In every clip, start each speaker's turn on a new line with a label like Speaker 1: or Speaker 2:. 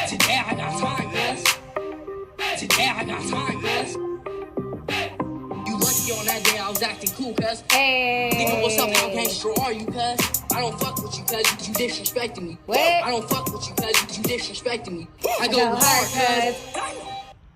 Speaker 1: Today I got time, cuz. Today I got time, cuz. You lucky on that day I was acting cool, cuz.
Speaker 2: Hey.
Speaker 1: Nigga, what's up? How gangster are you, cuz? I don't fuck with you, cuz. You disrespecting me.
Speaker 2: What?
Speaker 1: I don't fuck with you, cuz. You disrespecting me. I go hard, cuz.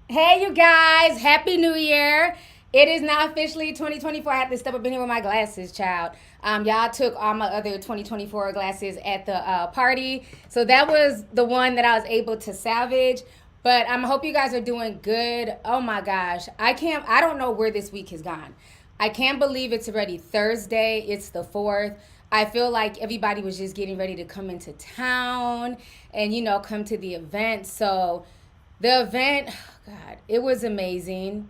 Speaker 2: Hey, you guys. Happy New Year. It is now officially 2024. I have to step up in here with my glasses, child. Y'all took all my other 2024 glasses at the party. So that was the one that I was able to salvage. But I hope you guys are doing good. Oh my gosh. I don't know where this week has gone. I can't believe it's already Thursday. It's the 4th. I feel like everybody was just getting ready to come into town and, come to the event. So the event, oh God, it was amazing.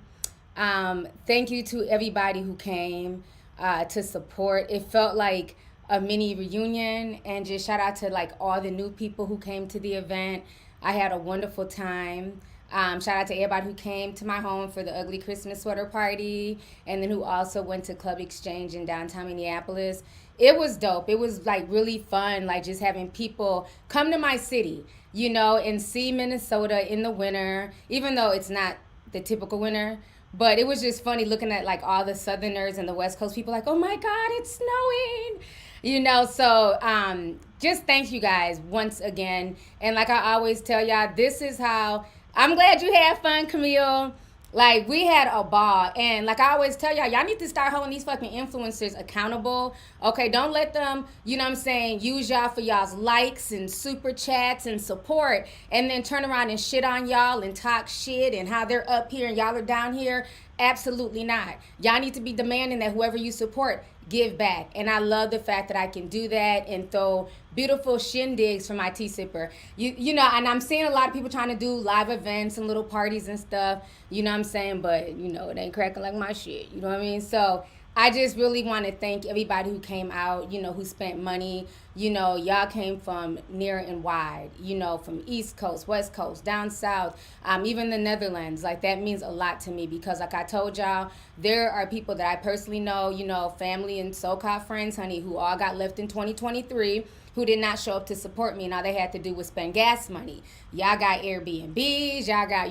Speaker 2: Thank you to everybody who came to support. It felt like a mini reunion, and just shout out to like all the new people who came to the event. I had a wonderful time. Shout out to everybody who came to my home for the ugly Christmas sweater party, and then who also went to Club Exchange in downtown Minneapolis. It was dope. It was like really fun, like just having people come to my city, and see Minnesota in the winter, even though it's not the typical winter. But it was just funny looking at like all the Southerners and the West Coast people like, oh my God, it's snowing, So just thank you guys once again. And like I always tell y'all, this is how, I'm glad you had fun, Camille. Like, we had a ball. And like I always tell y'all need to start holding these fucking influencers accountable. Okay, don't let them, use y'all for y'all's likes and super chats and support, and then turn around and shit on y'all and talk shit and how they're up here and y'all are down here. Absolutely not. Y'all need to be demanding that whoever you support give back. And I love the fact that I can do that and throw beautiful shindigs for my tea sipper. And I'm seeing a lot of people trying to do live events and little parties and stuff, but it ain't cracking like my shit, you know what I mean? So I just really want to thank everybody who came out, who spent money. Y'all came from near and wide, from East Coast, West Coast, down South, even the Netherlands. Like, that means a lot to me because, like I told y'all, there are people that I personally know, family and so-called friends, honey, who all got left in 2023, who did not show up to support me, and all they had to do was spend gas money. Y'all got Airbnbs, y'all got,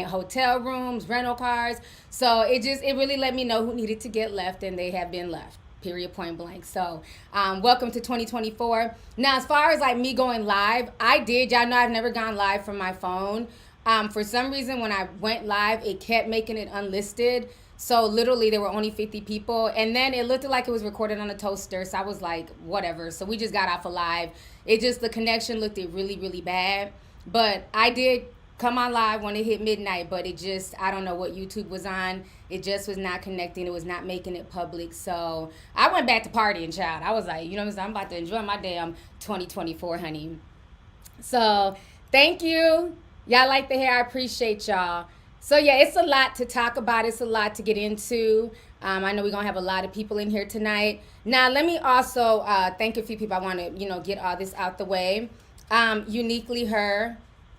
Speaker 2: hotel rooms, rental cars. So it really let me know who needed to get left, and they have been left. Period, point blank. So welcome to 2024. Now, as far as like me going live, y'all know I've never gone live from my phone. For some reason, when I went live, it kept making it unlisted. So literally there were only 50 people, and then it looked like it was recorded on a toaster. So I was like, whatever. So we just got off of live. The connection looked really, really bad. But I did come on live when it hit midnight, but I don't know what YouTube was on. It just was not connecting. It was not making it public. So I went back to partying, child. I was like, I'm about to enjoy my damn 2024, honey. So thank you. Y'all like the hair. I appreciate y'all. So yeah, it's a lot to talk about. It's a lot to get into. I know we're going to have a lot of people in here tonight. Now, let me also thank a few people. I want to, get all this out the way. Uniquely Her.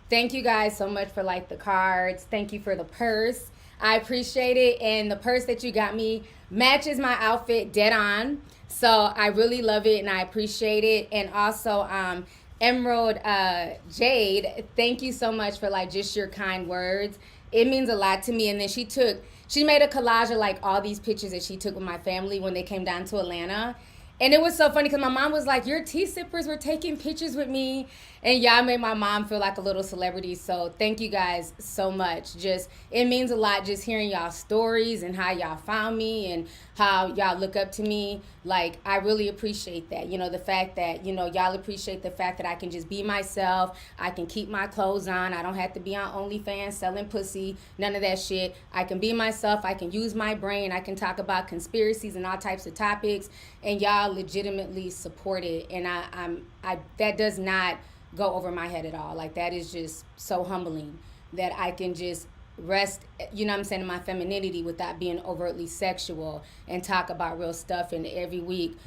Speaker 2: Thank you guys so much for like the cards. Thank you for the purse. I appreciate it. And the purse that you got me matches my outfit dead on. So I really love it and I appreciate it. And also, Emerald Jade, thank you so much for like just your kind words. It means a lot to me. And then she made a collage of like all these pictures that she took with my family when they came down to Atlanta. And it was so funny because my mom was like, your tea sippers were taking pictures with me. And y'all made my mom feel like a little celebrity. So thank you guys so much. It means a lot just hearing y'all stories and how y'all found me and how y'all look up to me. Like, I really appreciate that. The fact that, y'all appreciate the fact that I can just be myself. I can keep my clothes on. I don't have to be on OnlyFans selling pussy. None of that shit. I can be myself. I can use my brain. I can talk about conspiracies and all types of topics. And y'all legitimately support it. And I that does not go over my head at all. Like, that is just so humbling that I can just rest, in my femininity without being overtly sexual and talk about real stuff. And every week,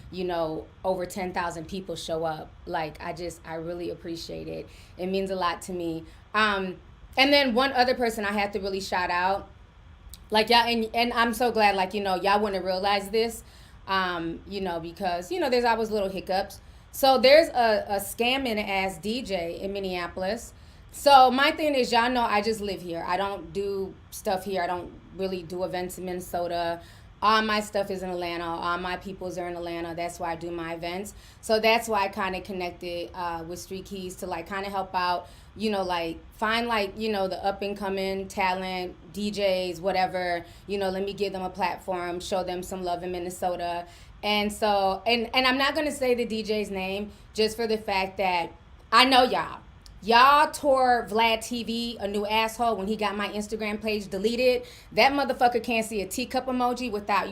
Speaker 2: over 10,000 people show up. Like, I really appreciate it. It means a lot to me. And then one other person I have to really shout out, like, y'all, and I'm so glad, like, y'all wouldn't realize this, because, there's always little hiccups. So there's a scamming ass DJ in Minneapolis So my thing is, y'all know I just live here. I don't do stuff here. I don't really do events in Minnesota. All my stuff is in Atlanta. All my peoples are in Atlanta. That's why I do my events. So that's why I kind of connected with Street Keys to like kind of help out, like find like, the up and coming talent, DJs, whatever, let me give them a platform, show them some love in Minnesota. And so, and I'm not going to say the DJ's name just for the fact that I know y'all. Y'all tore Vlad TV a new asshole when he got my Instagram page deleted. That motherfucker can't see a teacup emoji without,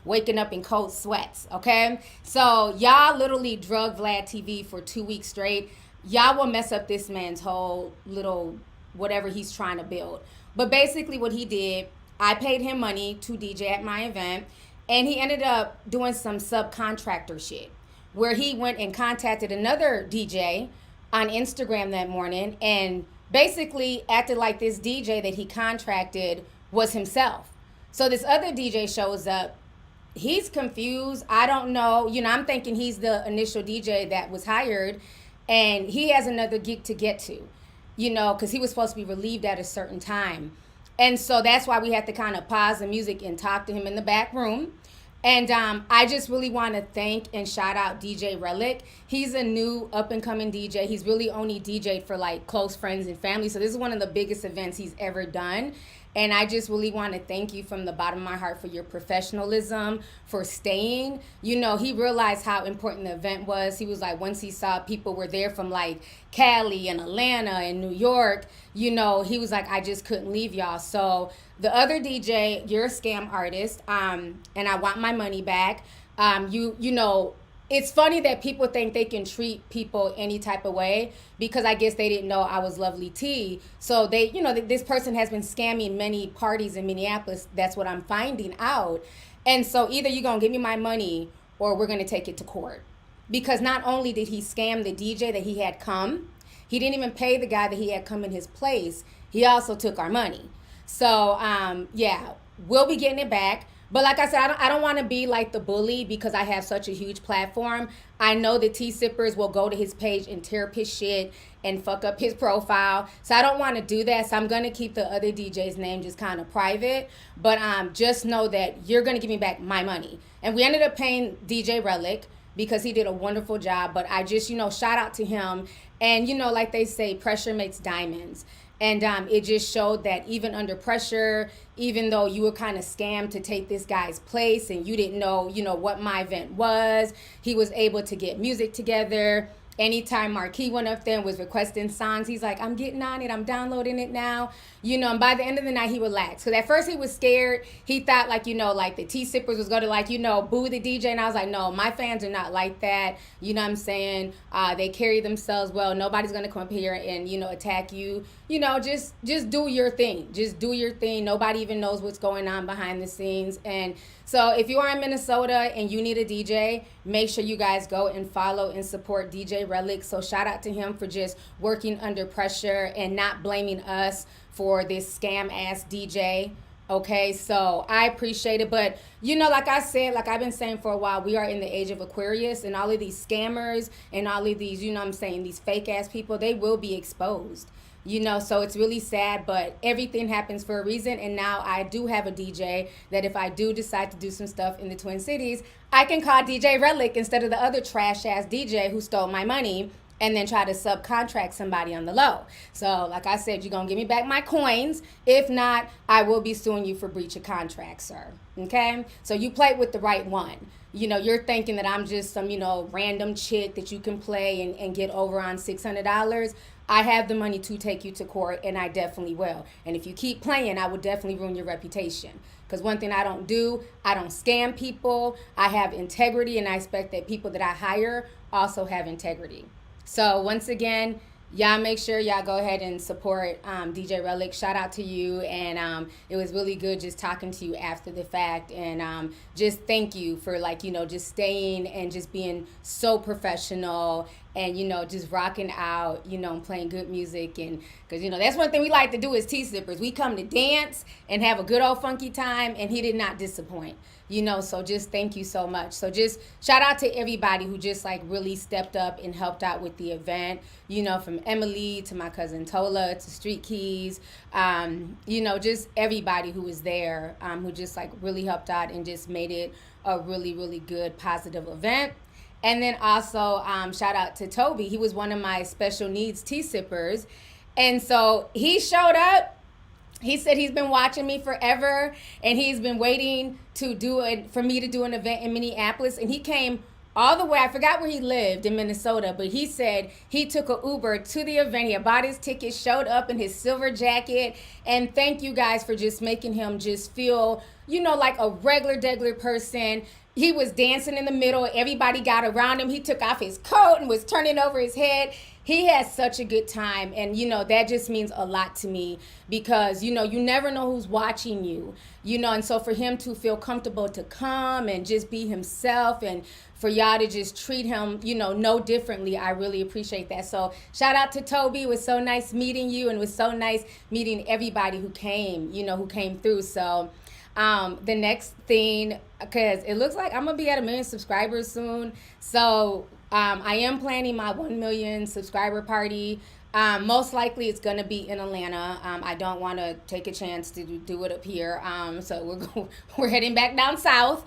Speaker 2: waking up in cold sweats, okay? So y'all literally drug Vlad TV for 2 weeks straight. Y'all will mess up this man's whole little whatever he's trying to build. But basically what he did, I paid him money to DJ at my event, and he ended up doing some subcontractor shit where he went and contacted another DJ on Instagram that morning and basically acted like this DJ that he contracted was himself. So this other DJ shows up. He's confused. I don't know. I'm thinking he's the initial DJ that was hired, and he has another gig to get to, because he was supposed to be relieved at a certain time. And so that's why we had to kind of pause the music and talk to him in the back room. And I just really want to thank and shout out DJ Relic. He's a new up-and-coming DJ. He's really only DJed for, like, close friends and family. So this is one of the biggest events he's ever done. And I just really want to thank you from the bottom of my heart for your professionalism, for staying. He realized how important the event was. He was like, once he saw people were there from, like, Cali and Atlanta and New York, he was like, I just couldn't leave y'all. So the other DJ, you're a scam artist, and I want my money back. It's funny that people think they can treat people any type of way because I guess they didn't know I was Lovelyti. So they, this person has been scamming many parties in Minneapolis. That's what I'm finding out. And so either you're going to give me my money or we're going to take it to court. Because not only did he scam the DJ that he had come, he didn't even pay the guy that he had come in his place. He also took our money. So, we'll be getting it back. But like I said, I don't want to be like the bully because I have such a huge platform. I know the T-sippers will go to his page and tear up his shit and fuck up his profile. So I don't want to do that. So I'm going to keep the other DJ's name just kind of private. But just know that you're going to give me back my money. And we ended up paying DJ Relic because he did a wonderful job. But I just, shout out to him. And, like they say, pressure makes diamonds. And it just showed that even under pressure, even though you were kind of scammed to take this guy's place and you didn't know, what my event was, he was able to get music together. Anytime Marquis went up there and was requesting songs, he's like, I'm getting on it. I'm downloading it now. And by the end of the night, he relaxed. Because at first he was scared. He thought like the T-sippers was going to boo the DJ. And I was like, no, my fans are not like that. You know what I'm saying? They carry themselves well. Nobody's going to come up here and, attack you. Just do your thing. Just do your thing. Nobody even knows what's going on behind the scenes. And so if you are in Minnesota and you need a DJ, make sure you guys go and follow and support DJ Relic. So shout out to him for just working under pressure and not blaming us for this scam ass DJ. Okay, so I appreciate it. But, like I said, like I've been saying for a while, we are in the age of Aquarius, and all of these scammers and all of these, these fake ass people, they will be exposed. So it's really sad, but everything happens for a reason. And now I do have a DJ that if I do decide to do some stuff in the Twin Cities, I can call DJ Relic instead of the other trash ass DJ who stole my money and then try to subcontract somebody on the low. So like I said, you're going to give me back my coins. If not, I will be suing you for breach of contract, sir. Okay? So you played with the right one. You're thinking that I'm just some, random chick that you can play and get over on $600. I have the money to take you to court, and I definitely will. And if you keep playing, I would definitely ruin your reputation. Because one thing I don't do, I don't scam people. I have integrity, and I expect that people that I hire also have integrity. So once again, y'all make sure y'all go ahead and support DJ Relic. Shout out to you. And it was really good just talking to you after the fact. And just thank you for just staying and just being so professional and, just rocking out, and playing good music. And because, that's one thing we like to do as tea sippers. We come to dance and have a good old funky time, and he did not disappoint. So just thank you so much. So just shout out to everybody who just like really stepped up and helped out with the event, from Emily to my cousin Tola to Street Keys, just everybody who was there, who just like really helped out and just made it a really, really good, positive event. And then also shout out to Toby. He was one of my special needs tea sippers. And so he showed up. He said he's been watching me forever, and he's been waiting for me to do an event in Minneapolis. And he came all the way. I forgot where he lived in Minnesota, but he said he took an Uber to the event. He had bought his ticket, showed up in his silver jacket. And thank you guys for just making him just feel, like a regular person. He was dancing in the middle. Everybody got around him. He took off his coat and was turning over his head. He had such a good time. And, that just means a lot to me because, you never know who's watching you, and so for him to feel comfortable to come and just be himself and for y'all to just treat him, no differently. I really appreciate that. So shout out to Toby. It was so nice meeting you, and it was so nice meeting everybody who came, who came through. So the next thing, because it looks like I'm going to be at 1 million subscribers soon. So I am planning my 1 million subscriber party. Most likely it's going to be in Atlanta. I don't want to take a chance to do it up here. So we're heading back down south.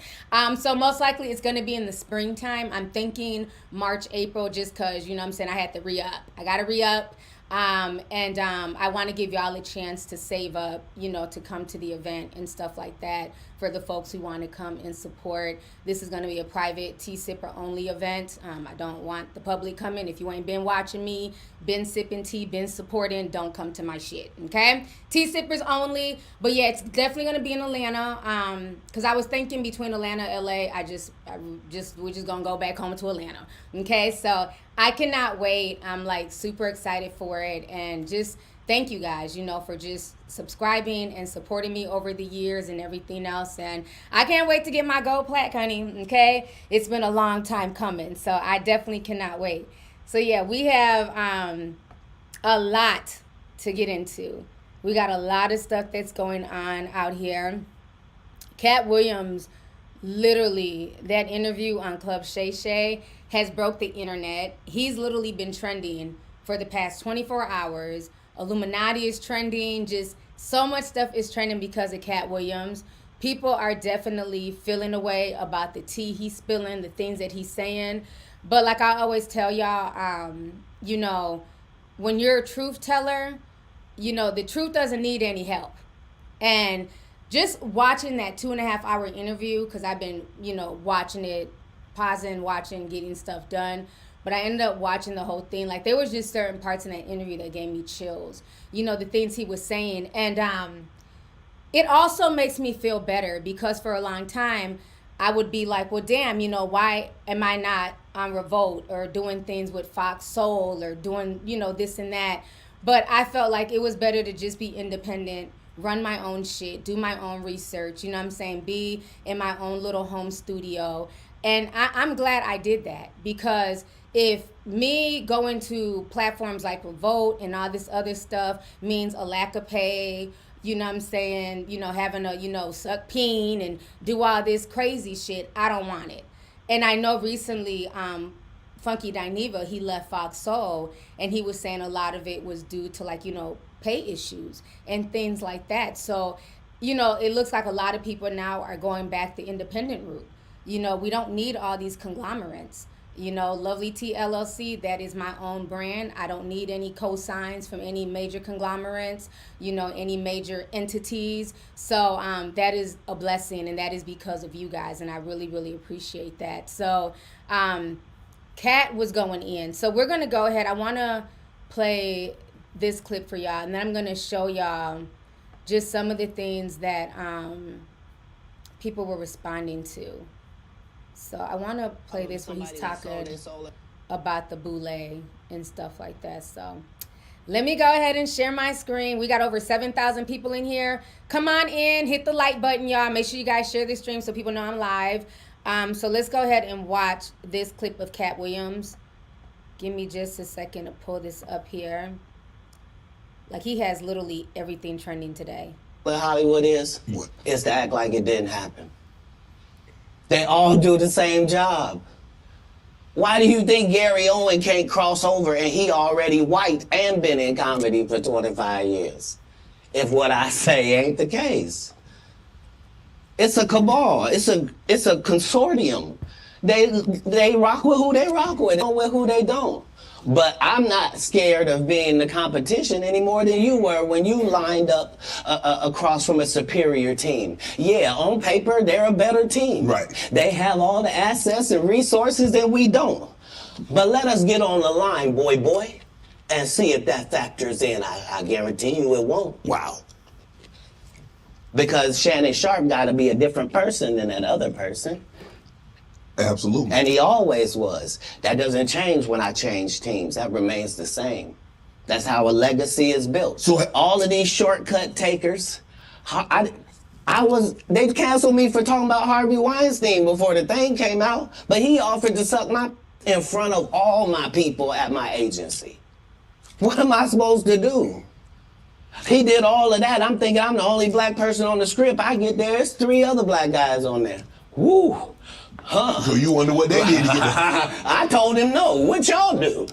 Speaker 2: So most likely it's going to be in the springtime. I'm thinking March, April, just because, I had to re-up. I got to re-up. I want to give y'all a chance to save up, to come to the event and stuff like that for the folks who want to come and support. This is going to be a private tea sipper only event. I don't want the public coming. If you ain't been watching me, been sipping tea, been supporting, don't come to my shit, okay? Tea sippers only. But yeah, it's definitely going to be in Atlanta. Because I was thinking between Atlanta and LA, we're just going to go back home to Atlanta, okay? So I cannot wait. I'm like super excited for it, and just thank you guys, for just subscribing and supporting me over the years and everything else. And I can't wait to get my gold plaque, honey, okay? It's been a long time coming, so I definitely cannot wait. So yeah, we have a lot to get into. We got a lot of stuff that's going on out here. Katt Williams, literally, that interview on Club Shay Shay has broke the internet. He's literally been trending for the past 24 hours. Illuminati is trending. Just so much stuff is trending because of Katt Williams. People are definitely feeling away about the tea he's spilling, the things that he's saying. But like I always tell y'all, when you're a truth teller, the truth doesn't need any help. And just watching that 2.5 hour interview, because I've been, watching it, pausing, watching, getting stuff done. But I ended up watching the whole thing. Like, there was just certain parts in that interview that gave me chills. The things he was saying. And it also makes me feel better because for a long time, I would be like, well, damn, why am I not on Revolt or doing things with Fox Soul or doing, this and that. But I felt like it was better to just be independent, run my own shit, do my own research, be in my own little home studio. And I'm glad I did that, because if me going to platforms like Revolt and all this other stuff means a lack of pay, having to, suck peen and do all this crazy shit, I don't want it. And I know recently, Funky Dineva, he left Fox Soul, and he was saying a lot of it was due to pay issues and things like that. So, it looks like a lot of people now are going back the independent route. We don't need all these conglomerates. Lovelyti LLC, that is my own brand. I don't need any cosigns from any major conglomerates, any major entities. So that is a blessing, and that is because of you guys, and I really, really appreciate that. So Katt was going in. So we're going to go ahead. I want to play this clip for y'all, and then I'm going to show y'all just some of the things that people were responding to. So I want to play this when he's talking about the boule and stuff like that. So let me go ahead and share my screen. We got over 7,000 people in here. Come on in, hit the like button, y'all. Make sure you guys share this stream so people know I'm live. So let's go ahead and watch this clip of Katt Williams Give me just a second to pull this up here. Like, he has literally everything trending today.
Speaker 3: What Hollywood is?
Speaker 4: What?
Speaker 3: Is to act like it didn't happen. They all do the same job. Why do you think Gary Owen can't cross over and he already white and been in comedy for 25 years? If what I say ain't the case. It's a cabal. It's a consortium. They rock with who they rock with, don't with who they don't. But I'm not scared of being the competition any more than you were when you lined up across from a superior team. Yeah, on paper, they're a better team.
Speaker 4: Right.
Speaker 3: They have all the assets and resources that we don't. But let us get on the line, boy, and see if that factors in. I guarantee you it won't.
Speaker 4: Wow.
Speaker 3: Because Shannon Sharp got to be a different person than that other person.
Speaker 4: Absolutely.
Speaker 3: And he always was. That doesn't change when I change teams. That remains the same. That's how a legacy is built.
Speaker 4: So
Speaker 3: all of these shortcut takers, they canceled me for talking about Harvey Weinstein before the thing came out, but he offered to suck my in front of all my people at my agency. What am I supposed to do? He did all of that. I'm thinking I'm the only black person on the script. I get there, it's 3 other black guys on there. Woo. Huh.
Speaker 4: So you wonder what they did to get there.
Speaker 3: I told him no. What y'all do?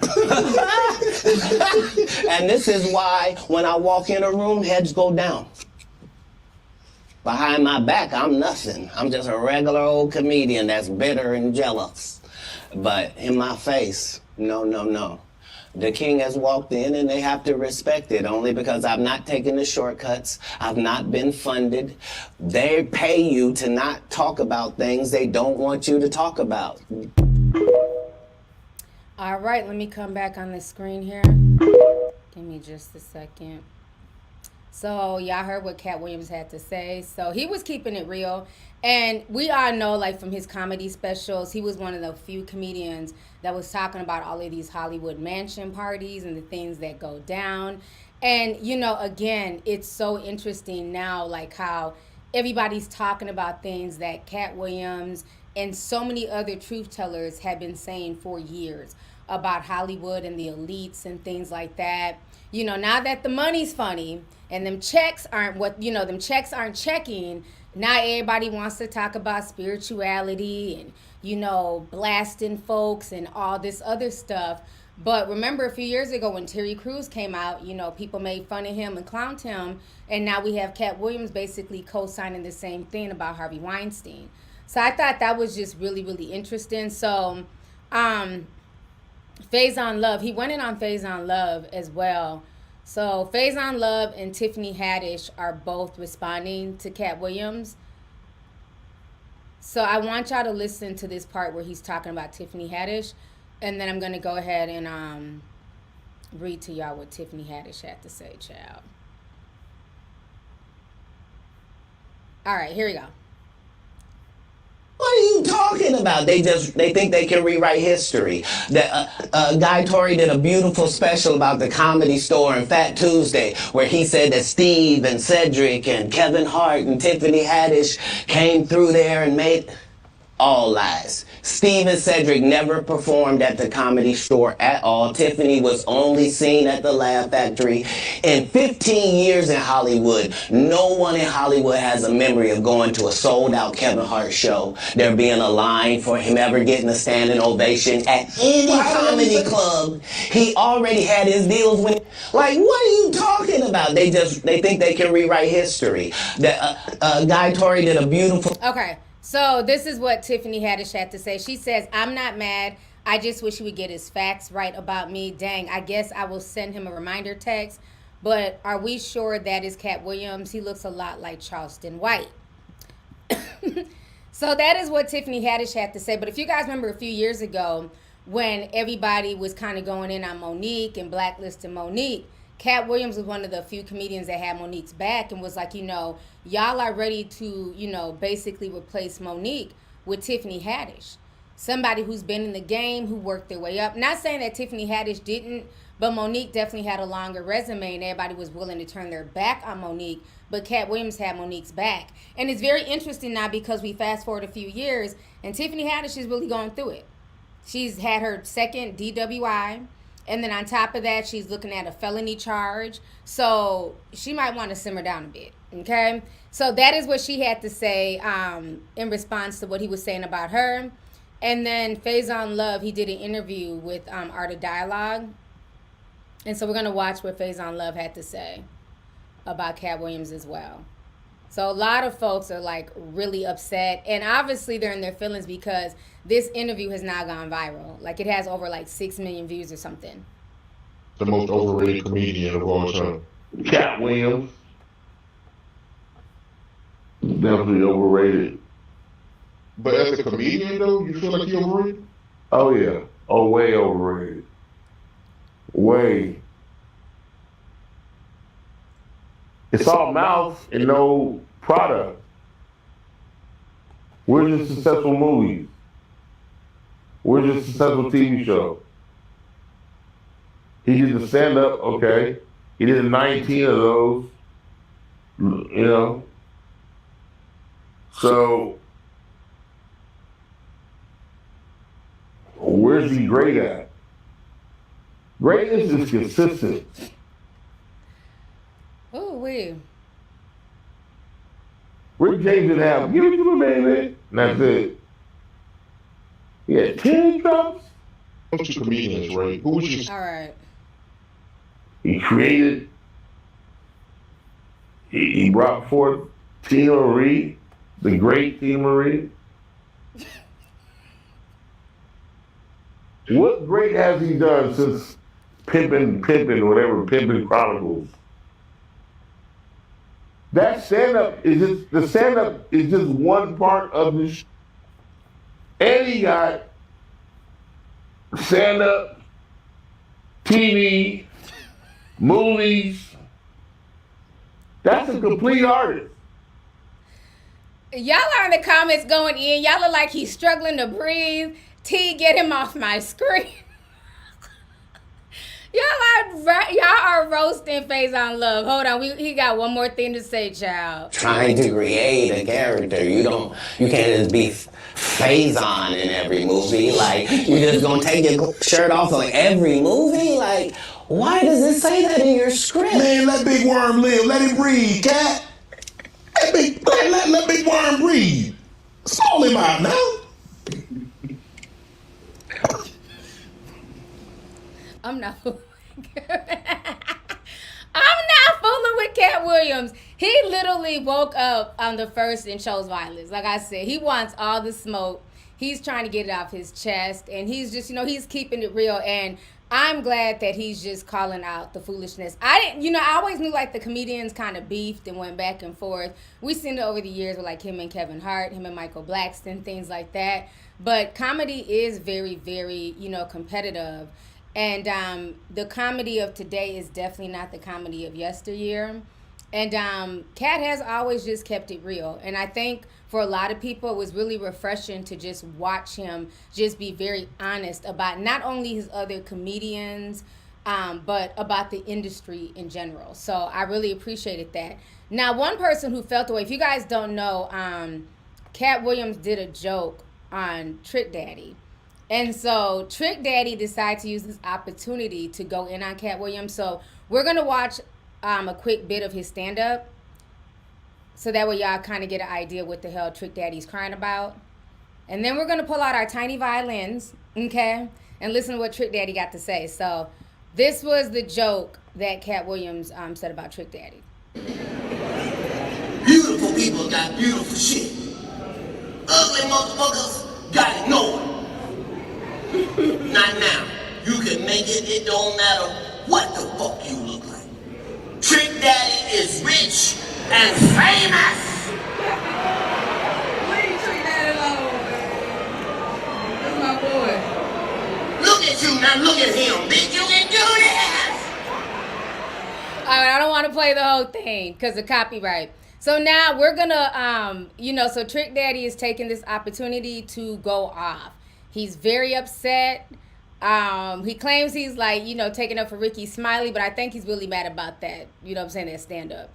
Speaker 3: And this is why when I walk in a room, heads go down. Behind my back, I'm nothing. I'm just a regular old comedian that's bitter and jealous. But in my face, no. The king has walked in and they have to respect it only because I've not taken the shortcuts. I've not been funded. They pay you to not talk about things they don't want you to talk about.
Speaker 2: All right, let me come back on the screen here. Give me just a second. So y'all heard what Katt Williams had to say. So he was keeping it real. And we all know, like, from his comedy specials, he was one of the few comedians that was talking about all of these Hollywood mansion parties and the things that go down. And, you know, again, it's so interesting now, like, how everybody's talking about things that Katt Williams and so many other truth tellers have been saying for years about Hollywood and the elites and things like that. You know, now that the money's funny and them checks aren't checking, now everybody wants to talk about spirituality and, you know, blasting folks and all this other stuff. But remember a few years ago when Terry Crews came out, you know, people made fun of him and clowned him. And now we have Katt Williams basically co-signing the same thing about Harvey Weinstein. So I thought that was just really, really interesting. So, Faison Love, he went in on Faison Love as well. So Faison Love and Tiffany Haddish are both responding to Katt Williams. So I want y'all to listen to this part where he's talking about Tiffany Haddish, and then I'm going to go ahead and read to y'all what Tiffany Haddish had to say, child. All right, here we go.
Speaker 3: What are you talking about? They think they can rewrite history. Guy Torrey did a beautiful special about the Comedy Store and Fat Tuesday, where he said that Steve and Cedric and Kevin Hart and Tiffany Haddish came through there and made... All lies. Steve and Cedric never performed at the Comedy Store at all. Tiffany was only seen at the Laugh Factory. In 15 years in Hollywood, no one in Hollywood has a memory of going to a sold-out Kevin Hart show, there being a line for him ever getting a standing ovation at any comedy club. He already had his deals with... Like, what are you talking about? They think they can rewrite history. Guy Torrey did a beautiful...
Speaker 2: Okay. So this is what Tiffany Haddish had to say. She says, I'm not mad. I just wish he would get his facts right about me. Dang, I guess I will send him a reminder text. But are we sure that is Katt Williams? He looks a lot like Charleston White. So that is what Tiffany Haddish had to say. But if you guys remember a few years ago when everybody was kind of going in on Monique and blacklisting Monique, Katt Williams was one of the few comedians that had Monique's back and was like, you know, y'all are ready to, you know, basically replace Monique with Tiffany Haddish. Somebody who's been in the game, who worked their way up. Not saying that Tiffany Haddish didn't, but Monique definitely had a longer resume and everybody was willing to turn their back on Monique. But Katt Williams had Monique's back. And it's very interesting now because we fast forward a few years and Tiffany Haddish is really going through it. She's had her second DWI. And then on top of that, she's looking at a felony charge. So she might want to simmer down a bit. Okay? So that is what she had to say in response to what he was saying about her. And then Faison Love, he did an interview with Art of Dialogue. And so we're going to watch what Faison Love had to say about Katt Williams as well. So a lot of folks are like really upset. And obviously they're in their feelings because this interview has now gone viral. Like it has over like 6 million views or something.
Speaker 5: The most overrated comedian of all time. Katt Williams. Definitely overrated. But as a comedian, though, you feel like you're overrated? Oh, yeah. Oh, way overrated. Way. It's all mouth and no product. We're just successful movies. We're just successful TV show. He did the stand-up, okay. He did 19 of those, you know. So, where's he great at? Greatness is consistent.
Speaker 2: Oh, weird.
Speaker 5: Rick James didn't have, give it to me, baby. And that's it. He had 10 drops. Those two comedians, right? Who was your...
Speaker 2: All right.
Speaker 5: He created, he brought forth Tina Marie, the great Tina Marie. What great has he done since Pimpin' Chronicles? That stand-up is just, the stand-up is just one part of this. And he got stand-up, TV, movies. That's a complete artist.
Speaker 2: Y'all are in the comments going in. Y'all look like he's struggling to breathe. T, get him off my screen. Y'all are roasting Faison Love. Hold on, he got one more thing to say, child.
Speaker 3: Trying to create a character. You can't just be Faison in every movie. Like, you just gonna take your shirt off on every movie? Like, why does it say that in your script?
Speaker 4: Man, let Big Worm live. Let him breathe, Cat. Let Big Worm breathe. Stall him out now.
Speaker 2: I'm not fooling. I'm not fooling with Katt Williams. He literally woke up on the first and chose violence. Like I said, he wants all the smoke. He's trying to get it off his chest. And he's just, he's keeping it real. And I'm glad that he's just calling out the foolishness. I always knew like the comedians kind of beefed and went back and forth. We've seen it over the years with like him and Kevin Hart, him and Michael Blackston, things like that. But comedy is very, very, competitive. And the comedy of today is definitely not the comedy of yesteryear. And Katt has always just kept it real. And I think for a lot of people, it was really refreshing to just watch him just be very honest about not only his other comedians, but about the industry in general. So I really appreciated that. Now, one person who felt the way, if you guys don't know, Katt Williams did a joke on Trick Daddy. And so Trick Daddy decided to use this opportunity to go in on Katt Williams. So we're going to watch a quick bit of his stand-up. So that way y'all kind of get an idea what the hell Trick Daddy's crying about. And then we're going to pull out our tiny violins, okay? And listen to what Trick Daddy got to say. So this was the joke that Katt Williams said about Trick Daddy.
Speaker 1: Beautiful people got beautiful shit. Ugly motherfuckers got ignored. Not now. You can make it, it don't matter what the fuck you look like. Trick Daddy is rich and famous.
Speaker 2: Leave Trick Daddy alone, man. That's my boy.
Speaker 1: Look at you, now look at him. Bitch, you can do this.
Speaker 2: All right, I don't want to play the whole thing because of copyright. So now we're going to, so Trick Daddy is taking this opportunity to go off. He's very upset. He claims he's like, taking up for Ricky Smiley, but I think he's really mad about that. You know what I'm saying? That stand up.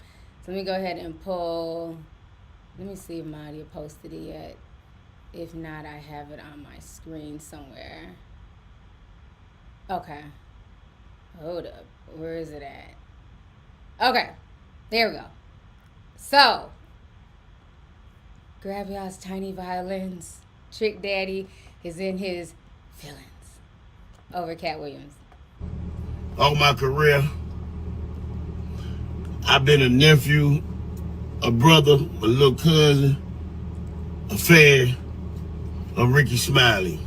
Speaker 2: So let me go ahead and pull. Let me see if my audio posted it yet. If not, I have it on my screen somewhere. Okay. Hold up. Where is it at? Okay. There we go. So, grab y'all's tiny violins. Trick Daddy is in his feelings over Katt Williams.
Speaker 4: All my career, I've been a nephew, a brother, a little cousin, a fan of Ricky Smiley.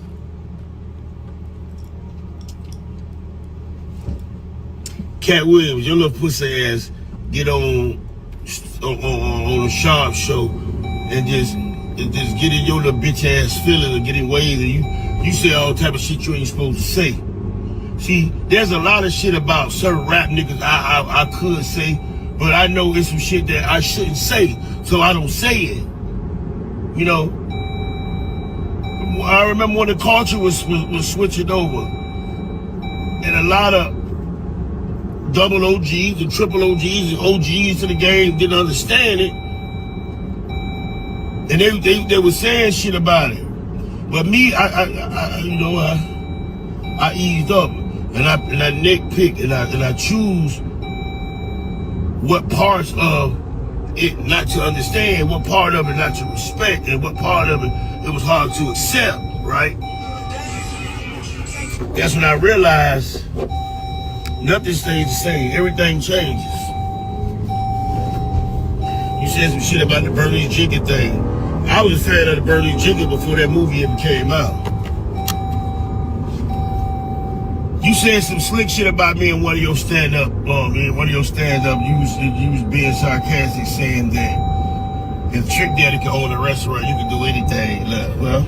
Speaker 4: Katt Williams, your little pussy ass get on a Sharp show and just get in your little bitch ass feeling and get in ways and you say all type of shit you ain't supposed to say. See, there's a lot of shit about certain rap niggas I could say, but I know it's some shit that I shouldn't say, so I don't say it. You know, I remember when the culture was switching over, and a lot of double OGs and triple OGs and OGs to the game didn't understand it, and they were saying shit about it. But me, I eased up and I nitpick and I choose what parts of it not to understand, what part of it not to respect, and what part of it was hard to accept, right? That's when I realized nothing stays the same. Everything changes. You said some shit about the Bernie Jenkins thing. I was a fan of the Bernie Jenkins before that movie ever came out. You said some slick shit about me in one of your stand-up. You was being sarcastic, saying that if Trick Daddy can own a restaurant, you can do anything. Well,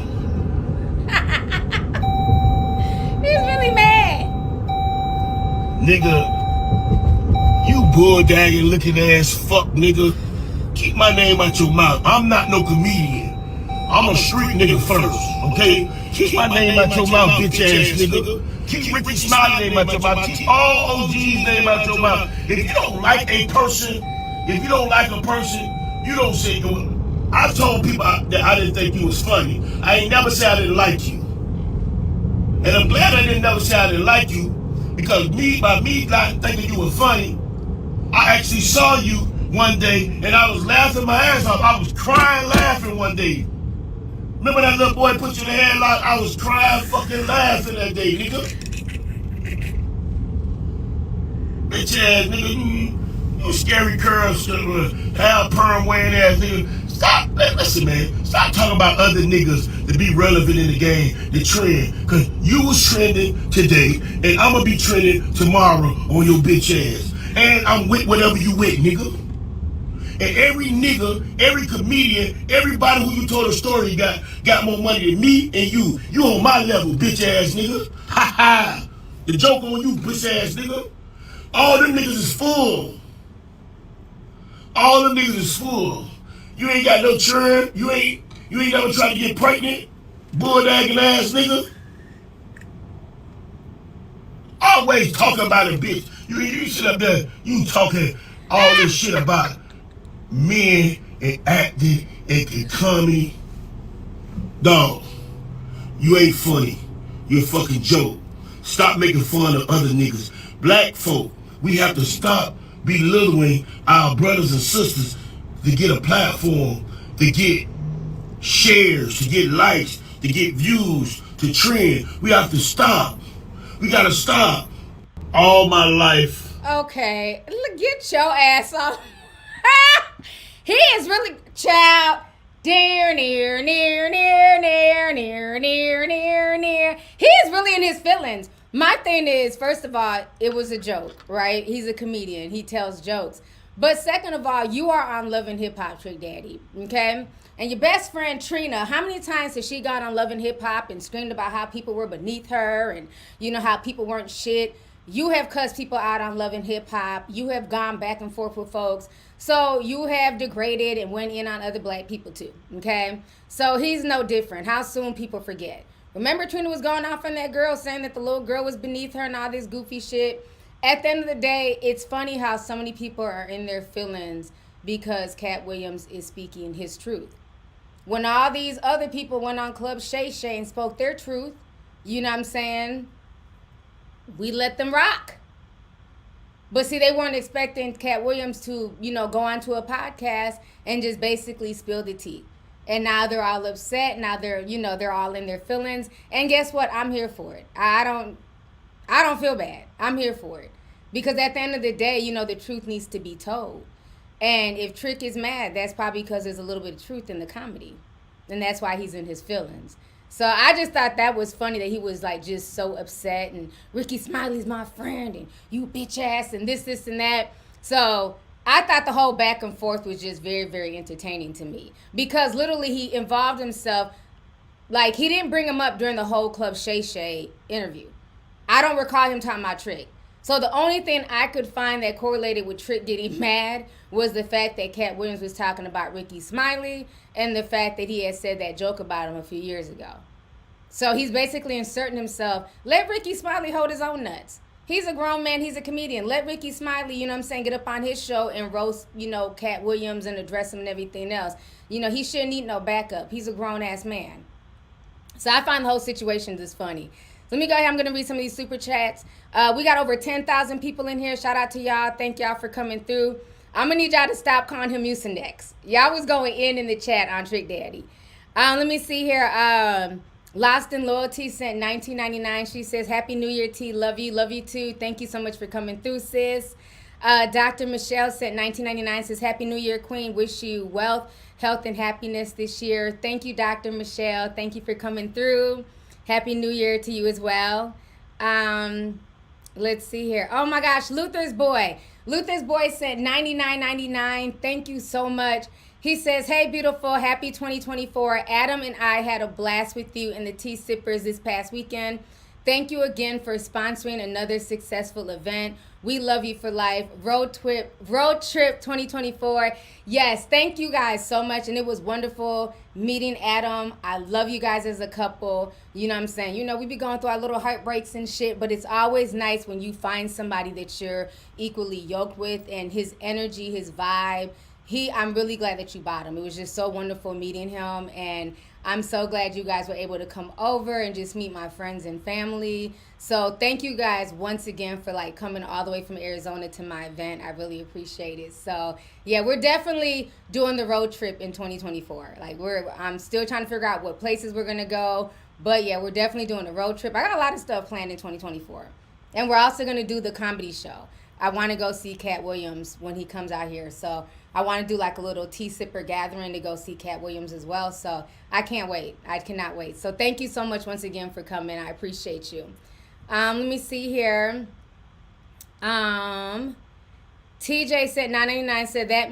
Speaker 2: He's really mad.
Speaker 4: Nigga, you bulldagging looking ass fuck nigga. Keep my name out your mouth. I'm not no comedian. I'm a street nigga first, okay? Keep my name out your mouth, bitch ass nigga. Keep Ricky Smiley name out your mouth. Keep all OG's name out your mouth. If you don't like a person, you don't say go. I told people that I didn't think you was funny. I ain't never said I didn't like you. And I'm glad I didn't never say I didn't like you, because by me not thinking you were funny, I actually saw you one day and I was laughing my ass off. I was crying laughing one day. Remember that little boy put you in the headlock? I was crying fucking laughing that day, nigga. Bitch ass nigga, you scary curls, Hal Perm wearing ass nigga. Stop, listen man, stop talking about other niggas to be relevant in the game, the trend. Cause you was trending today and I'ma be trending tomorrow on your bitch ass. And I'm with whatever you with, nigga. And every nigga, every comedian, everybody who you told a story got more money than me and you. You on my level, bitch ass nigga. Ha ha. The joke on you, bitch ass nigga. All them niggas is full. All them niggas is full. You ain't got no churn. You ain't never tried to get pregnant. Bulldagging ass nigga. Always talking about a bitch. You sit up there, you talking all this shit about men and acting and comedy. Dog, you ain't funny. You're a fucking joke. Stop making fun of other niggas. Black folk, we have to stop belittling our brothers and sisters to get a platform, to get shares, to get likes, to get views, to trend. We have to stop. We gotta stop. All my life.
Speaker 2: Okay, get your ass off. He is really, child. Near. He is really in his feelings. My thing is, first of all, it was a joke, right? He's a comedian. He tells jokes. But second of all, you are on Love and Hip Hop, Trick Daddy, okay? And your best friend, Trina, how many times has she gone on Love and Hip Hop and screamed about how people were beneath her and, you know, how people weren't shit? You have cussed people out on Love and Hip Hop. You have gone back and forth with folks. So you have degraded and went in on other black people too, okay? So he's no different. How soon people forget. Remember Trina was going off on that girl saying that the little girl was beneath her and all this goofy shit? At the end of the day, it's funny how so many people are in their feelings because Katt Williams is speaking his truth. When all these other people went on Club Shay Shay and spoke their truth, you know what I'm saying, we let them rock. But see, they weren't expecting Katt Williams to, go onto a podcast and just basically spill the tea. And now they're all upset. Now they're all in their feelings. And guess what? I'm here for it. I don't feel bad. I'm here for it. Because at the end of the day, the truth needs to be told. And if Trick is mad, that's probably because there's a little bit of truth in the comedy. And that's why he's in his feelings. So I just thought that was funny that he was like just so upset, and Ricky Smiley's my friend and you bitch ass and this and that. So I thought the whole back and forth was just very, very entertaining to me, because literally he involved himself. Like, he didn't bring him up during the whole Club Shay Shay interview. I don't recall him talking about Trick. So the only thing I could find that correlated with Trick getting mad was the fact that Katt Williams was talking about Ricky Smiley and the fact that he had said that joke about him a few years ago. So he's basically inserting himself. Let Ricky Smiley hold his own nuts. He's a grown man. He's a comedian. Let Ricky Smiley, get up on his show and roast, Katt Williams and address him and everything else. He shouldn't need no backup. He's a grown-ass man. So I find the whole situation just funny. So let me go ahead. I'm going to read some of these super chats. We got over 10,000 people in here. Shout out to y'all. Thank y'all for coming through. I'm going to need y'all to stop calling him Mucinex. Y'all was going in the chat on Trick Daddy. Let me see here. Lost in Loyalty sent $19.99. She says, Happy New Year, T. Love you too. Thank you so much for coming through, sis. Dr. Michelle sent $19.99. Says, Happy New Year, Queen. Wish you wealth, health, and happiness this year. Thank you, Dr. Michelle. Thank you for coming through. Happy New Year to you as well. Let's see here. Oh my gosh, Luther's Boy. Luther's Boy sent $99.99. Thank you so much. He says, hey, beautiful, happy 2024. Adam and I had a blast with you and the Tea Sippers this past weekend. Thank you again for sponsoring another successful event. We love you for life. Road trip 2024. Yes, thank you guys so much. And it was wonderful meeting Adam. I love you guys as a couple. You know what I'm saying? We be going through our little heartbreaks and shit, but it's always nice when you find somebody that you're equally yoked with, and his energy, his vibe. I'm really glad that you bought him. It was just so wonderful meeting him, and I'm so glad you guys were able to come over and just meet my friends and family. So thank you guys once again for coming all the way from Arizona to my event. I really appreciate it. So yeah, we're definitely doing the road trip in 2024. I'm still trying to figure out what places we're gonna go, but yeah, we're definitely doing a road trip. I got a lot of stuff planned in 2024, and we're also gonna do the comedy show. I want to go see Katt Williams when he comes out here. So I want to do a little tea sipper gathering to go see Katt Williams as well. So I can't wait. I cannot wait. So thank you so much once again for coming. I appreciate you. Let me see here. TJ said $9.99 said that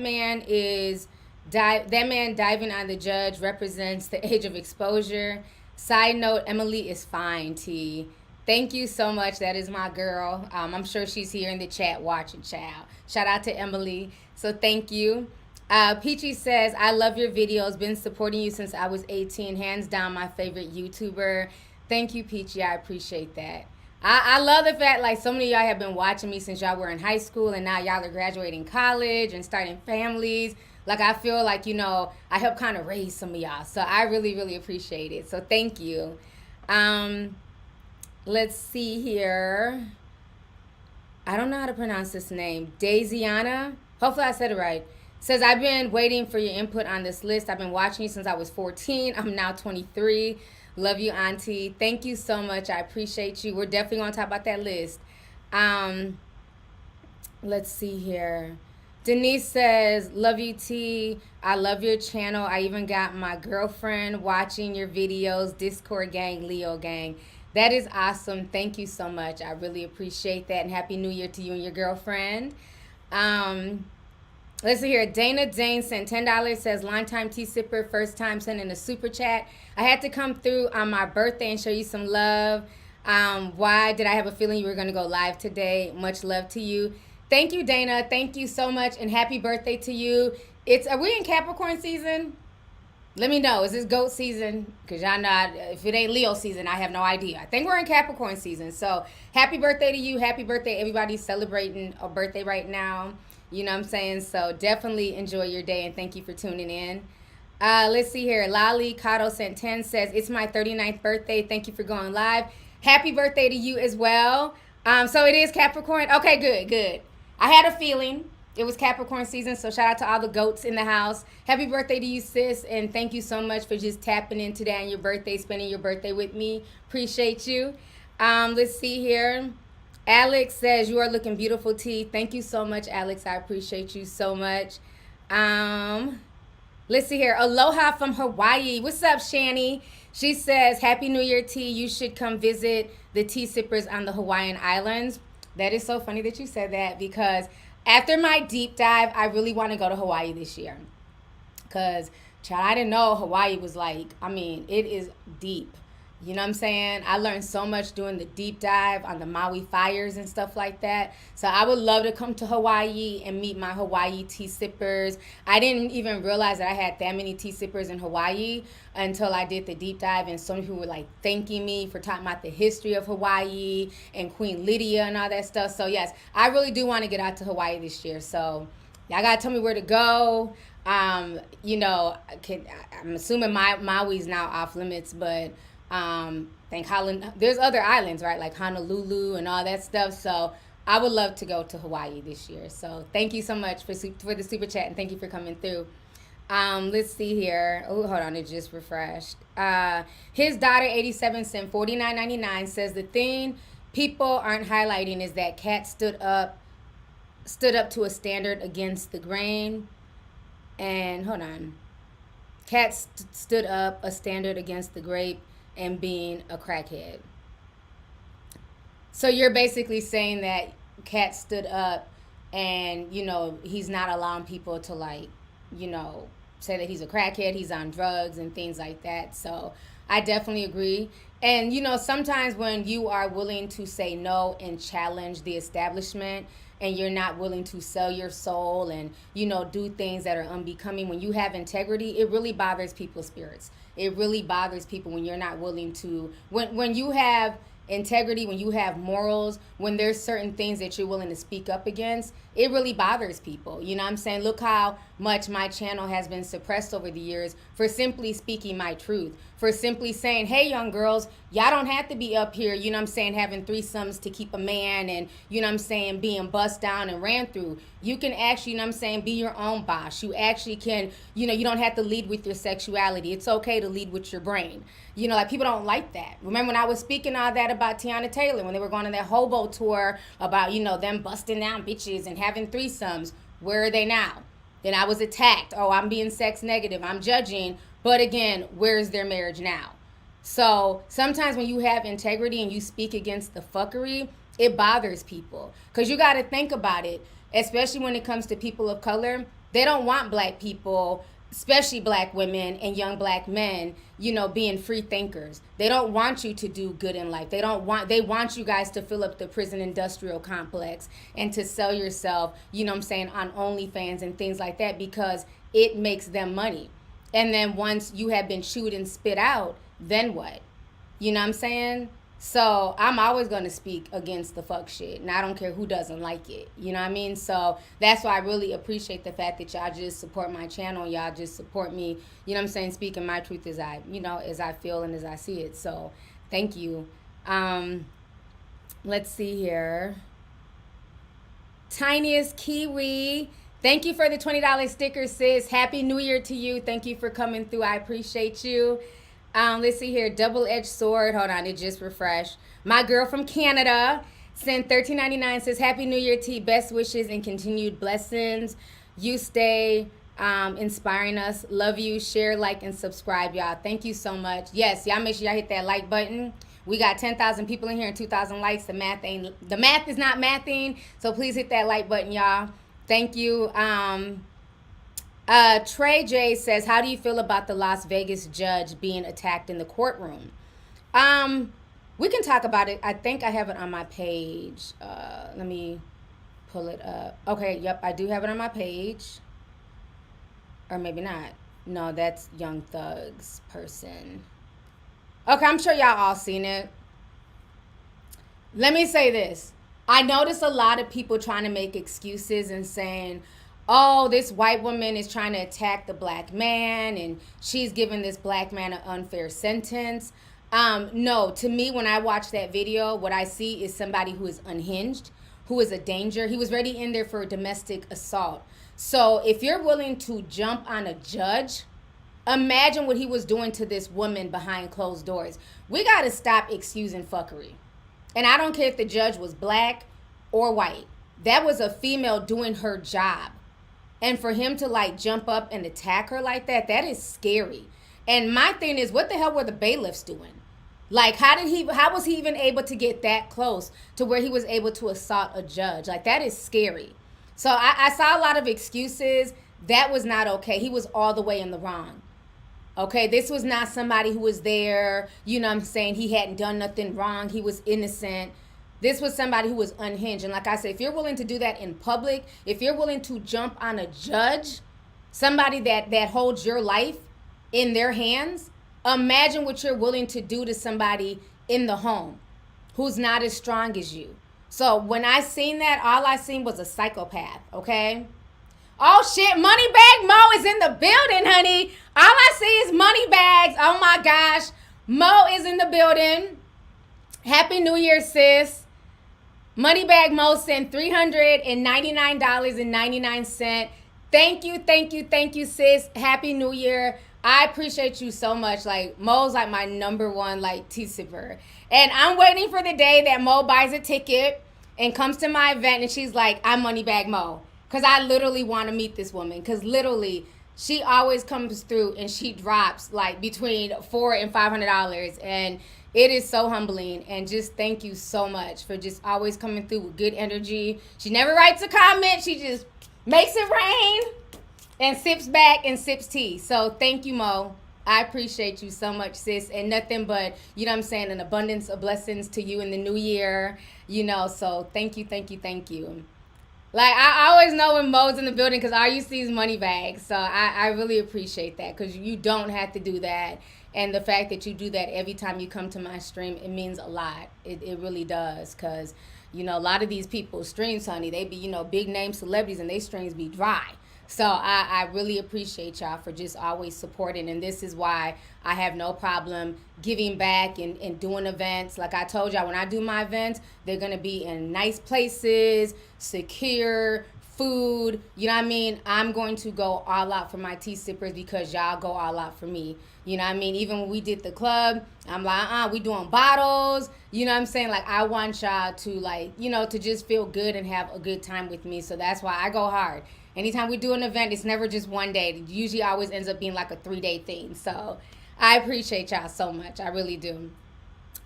Speaker 2: man diving on the judge represents the age of exposure. Side note, Emily is fine, T. Thank you so much. That is my girl. I'm sure she's here in the chat watching, child. Shout out to Emily. So thank you. Peachy says, I love your videos. Been supporting you since I was 18. Hands down, my favorite YouTuber. Thank you, Peachy. I appreciate that. I love the fact so many of y'all have been watching me since y'all were in high school, and now y'all are graduating college and starting families. I feel I helped kind of raise some of y'all. So I really, really appreciate it. So thank you. Let's see here. I don't know how to pronounce this name. Daisiana. Hopefully I said it right. Says, I've been waiting for your input on this list. I've been watching you since I was 14. I'm now 23. Love you, Auntie. Thank you so much. I appreciate you. We're definitely going to talk about that list. Let's see here. Denise says, love you, T. I love your channel. I even got my girlfriend watching your videos. Discord gang, Leo gang. That is awesome. Thank you so much. I really appreciate that. And Happy New Year to you and your girlfriend. Let's see here. Dana Dane sent $10. Says, longtime tea sipper, first time sending a super chat. I had to come through on my birthday and show you some love. Why did I have a feeling you were going to go live today? Much love to you. Thank you, Dana. Thank you so much. And happy birthday to you. Are we in Capricorn season? Let me know. Is this goat season? Because y'all know if it ain't Leo season, I have no idea. I think we're in Capricorn season. So happy birthday to you. Happy birthday. Everybody's celebrating a birthday right now. You know what I'm saying? So definitely enjoy your day, and thank you for tuning in. Let's see here. Lali Kato sent 10 says, it's my 39th birthday. Thank you for going live. Happy birthday to you as well. So it is Capricorn. Okay, good. I had a feeling it was Capricorn season, so shout out to all the goats in the house. Happy birthday to you, sis, and thank you so much for just tapping in today on your birthday, spending your birthday with me. Appreciate you. Let's see here. Alex says, you are looking beautiful, T. Thank you so much, Alex. I appreciate you so much. Let's see here. Aloha from Hawaii. What's up, Shani? She says, Happy New Year, T. You should come visit the tea sippers on the Hawaiian Islands. That is so funny that you said that, because after my deep dive, I really want to go to Hawaii this year. Because, child, I didn't know Hawaii was like, I mean, it is deep. You know what I'm saying? I learned so much doing the deep dive on the Maui fires and stuff like that. So I would love to come to Hawaii and meet my Hawaii tea sippers. I didn't even realize that I had that many tea sippers in Hawaii until I did the deep dive, and so many people were like thanking me for talking about the history of Hawaii and Queen Lydia and all that stuff. So yes, I really do want to get out to Hawaii this year. So y'all gotta tell me where to go. You know, I'm assuming Maui's now off limits, but think Holland, there's other islands, right? Like Honolulu and all that stuff. So I would love to go to Hawaii this year. So thank you so much for the super chat, and thank you for coming through. Let's see here. Oh, hold on, it just refreshed. His daughter 87 cent 49.99 says the thing people aren't highlighting is that Katt stood up to a standard against the grain. And hold on. Katt stood up a standard against the grape and being a crackhead. So you're basically saying that Katt stood up and, you know, he's not allowing people to, like, you know, say that he's a crackhead, he's on drugs and things like that. So I definitely agree. And, you know, sometimes when you are willing to say no and challenge the establishment, and you're not willing to sell your soul and, you know, do things that are unbecoming, when you have integrity, it really bothers people's spirits. It really bothers people when you're not willing to, when you have integrity, when you have morals, when there's certain things that you're willing to speak up against, it really bothers people. You know what I'm saying? Look how much my channel has been suppressed over the years for simply speaking my truth, for simply saying, hey, young girls, y'all don't have to be up here, you know what I'm saying, having threesomes to keep a man and, you know what I'm saying, being bust down and ran through. You can actually, you know what I'm saying, be your own boss. You actually can, you know, you don't have to lead with your sexuality. It's okay to lead with your brain. You know, like, people don't like that. Remember when I was speaking all that about Tiana Taylor, when they were going on that hobo tour about, you know, them busting down bitches and having threesomes? Where are they now? Then I was attacked. Oh, I'm being sex negative. I'm judging. But again, where's their marriage now? So sometimes when you have integrity and you speak against the fuckery, it bothers people. Because you got to think about it, especially when it comes to people of color. They don't want black people, especially black women and young black men, you know, being free thinkers. They don't want you to do good in life. They want you guys to fill up the prison industrial complex and to sell yourself, you know what I'm saying, on OnlyFans and things like that, because it makes them money. And then once you have been chewed and spit out, then what? You know what I'm saying? So I'm always going to speak against the fuck shit, and I don't care who doesn't like it. You know what I mean? So that's why I really appreciate the fact that y'all just support my channel. Y'all just support me, you know what I'm saying, speaking my truth as I, you know, as I feel and as I see it. So thank you. Let's see here. Tiniest Kiwi, thank you for the $20 sticker, sis. Happy New Year to you. Thank you for coming through. I appreciate you. Let's see here. Double-edged sword. Hold on, it just refreshed. My girl from Canada sent $13.99. Says, Happy New Year, T. Best wishes and continued blessings. You stay inspiring us. Love you. Share, like, and subscribe, y'all. Thank you so much. Yes, y'all make sure y'all hit that like button. We got 10,000 people in here and 2,000 likes. The math is not mathing. So please hit that like button, y'all. Thank you. Trey J says, how do you feel about the Las Vegas judge being attacked in the courtroom? We can talk about it. I think I have it on my page. Let me pull it up. Okay, yep, I do have it on my page. Or maybe not. No, that's Young Thug's person. Okay, I'm sure y'all all seen it. Let me say this. I notice a lot of people trying to make excuses and saying, oh, this white woman is trying to attack the black man and she's giving this black man an unfair sentence. No, to me, when I watch that video, what I see is somebody who is unhinged, who is a danger. He was already in there for domestic assault. So if you're willing to jump on a judge, imagine what he was doing to this woman behind closed doors. We got to stop excusing fuckery. And I don't care if the judge was black or white. That was a female doing her job. And for him to like jump up and attack her like that, that is scary. And my thing is, what the hell were the bailiffs doing? Like, how was he even able to get that close to where he was able to assault a judge? Like, that is scary. So I saw a lot of excuses. That was not okay. He was all the way in the wrong. Okay, this was not somebody who was there, you know what I'm saying, he hadn't done nothing wrong, he was innocent. This was somebody who was unhinged. And like I said, if you're willing to do that in public, if you're willing to jump on a judge, somebody that holds your life in their hands, imagine what you're willing to do to somebody in the home who's not as strong as you. So when I seen that, all I seen was a psychopath, okay? Oh shit, Moneybag Mo is in the building, honey. All I see is money bags. Oh my gosh. Mo is in the building. Happy New Year, sis. Moneybag Mo sent $399.99. Thank you, sis. Happy New Year. I appreciate you so much. Like, Mo's like my number one, like, tea sipper. And I'm waiting for the day that Mo buys a ticket and comes to my event and she's like, I'm Moneybag Mo. Because I literally want to meet this woman. Because literally, she always comes through and she drops like between $400 and $500. And it is so humbling. And just thank you so much for just always coming through with good energy. She never writes a comment. She just makes it rain and sips back and sips tea. So thank you, Mo. I appreciate you so much, sis. And nothing but, you know what I'm saying, an abundance of blessings to you in the new year. You know, so thank you. Like, I always know when Mo's in the building because all you see is money bags. So I really appreciate that because you don't have to do that. And the fact that you do that every time you come to my stream, it means a lot. It really does because, you know, a lot of these people's streams, honey, they be, you know, big name celebrities and their streams be dry. So I really appreciate y'all for just always supporting. And this is why I have no problem giving back and doing events. Like I told y'all, when I do my events, they're going to be in nice places, secure, food. You know what I mean? I'm going to go all out for my tea sippers because y'all go all out for me. You know what I mean? Even when we did the club, I'm like, we doing bottles. You know what I'm saying? Like, I want y'all to, like, you know, to just feel good and have a good time with me. So that's why I go hard. Anytime we do an event, it's never just one day. It usually always ends up being like a 3-day thing. So I appreciate y'all so much. I really do.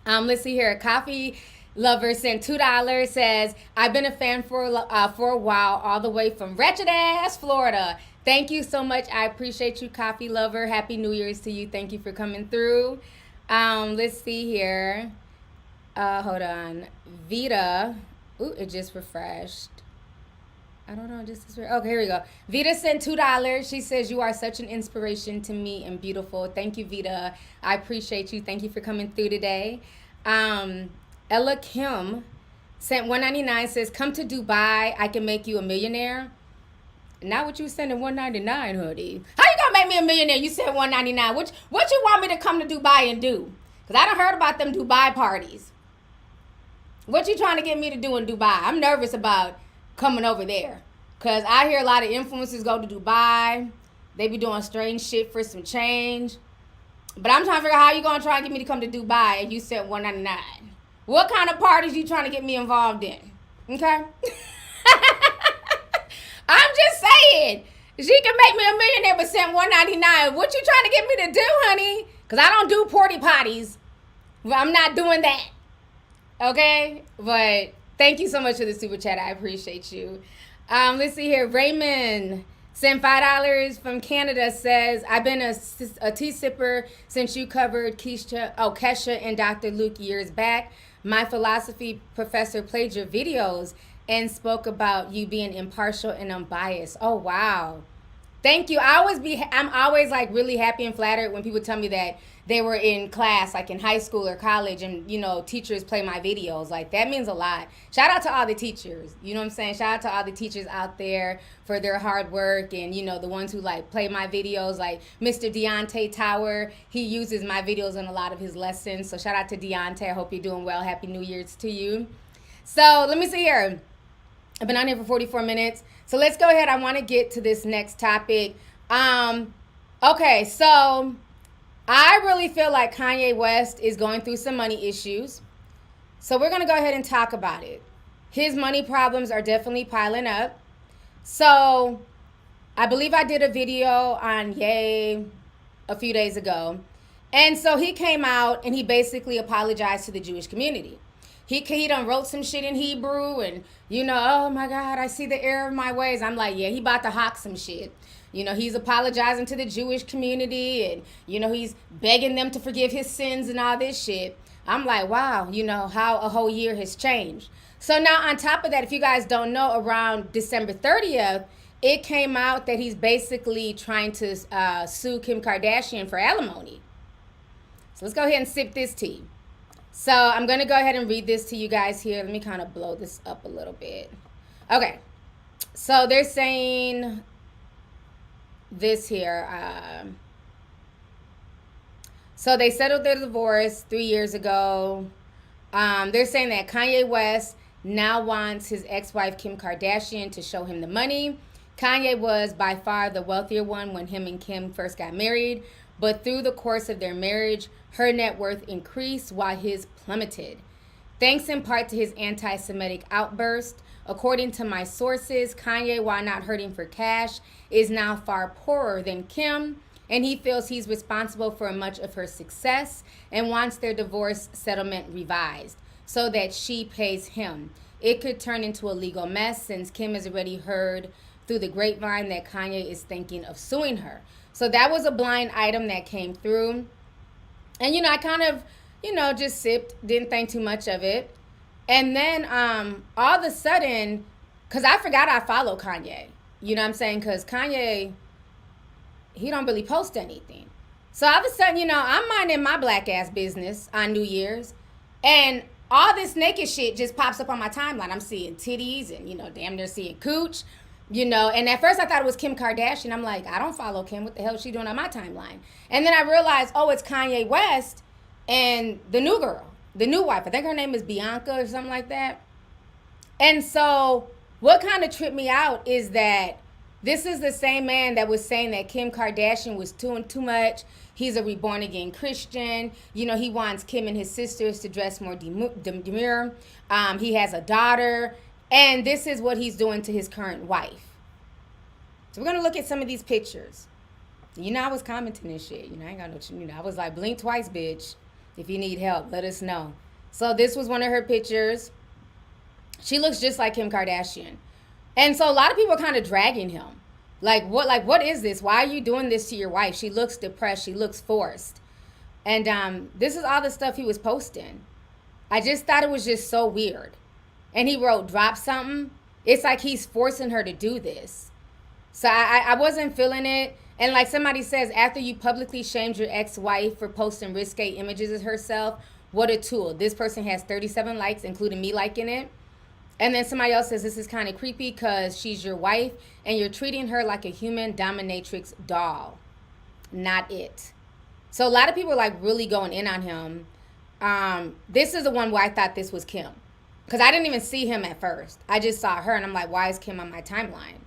Speaker 2: Let's see here. Coffee Lover sent $2. Says, I've been a fan for a while, all the way from wretched ass Florida. Thank you so much. I appreciate you, Coffee Lover. Happy New Year's to you. Thank you for coming through. Let's see here. Hold on. Vita. Ooh, it just refreshed. I don't know. Okay, here we go. Vita sent $2. She says, you are such an inspiration to me and beautiful. Thank you, Vita. I appreciate you. Thank you for coming through today. Ella Kim sent $199. Says, come to Dubai. I can make you a millionaire. Not what you sending $199, hoodie. How you gonna make me a millionaire? You said $199. What you want me to come to Dubai and do? Because I done heard about them Dubai parties. What you trying to get me to do in Dubai? I'm nervous about coming over there. Because I hear a lot of influencers go to Dubai. They be doing strange shit for some change. But I'm trying to figure out how you going to try and get me to come to Dubai and you said $199. What kind of parties you trying to get me involved in? Okay? I'm just saying. She can make me a millionaire but send $199. What you trying to get me to do, honey? Because I don't do porty potties. I'm not doing that. Okay? But thank you so much for the super chat. I appreciate you. Let's see here. Raymond sent $5 from Canada. Says, I've been a tea sipper since you covered Kesha and Dr. Luke years back. My philosophy professor played your videos and spoke about you being impartial and unbiased. Oh, wow. Thank you. I'm always like really happy and flattered when people tell me that they were in class, like in high school or college, and teachers play my videos. Like, that means a lot. Shout out to all the teachers. You know what I'm saying? Shout out to all the teachers out there for their hard work, and the ones who like play my videos. Like Mr. Deontay Tower, he uses my videos in a lot of his lessons. So shout out to Deontay. I hope you're doing well. Happy New Year's to you. So let me see here. I've been on here for 44 minutes. So let's go ahead. I want to get to this next topic. Okay, so I really feel like Kanye West is going through some money issues. So we're going to go ahead and talk about it. His money problems are definitely piling up. So I believe I did a video on Ye a few days ago. And so he came out and he basically apologized to the Jewish community. He done wrote some shit in Hebrew and, oh my God, I see the error of my ways. I'm like, yeah, he about to hawk some shit. He's apologizing to the Jewish community and, he's begging them to forgive his sins and all this shit. I'm like, wow, how a whole year has changed. So now on top of that, if you guys don't know, around December 30th, it came out that he's basically trying to sue Kim Kardashian for alimony. So let's go ahead and sip this tea. So I'm going to go ahead and read this to you guys here. Let me kind of blow this up a little bit. Okay. So they're saying this here. So they settled their divorce 3 years ago. They're saying that Kanye West now wants his ex-wife Kim Kardashian to show him the money. Kanye was by far the wealthier one when him and Kim first got married. But through the course of their marriage, her net worth increased while his plummeted. Thanks in part to his anti-Semitic outburst. According to my sources, Kanye, while not hurting for cash, is now far poorer than Kim, and he feels he's responsible for much of her success and wants their divorce settlement revised so that she pays him. It could turn into a legal mess since Kim has already heard through the grapevine that Kanye is thinking of suing her. So that was a blind item that came through. And, I kind of, just sipped, didn't think too much of it. And then all of a sudden, because I forgot I follow Kanye. You know what I'm saying? Because Kanye, he don't really post anything. So all of a sudden, I'm minding my black ass business on New Year's. And all this naked shit just pops up on my timeline. I'm seeing titties and, damn near seeing cooch. And at first I thought it was Kim Kardashian. I'm like, I don't follow Kim. What the hell is she doing on my timeline? And then I realized, oh, it's Kanye West and the new girl, the new wife. I think her name is Bianca or something like that. And so what kind of tripped me out is that this is the same man that was saying that Kim Kardashian was doing too much. He's a reborn again Christian. He wants Kim and his sisters to dress more demure. He has a daughter. And this is what he's doing to his current wife. So we're going to look at some of these pictures. I was commenting this shit. I ain't got no, I was like, blink twice, bitch. If you need help, let us know. So this was one of her pictures. She looks just like Kim Kardashian. And so a lot of people are kind of dragging him. Like, what is this? Why are you doing this to your wife? She looks depressed. She looks forced. And this is all the stuff he was posting. I just thought it was just so weird. And he wrote, drop something. It's like he's forcing her to do this. So I wasn't feeling it. And like somebody says, after you publicly shamed your ex-wife for posting risque images of herself, what a tool. This person has 37 likes, including me liking it. And then somebody else says, this is kind of creepy because she's your wife and you're treating her like a human dominatrix doll. Not it. So a lot of people are like really going in on him. This is the one where I thought this was Kim. Because I didn't even see him at first. I just saw her and I'm like, why is Kim on my timeline?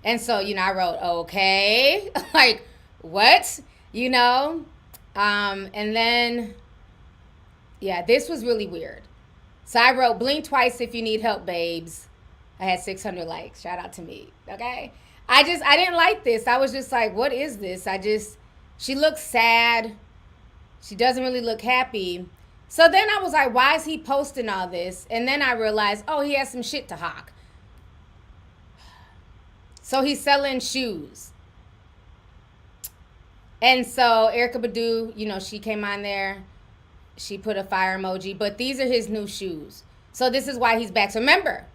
Speaker 2: And so, I wrote, okay. Like, what? And then, yeah, this was really weird. So I wrote, blink twice if you need help, babes. I had 600 likes. Shout out to me. Okay? I didn't like this. I was just like, what is this? She looks sad. She doesn't really look happy. So then I was like, why is he posting all this? And then I realized, oh, he has some shit to hawk. So he's selling shoes. And so Erykah Badu, she came on there. She put a fire emoji. But these are his new shoes. So this is why he's back. So remember,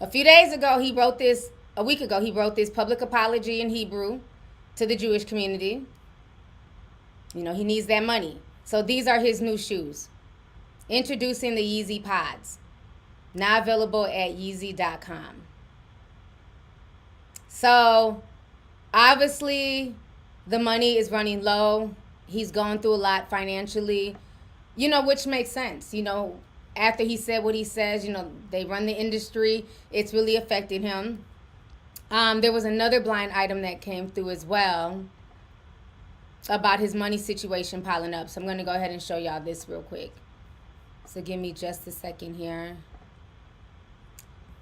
Speaker 2: a few days ago, he wrote this a week ago, he wrote this public apology in Hebrew to the Jewish community. You know, he needs that money. So these are his new shoes. Introducing the Yeezy Pods. Now available at Yeezy.com. So, obviously, the money is running low. He's going through a lot financially, you know, which makes sense. You know, after he said what he says, you know, they run the industry. It's really affected him. There was another blind item that came through as well about his money situation piling up. So I'm going to go ahead and show y'all this real quick. So give me just a second here.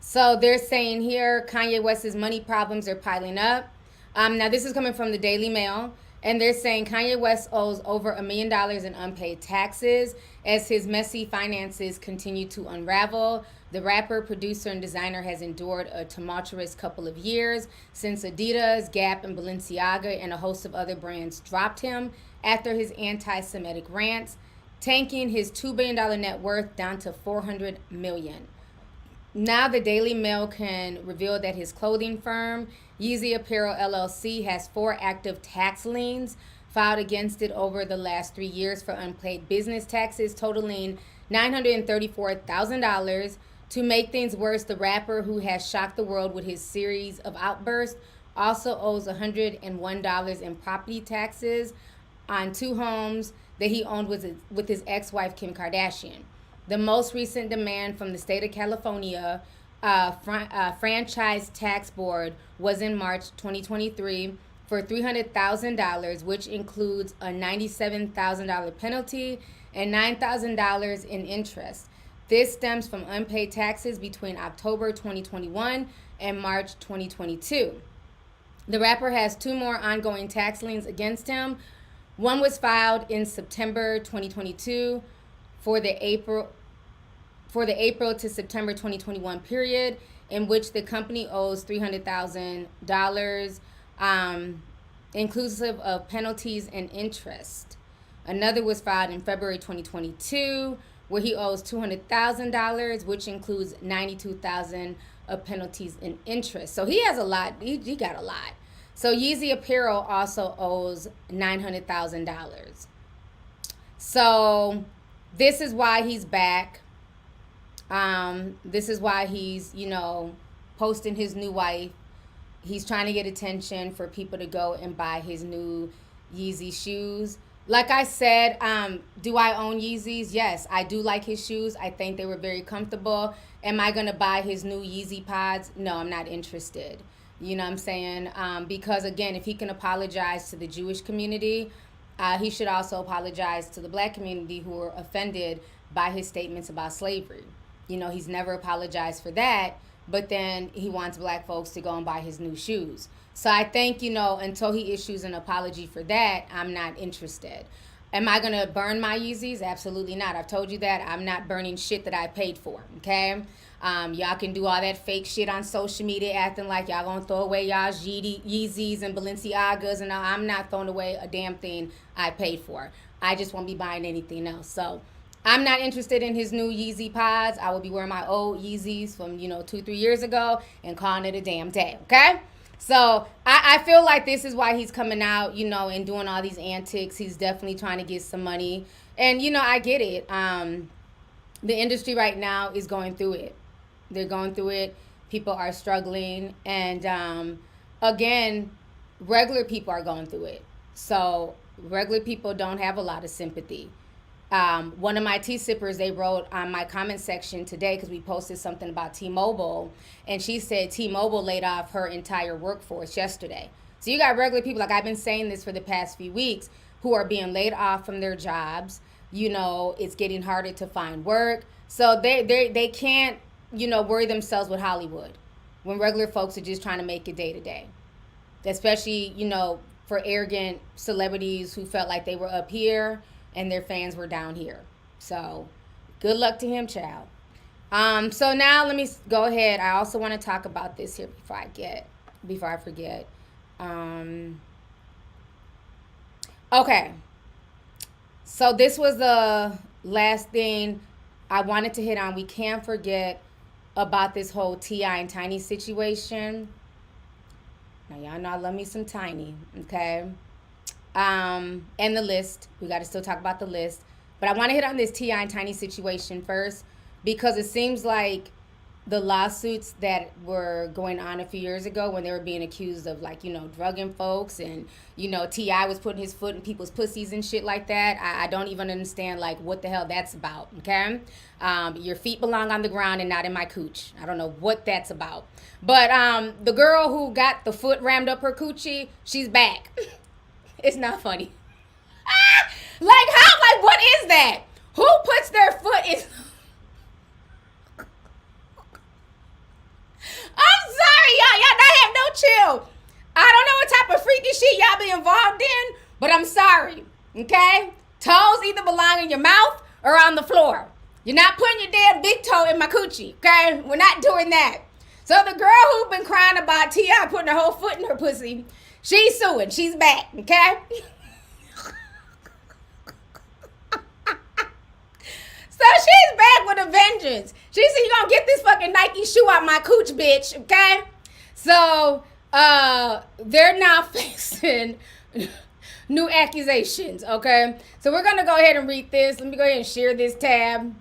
Speaker 2: So they're saying here, Kanye West's money problems are piling up. Now this is coming from the Daily Mail. And they're saying Kanye West owes over $1 million in unpaid taxes as his messy finances continue to unravel. The rapper, producer, and designer has endured a tumultuous couple of years since Adidas, Gap, and Balenciaga and a host of other brands dropped him after his anti-Semitic rants, tanking his $2 billion net worth down to $400 million. Now the Daily Mail can reveal that his clothing firm, Yeezy Apparel LLC, has 4 active tax liens filed against it over the last 3 years for unpaid business taxes totaling $934,000. To make things worse, the rapper, who has shocked the world with his series of outbursts, also owes $101 in property taxes on 2 homes that he owned with his ex-wife Kim Kardashian. The most recent demand from the state of California Franchise Tax Board was in March 2023 for $300,000, which includes a $97,000 penalty and $9,000 in interest. This stems from unpaid taxes between October 2021 and March 2022. The rapper has 2 more ongoing tax liens against him. One was filed in September 2022 for the April to September 2021 period, in which the company owes $300,000, inclusive of penalties and interest. Another was filed in February 2022, where he owes $200,000, which includes $92,000 of penalties and interest. So he has a lot. He got a lot. So Yeezy Apparel also owes $900,000. So this is why he's back. This is why he's, you know, posting his new wife. He's trying to get attention for people to go and buy his new Yeezy shoes. Like I said, do I own Yeezys? Yes, I do like his shoes. I think they were very comfortable. Am I going to buy his new Yeezy Pods? No, I'm not interested. You know what I'm saying? Because, again, if he can apologize to the Jewish community, he should also apologize to the black community who were offended by his statements about slavery. You know, he's never apologized for that, but then he wants black folks to go and buy his new shoes. So I think, you know, until he issues an apology for that, I'm not interested. Am I going to burn my Yeezys? Absolutely not. I've told you that. I'm not burning shit that I paid for, okay? Y'all can do all that fake shit on social media acting like y'all going to throw away y'all's Yeezys and Balenciagas, and I'm not throwing away a damn thing I paid for. I just won't be buying anything else. So I'm not interested in his new Yeezy Pods. I will be wearing my old Yeezys from, 2-3 years ago and calling it a damn day, okay? So I feel like this is why he's coming out, and doing all these antics. He's definitely trying to get some money. And, I get it. The industry right now is going through it. They're going through it. People are struggling. And, again, regular people are going through it. So regular people don't have a lot of sympathy. One of my tea sippers, they wrote on my comment section today, because we posted something about T-Mobile, and she said T-Mobile laid off her entire workforce yesterday. So you got regular people, like I've been saying this for the past few weeks, who are being laid off from their jobs. It's getting harder to find work. So they can't, worry themselves with Hollywood when regular folks are just trying to make it day to day. Especially, for arrogant celebrities who felt like they were up here and their fans were down here. So good luck to him, child. So now let me go ahead. I also want to talk about this here before I forget. Okay. So this was the last thing I wanted to hit on. We can't forget about this whole T.I and Tiny situation. Now, y'all know I love me some Tiny, okay? And the list. We got to still talk about the list. But I want to hit on this T.I. and Tiny situation first because it seems like the lawsuits that were going on a few years ago when they were being accused of, like, you know, drugging folks and, you know, T.I. was putting his foot in people's pussies and shit like that. I don't even understand, like, what the hell that's about, okay? Your feet belong on the ground and not in my cooch. I don't know what that's about. But the girl who got the foot rammed up her coochie, she's back. It's not funny. Like, how? Like, what is that? Who puts their foot in... I'm sorry, y'all not have no chill. I don't know what type of freaky shit y'all be involved in, but I'm sorry, okay? Toes either belong in your mouth or on the floor. You're not putting your damn big toe in my coochie, okay? We're not doing that. So the girl who's been crying about T.I. putting her whole foot in her pussy, she's suing. She's back, okay? So she's back with a vengeance. She said, "You gonna get this fucking Nike shoe out my cooch, bitch," okay? So they're now facing new accusations, okay? So we're gonna go ahead and read this. Let me go ahead and share this tab.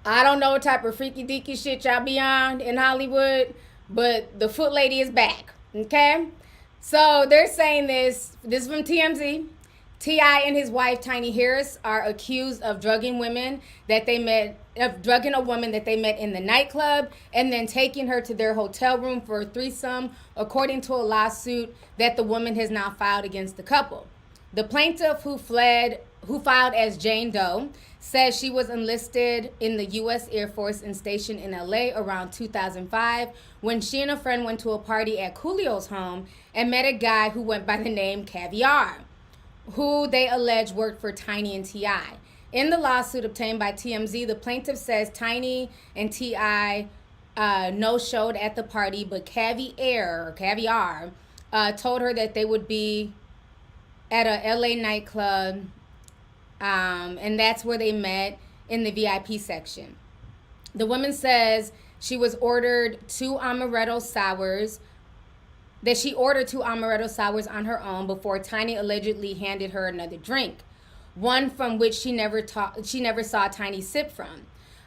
Speaker 2: I don't know what type of freaky deaky shit y'all be on in Hollywood, but the foot lady is back, okay? So they're saying this is from TMZ. T.I. and his wife, Tiny Harris, are accused of drugging a woman that they met in the nightclub and then taking her to their hotel room for a threesome, according to a lawsuit that the woman has now filed against the couple. The plaintiff, who filed as Jane Doe, says she was enlisted in the U.S. Air Force and stationed in L.A. around 2005 when she and a friend went to a party at Coolio's home and met a guy who went by the name Caviar, who they allege worked for Tiny and T.I. In the lawsuit obtained by TMZ, the plaintiff says Tiny and T.I. no-showed at the party, but Caviar told her that they would be at a L.A. nightclub, and that's where they met in the VIP section. The woman says she was ordered two amaretto sours on her own before Tiny allegedly handed her another drink, one from which she never saw Tiny sip from.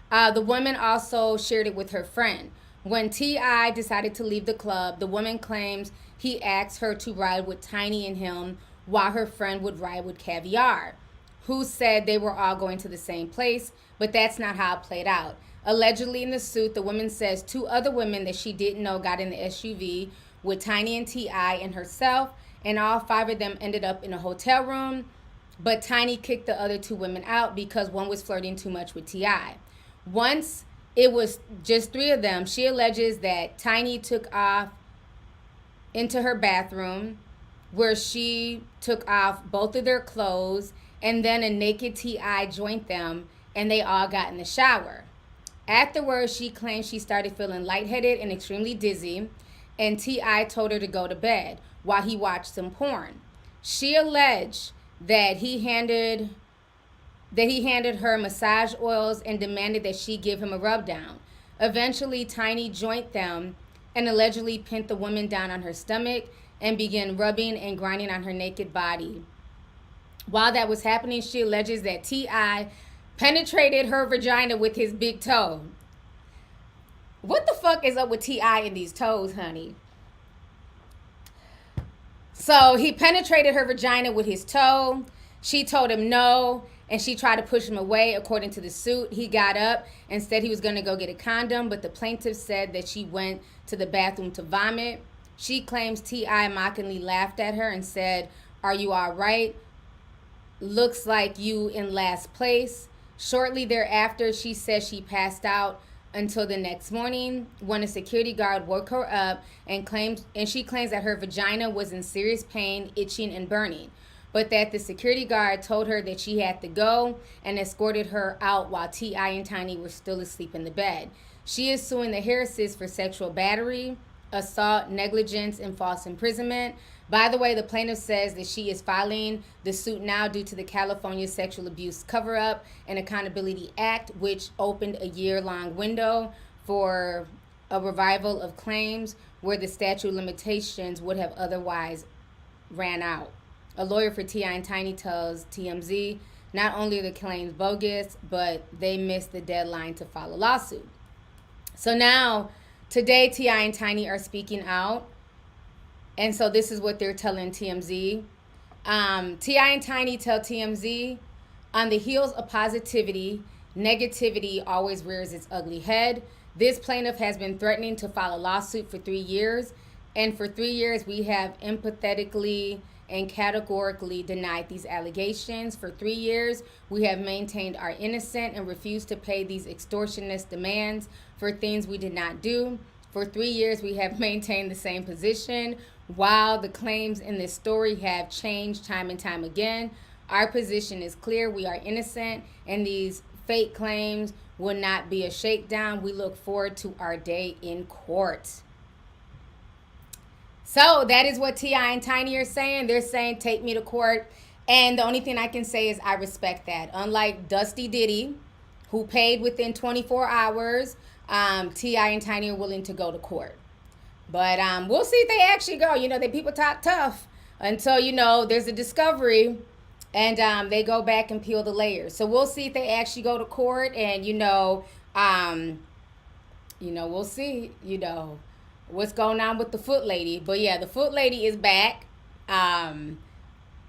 Speaker 2: The woman also shared it with her friend. When T.I. decided to leave the club, the woman claims he asked her to ride with Tiny and him while her friend would ride with Caviar, who said they were all going to the same place, but that's not how it played out. Allegedly in the suit, the woman says two other women that she didn't know got in the SUV with Tiny and T.I. and herself, and all five of them ended up in a hotel room, but Tiny kicked the other two women out because one was flirting too much with T.I. Once it was just three of them, she alleges that Tiny took off into her bathroom where she took off both of their clothes, and then a naked T.I. joined them, and they all got in the shower. Afterwards, she claims she started feeling lightheaded and extremely dizzy, and T.I. told her to go to bed while he watched some porn. She alleged that he handed her massage oils and demanded that she give him a rub down. Eventually, Tiny joined them and allegedly pinned the woman down on her stomach and began rubbing and grinding on her naked body. While that was happening, she alleges that T.I. penetrated her vagina with his big toe. What the fuck is up with T.I. and these toes, honey? So he penetrated her vagina with his toe. She told him no, and she tried to push him away. According to the suit, he got up and said he was going to go get a condom, but the plaintiff said that she went to the bathroom to vomit. She claims T.I. mockingly laughed at her and said, "Are you all right? Looks like you in last place." Shortly thereafter, she says she passed out until the next morning when a security guard woke her up and she claims that her vagina was in serious pain, itching and burning, but that the security guard told her that she had to go and escorted her out while T.I. and Tiny were still asleep in the bed. She is suing the Harrises for sexual battery, assault, negligence, and false imprisonment. By the way, the plaintiff says that she is filing the suit now due to the California Sexual Abuse Cover-Up and Accountability Act, which opened a year-long window for a revival of claims where the statute of limitations would have otherwise ran out. A lawyer for T.I. and Tiny tells TMZ not only are the claims bogus, but they missed the deadline to file a lawsuit. So now, today, T.I. and Tiny are speaking out. And so this is what they're telling TMZ. T.I. and Tiny tell TMZ, on the heels of positivity, negativity always rears its ugly head. This plaintiff has been threatening to file a lawsuit for 3 years. And for 3 years, we have empathetically and categorically denied these allegations. For 3 years, we have maintained our innocence and refused to pay these extortionist demands for things we did not do. For 3 years, we have maintained the same position. While the claims in this story have changed time and time again, our position is clear. We are innocent, and these fake claims will not be a shakedown. We look forward to our day in court. So that is what T.I. and Tiny are saying. They're saying, take me to court. And the only thing I can say is I respect that. Unlike Dusty Diddy, who paid within 24 hours, T.I. and Tiny are willing to go to court. But we'll see if they actually go. You know, they people talk tough until, you know, there's a discovery and they go back and peel the layers. So we'll see if they actually go to court and, we'll see, what's going on with the foot lady. But yeah, the foot lady is back.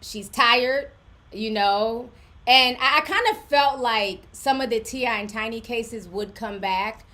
Speaker 2: She's tired, and I kind of felt like some of the T.I. and Tiny cases would come back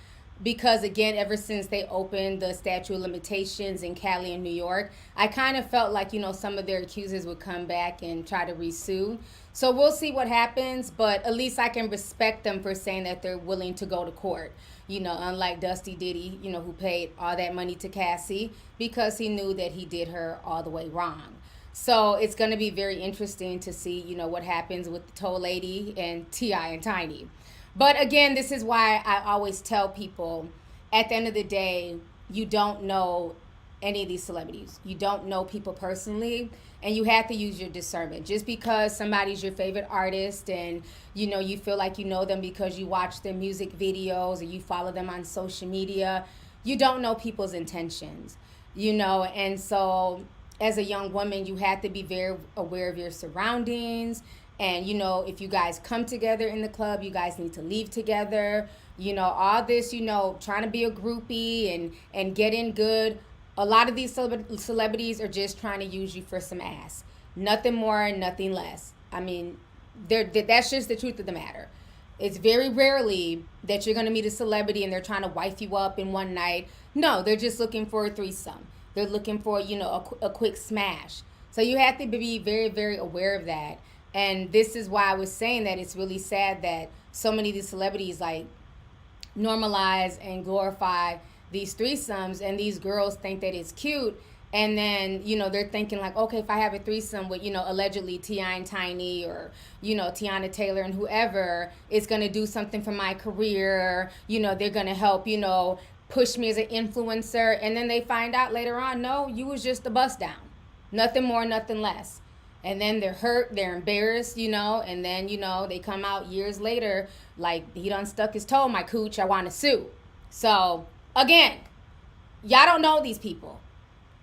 Speaker 2: because, again, ever since they opened the statute of limitations in Cali and New York, I kind of felt like, some of their accusers would come back and try to resue. So we'll see what happens, but at least I can respect them for saying that they're willing to go to court. Unlike Dusty Diddy, who paid all that money to Cassie because he knew that he did her all the way wrong. So it's going to be very interesting to see, what happens with the Toe Lady and T.I. and Tiny. But again, this is why I always tell people, at the end of the day, you don't know any of these celebrities. You don't know people personally, and you have to use your discernment. Just because somebody's your favorite artist and, you feel like you know them because you watch their music videos or you follow them on social media, you don't know people's intentions, And so as a young woman, you have to be very aware of your surroundings. And, if you guys come together in the club, you guys need to leave together. All this, trying to be a groupie and get in good. A lot of these celebrities are just trying to use you for some ass. Nothing more, nothing less. I mean, that's just the truth of the matter. It's very rarely that you're going to meet a celebrity and they're trying to wife you up in one night. No, they're just looking for a threesome. They're looking for, a quick smash. So you have to be very, very aware of that. And this is why I was saying that it's really sad that so many of these celebrities normalize and glorify these threesomes, and these girls think that it's cute. And then, they're thinking okay, if I have a threesome with, allegedly T.I. and Tiny or, Tiana Taylor and whoever, it's going to do something for my career. They're going to help, push me as an influencer. And then they find out later on, no, you was just a bust down. Nothing more, nothing less. And then they're hurt, they're embarrassed, and then, they come out years later he done stuck his toe in my cooch, I want to sue. So, again, y'all don't know these people.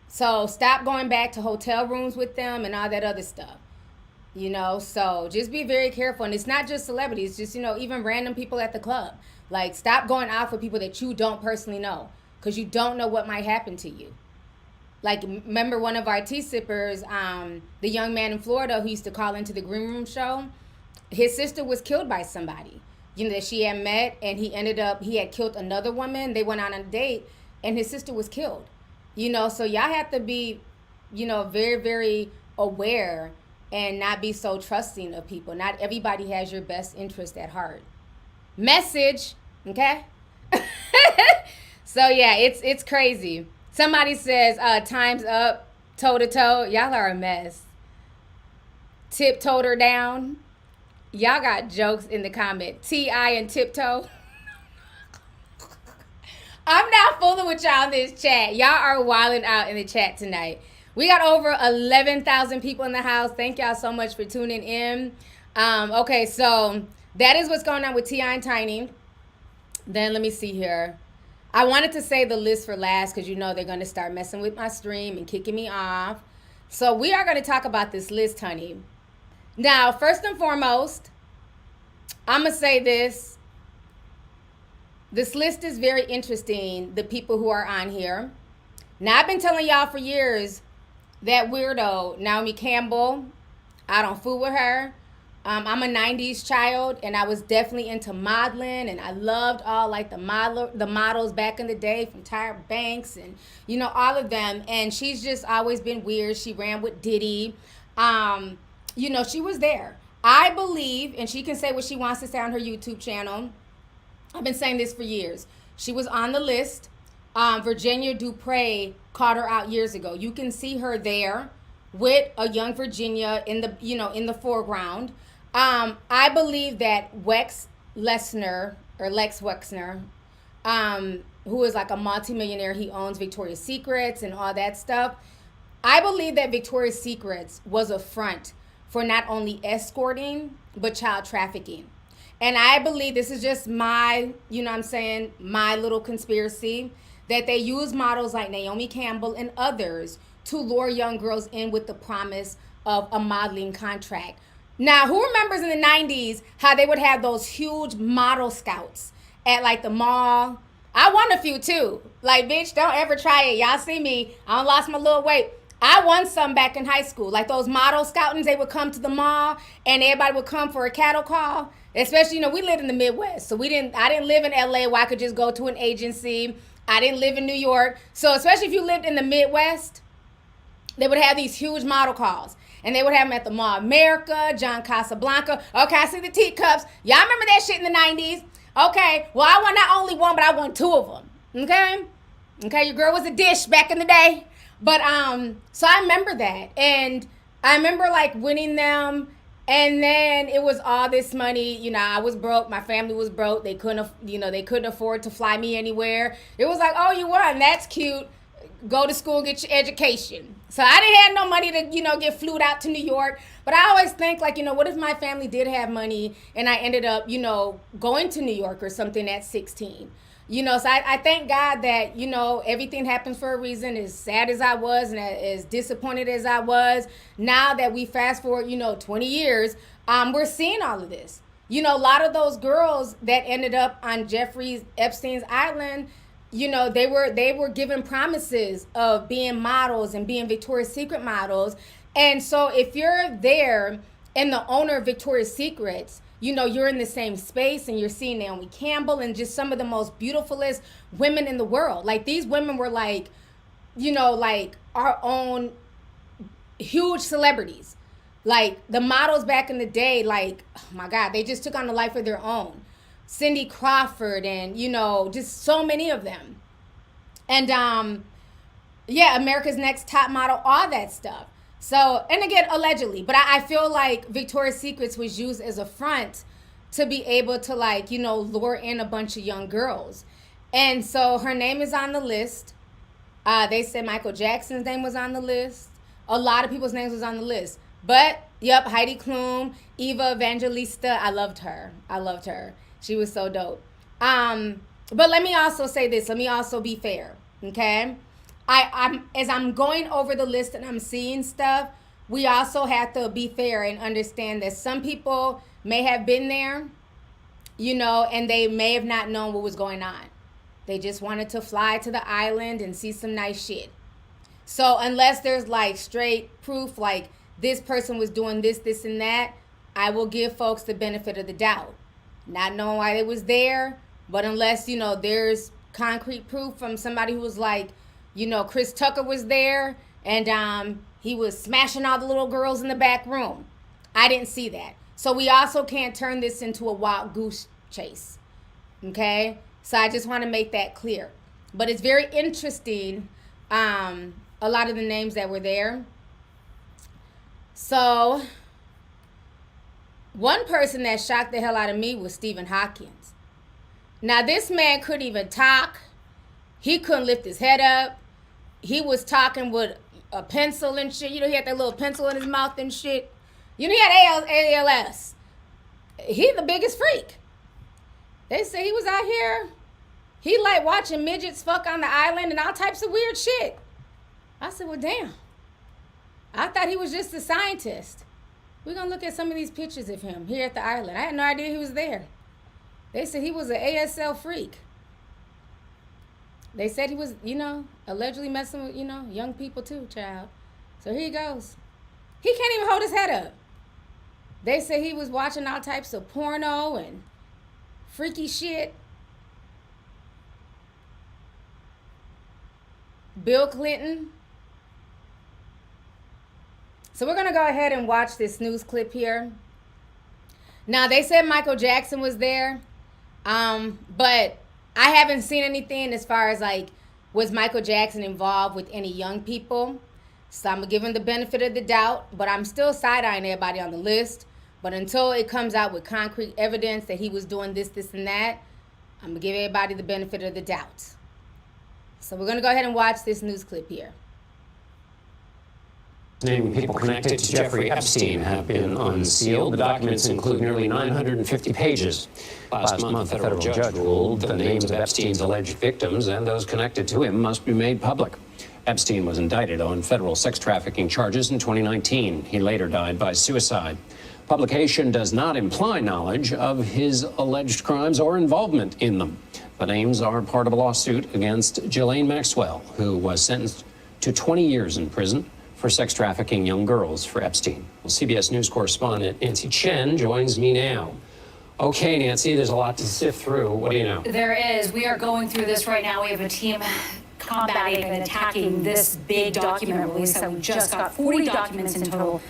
Speaker 2: So stop going back to hotel rooms with them and all that other stuff. So just be very careful. And it's not just celebrities, just, even random people at the club. Stop going out for people that you don't personally know because you don't know what might happen to you. Remember one of our tea sippers, the young man in Florida who used to call into the Green Room show? His sister was killed by somebody, that she had met, and he had killed another woman. They went on a date, and his sister was killed. So y'all have to be, very, very aware and not be so trusting of people. Not everybody has your best interest at heart. Message, okay? So, yeah, it's crazy. Somebody says, time's up, toe to toe. Y'all are a mess. Tiptoed her down. Y'all got jokes in the comment. T.I. and tiptoe. I'm not fooling with y'all in this chat. Y'all are wilding out in the chat tonight. We got over 11,000 people in the house. Thank y'all so much for tuning in. Okay, so that is what's going on with T.I. and Tiny. Then let me see here. I wanted to say the list for last because they're going to start messing with my stream and kicking me off. So we are going to talk about this list, honey. Now, first and foremost, I'm going to say this. This list is very interesting, the people who are on here. Now, I've been telling y'all for years that weirdo, Naomi Campbell, I don't fool with her. I'm a 90s child, and I was definitely into modeling, and I loved all like the models back in the day from Tyra Banks and, all of them. And she's just always been weird. She ran with Diddy. She was there. I believe, and she can say what she wants to say on her YouTube channel. I've been saying this for years. She was on the list. Virginia Dupre called her out years ago. You can see her there with a young Virginia in the foreground. I believe that Lex Wexner, who is like a multimillionaire, he owns Victoria's Secrets and all that stuff. I believe that Victoria's Secrets was a front for not only escorting, but child trafficking. And I believe this is just my, my little conspiracy, that they use models like Naomi Campbell and others to lure young girls in with the promise of a modeling contract. Now, who remembers in the 90s how they would have those huge model scouts at like the mall? I won a few too. Like, bitch, don't ever try it. Y'all see me. I done lost my little weight. I won some back in high school. Like those model scoutings, they would come to the mall and everybody would come for a cattle call. Especially, we lived in the Midwest. So I didn't live in LA where I could just go to an agency. I didn't live in New York. So especially if you lived in the Midwest, they would have these huge model calls. And they would have them at the Mall of America, John Casablanca. Okay, I see the teacups. Y'all remember that shit in the 90s? Okay, well, I won not only one, but I won two of them. Okay, your girl was a dish back in the day. But, so I remember that. And I remember, like, winning them. And then it was all this money. I was broke. My family was broke. They couldn't afford to fly me anywhere. It was like, oh, you won. That's cute. Go to school, get your education. So I didn't have no money to, get flued out to New York. But I always think, like, what if my family did have money and I ended up, going to New York or something at 16? So I thank God that, everything happens for a reason. As sad as I was and as disappointed as I was, now that we fast forward, 20 years, we're seeing all of this. A lot of those girls that ended up on Jeffrey Epstein's island, they were given promises of being models and being Victoria's Secret models. And so if you're there and the owner of Victoria's Secrets, you're in the same space and you're seeing Naomi Campbell and just some of the most beautifulest women in the world. Like, these women were like, like our own huge celebrities. Like, the models back in the day, like, oh my God, they just took on a life of their own. Cindy Crawford and, just so many of them. And, America's Next Top Model, all that stuff. So, and again, allegedly, but I feel like Victoria's Secrets was used as a front to be able to, like, lure in a bunch of young girls. And so her name is on the list. They said Michael Jackson's name was on the list. A lot of people's names was on the list. But, yep, Heidi Klum, Eva Evangelista, I loved her. She was so dope. But let me also say this. Let me also be fair, okay? As I'm going over the list and I'm seeing stuff, we also have to be fair and understand that some people may have been there, and they may have not known what was going on. They just wanted to fly to the island and see some nice shit. So unless there's like straight proof, like this person was doing this, this, and that, I will give folks the benefit of the doubt. Not knowing why they was there, but unless, there's concrete proof from somebody who was like, Chris Tucker was there and he was smashing all the little girls in the back room. I didn't see that. So we also can't turn this into a wild goose chase. Okay? So I just want to make that clear. But it's very interesting, a lot of the names that were there. So one person that shocked the hell out of me was Stephen Hawkins. Now, this man couldn't even talk. He couldn't lift his head up. He was talking with a pencil and shit. He had that little pencil in his mouth and shit. He had ALS. He the biggest freak. They say he was out here He like watching midgets fuck on the island and all types of weird shit. I said, well, damn. I thought he was just a scientist. We're going to look at some of these pictures of him here at the island. I had no idea he was there. They said he was an ASL freak. They said he was, allegedly messing with, young people too, child. So here he goes. He can't even hold his head up. They said he was watching all types of porno and freaky shit. Bill Clinton. So we're going to go ahead and watch this news clip here. Now, they said Michael Jackson was there. But I haven't seen anything as far as like, was Michael Jackson involved with any young people? So I'm going to give him the benefit of the doubt. But I'm still side-eyeing everybody on the list. But until it comes out with concrete evidence that he was doing this, and that, I'm going to give everybody the benefit of the doubt. So we're going to go ahead and watch this news clip here.
Speaker 6: Naming people connected to Jeffrey Epstein have been unsealed. The documents include nearly 950 pages. Last month, a federal judge ruled the names of Epstein's alleged victims and those connected to him must be made public. Epstein was indicted on federal sex trafficking charges in 2019. He later died by suicide. Publication does not imply knowledge of his alleged crimes or involvement in them. The names are part of a lawsuit against Ghislaine Maxwell, who was sentenced to 20 years in prison for sex trafficking young girls for Epstein. Well, CBS News correspondent Nancy Chen joins me now. Okay, Nancy, there's a lot to sift through. What do you know?
Speaker 7: There is. We are going through this right now. We have a team combating and attacking this big document release that we just got. 40 documents in total.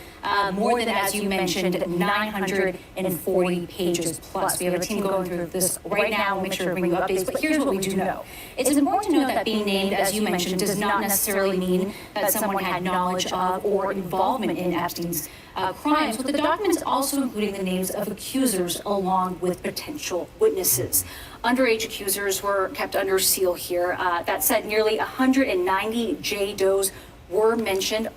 Speaker 7: More than, as you mentioned, 940 pages plus. We have a team going through this right now. We'll make sure to bring you updates. But here's what we do know. It's important to note that being named, as you mentioned, does not necessarily mean that someone had knowledge of or involvement in Epstein's crimes. But the documents also including the names of accusers along with potential witnesses. Underage accusers were kept under seal here. That said, nearly 190 J-Does were mentioned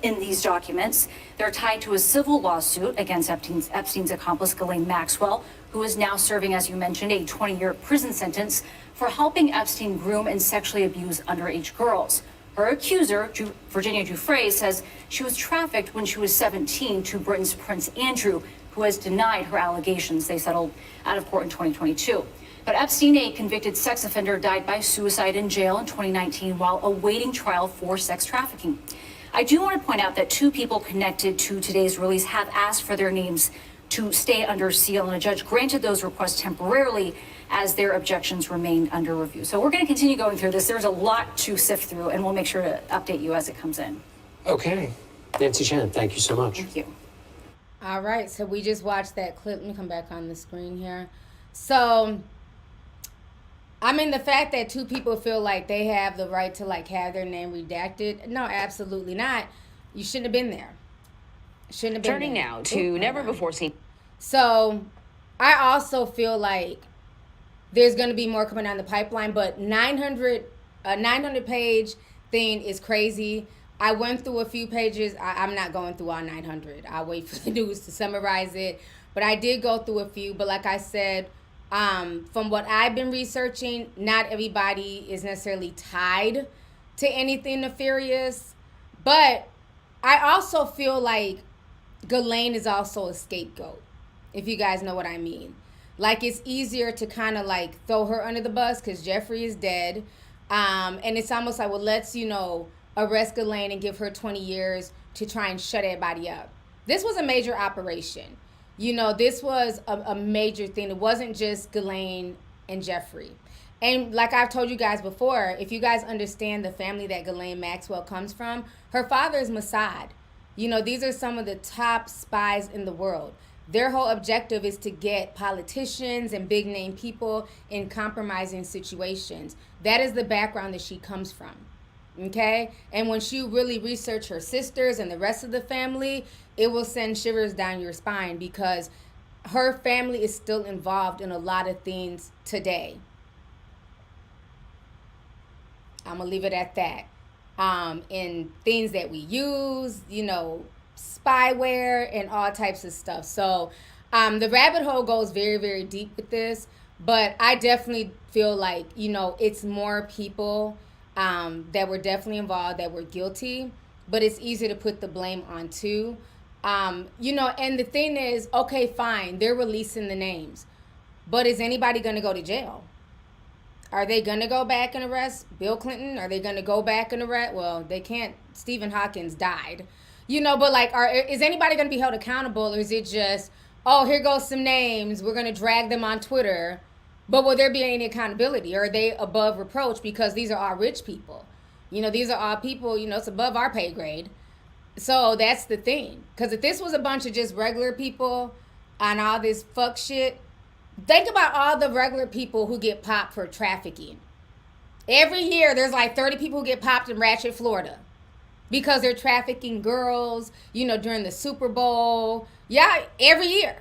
Speaker 7: in these documents. They're tied to a civil lawsuit against Epstein's accomplice, Ghislaine Maxwell, who is now serving, as you mentioned, a 20-year prison sentence for helping Epstein groom and sexually abuse underage girls. Her accuser, Virginia Giuffre, says she was trafficked when she was 17 to Britain's Prince Andrew, who has denied her allegations. They settled out of court in 2022. But Epstein, a convicted sex offender, died by suicide in jail in 2019 while awaiting trial for sex trafficking. I do want to point out that 2 people connected to today's release have asked for their names to stay under seal, and a judge granted those requests temporarily as their objections remain under review. So we're going to continue going through this. There's a lot to sift through, and we'll make sure to update you as it comes in.
Speaker 6: Okay. Nancy Chen, thank you so much.
Speaker 7: Thank you.
Speaker 2: All right, so we just watched that clip. Let me come back on the screen here. So, I mean, the fact that 2 people feel like they have the right to, like, have their name redacted, no, absolutely not. You shouldn't have been there. Shouldn't have been
Speaker 8: Turning
Speaker 2: there.
Speaker 8: now to never-before-seen.
Speaker 2: So, I also feel like there's going to be more coming down the pipeline, but 900-page thing is crazy. I went through a few pages. I'm not going through all 900. I'll wait for the news to summarize it. But I did go through a few. But like I said, from what I've been researching, not everybody is necessarily tied to anything nefarious. But I also feel like Ghislaine is also a scapegoat, if you guys know what I mean. Like, it's easier to kind of like throw her under the bus because Jeffrey is dead. And it's almost like, well, let's, arrest Ghislaine and give her 20 years to try and shut everybody up. This was a major operation. This was a major thing. It wasn't just Ghislaine and Jeffrey. And like I've told you guys before, if you guys understand the family that Ghislaine Maxwell comes from, her father is Mossad. These are some of the top spies in the world. Their whole objective is to get politicians and big name people in compromising situations. That is the background that she comes from. Okay? And once you really research her sisters and the rest of the family, it will send shivers down your spine because her family is still involved in a lot of things today. I'm going to leave it at that. In things that we use, spyware and all types of stuff. So the rabbit hole goes very, very deep with this. But I definitely feel like, it's more people that were definitely involved, that were guilty, but it's easier to put the blame on too. And the thing is, okay, fine, they're releasing the names, but is anybody going to go to jail? Are they going to go back and arrest Bill Clinton? Are they going to go back and arrest? Well, they can't. Stephen Hawkins died. But like, is anybody going to be held accountable? Or is it just, oh, here goes some names, we're going to drag them on Twitter? But will there be any accountability? Or are they above reproach because these are all rich people? These are all people, it's above our pay grade. So that's the thing. Because if this was a bunch of just regular people on all this fuck shit, think about all the regular people who get popped for trafficking. Every year, there's like 30 people who get popped in Ratchet, Florida, because they're trafficking girls, during the Super Bowl. Yeah, every year.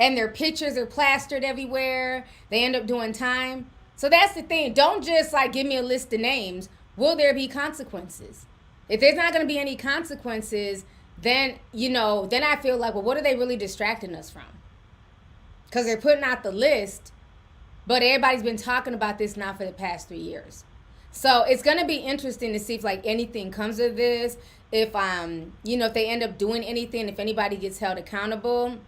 Speaker 2: And their pictures are plastered everywhere. They end up doing time. So that's the thing. Don't just like give me a list of names. Will there be consequences? If there's not going to be any consequences, then, then I feel like, well, what are they really distracting us from? Because they're putting out the list, but everybody's been talking about this now for the past 3 years. So it's going to be interesting to see if like anything comes of this, if if they end up doing anything, if anybody gets held accountable.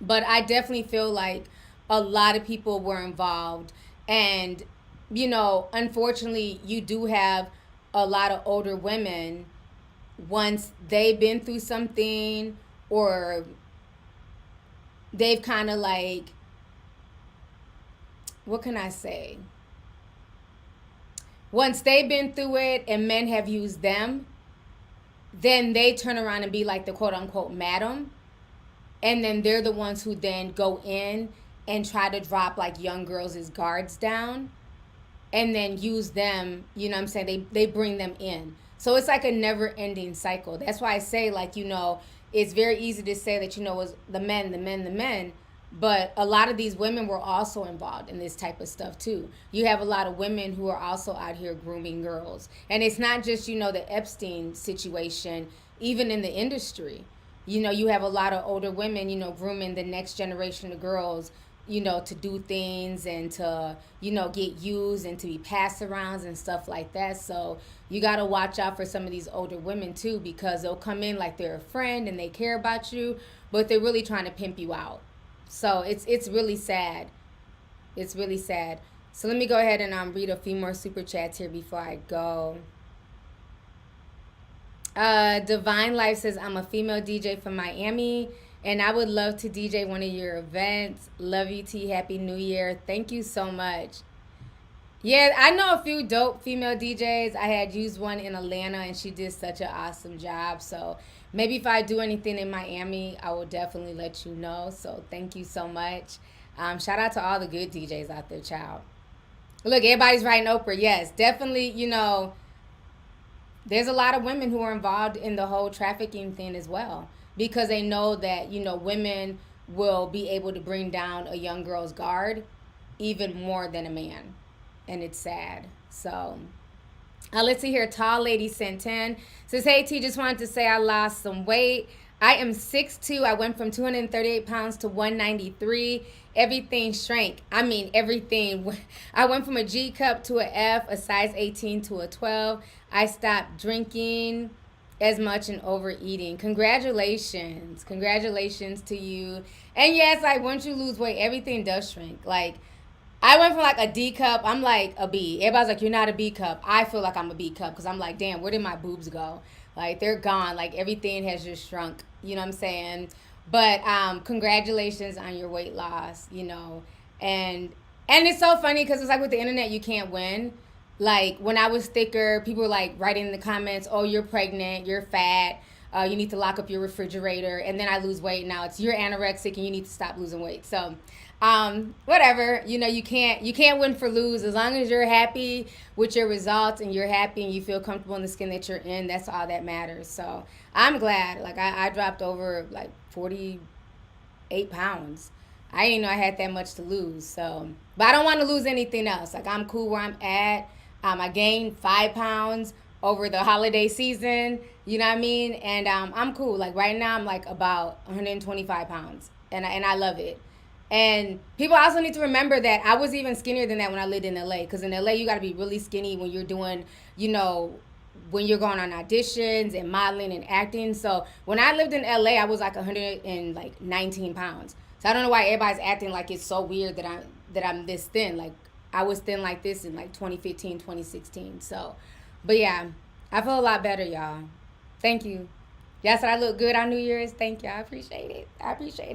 Speaker 2: But I definitely feel like a lot of people were involved, and unfortunately, you do have a lot of older women, once they've been through something, or they've kind of like, what can I say? Once they've been through it and men have used them, then they turn around and be like the quote unquote madam. And then they're the ones who then go in and try to drop like young girls' guards down and then use them, they bring them in. So it's like a never ending cycle. That's why I say like, it's very easy to say that, it was the men. But a lot of these women were also involved in this type of stuff too. You have a lot of women who are also out here grooming girls. And it's not just, the Epstein situation, even in the industry. You have a lot of older women, grooming the next generation of girls, to do things and to, get used and to be pass arounds and stuff like that. So you got to watch out for some of these older women too, because they'll come in like they're a friend and they care about you, but they're really trying to pimp you out. So it's really sad. It's really sad. So let me go ahead and read a few more super chats here before I go. Divine Life says, I'm a female DJ from Miami, and I would love to DJ one of your events. Lovelyti, Happy New Year. Thank you so much. Yeah, I know a few dope female DJs. I had used one in Atlanta, and she did such an awesome job. So maybe if I do anything in Miami, I will definitely let you know. So thank you so much. Shout out to all the good DJs out there, child. Look, everybody's writing Oprah. Yes, definitely, there's a lot of women who are involved in the whole trafficking thing as well, because they know that, women will be able to bring down a young girl's guard even more than a man. And it's sad. So let's see here. Tall Lady sent 10. Says, hey, T, just wanted to say I lost some weight. I am 6'2". I went from 238 pounds to 193. Everything shrank. I mean, everything. I went from a G cup to a F, a size 18 to a 12. I stopped drinking as much and overeating. Congratulations. Congratulations to you. And yes, like once you lose weight, everything does shrink. Like I went from like a D cup. I'm like a B. Everybody's like, you're not a B cup. I feel like I'm a B cup because I'm like, damn, where did my boobs go? Like they're gone. Like everything has just shrunk. You know what I'm saying? But congratulations on your weight loss, And it's so funny because it's like with the internet, you can't win. Like when I was thicker, people were like writing in the comments, oh, you're pregnant, you're fat, you need to lock up your refrigerator. And then I lose weight. Now it's you're anorexic and you need to stop losing weight. So whatever, you can't win for lose. As long as you're happy with your results and you're happy and you feel comfortable in the skin that you're in, that's all that matters. So I'm glad. Like I dropped over like 48 pounds. I didn't know I had that much to lose. So, but I don't want to lose anything else. Like I'm cool where I'm at. I gained 5 pounds over the holiday season. You know what I mean? And I'm cool. Like right now I'm like about 125 pounds and I love it. And people also need to remember that I was even skinnier than that when I lived in LA. Because in LA, you got to be really skinny when you're doing, when you're going on auditions and modeling and acting. So when I lived in LA, I was like 119 pounds. So I don't know why everybody's acting like it's so weird that I'm this thin. Like I was thin like this in like 2015, 2016. So, but yeah, I feel a lot better, y'all. Thank you. Y'all said I look good on New Year's. Thank you. I appreciate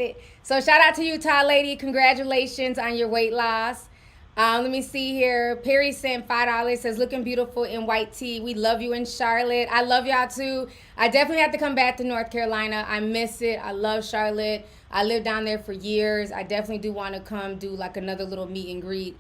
Speaker 2: it. So shout out to you, Lovelyti. Congratulations on your weight loss. Let me see here. Perry sent $5. Says, looking beautiful in white tee. We love you in Charlotte. I love y'all too. I definitely have to come back to North Carolina. I miss it. I love Charlotte. I lived down there for years. I definitely do want to come do like another little meet and greet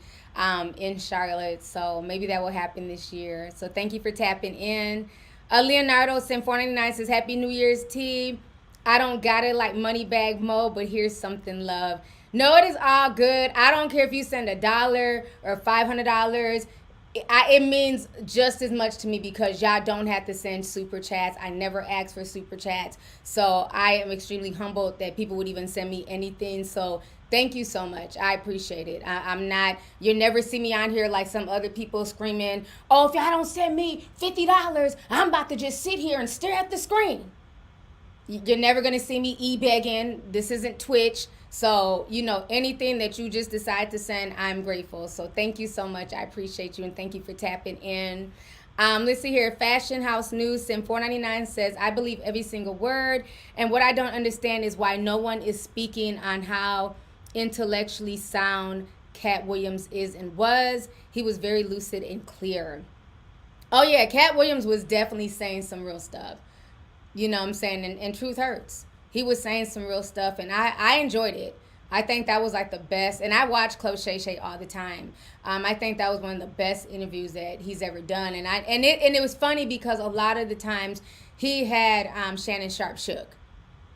Speaker 2: in Charlotte. So maybe that will happen this year. So thank you for tapping in. Leonardo sent $4.99, says, Happy New Year's T. I don't got it like Moneybag Mo, but here's something, love. No, it is all good. I don't care if you send $1 or $500. It means just as much to me because y'all don't have to send super chats. I never ask for super chats. So I am extremely humbled that people would even send me anything. So thank you so much. I appreciate it. I'm not, you'll never see me on here like some other people screaming, oh, if y'all don't send me $50, I'm about to just sit here and stare at the screen. You're never going to see me e-begging. This isn't Twitch. So, anything that you just decide to send, I'm grateful. So thank you so much. I appreciate you and thank you for tapping in. Let's see here. Fashion House News sent $4.99, says, I believe every single word. And what I don't understand is why no one is speaking on how intellectually sound Katt Williams is and was. He was very lucid and clear. Oh yeah, Katt Williams was definitely saying some real stuff. You know what I'm saying? And truth hurts. He was saying some real stuff, and I enjoyed it. I think that was like the best, and I watch Chloe Shay Shay all the time. I think that was one of the best interviews that he's ever done, and it was funny because a lot of the times he had Shannon Sharp shook.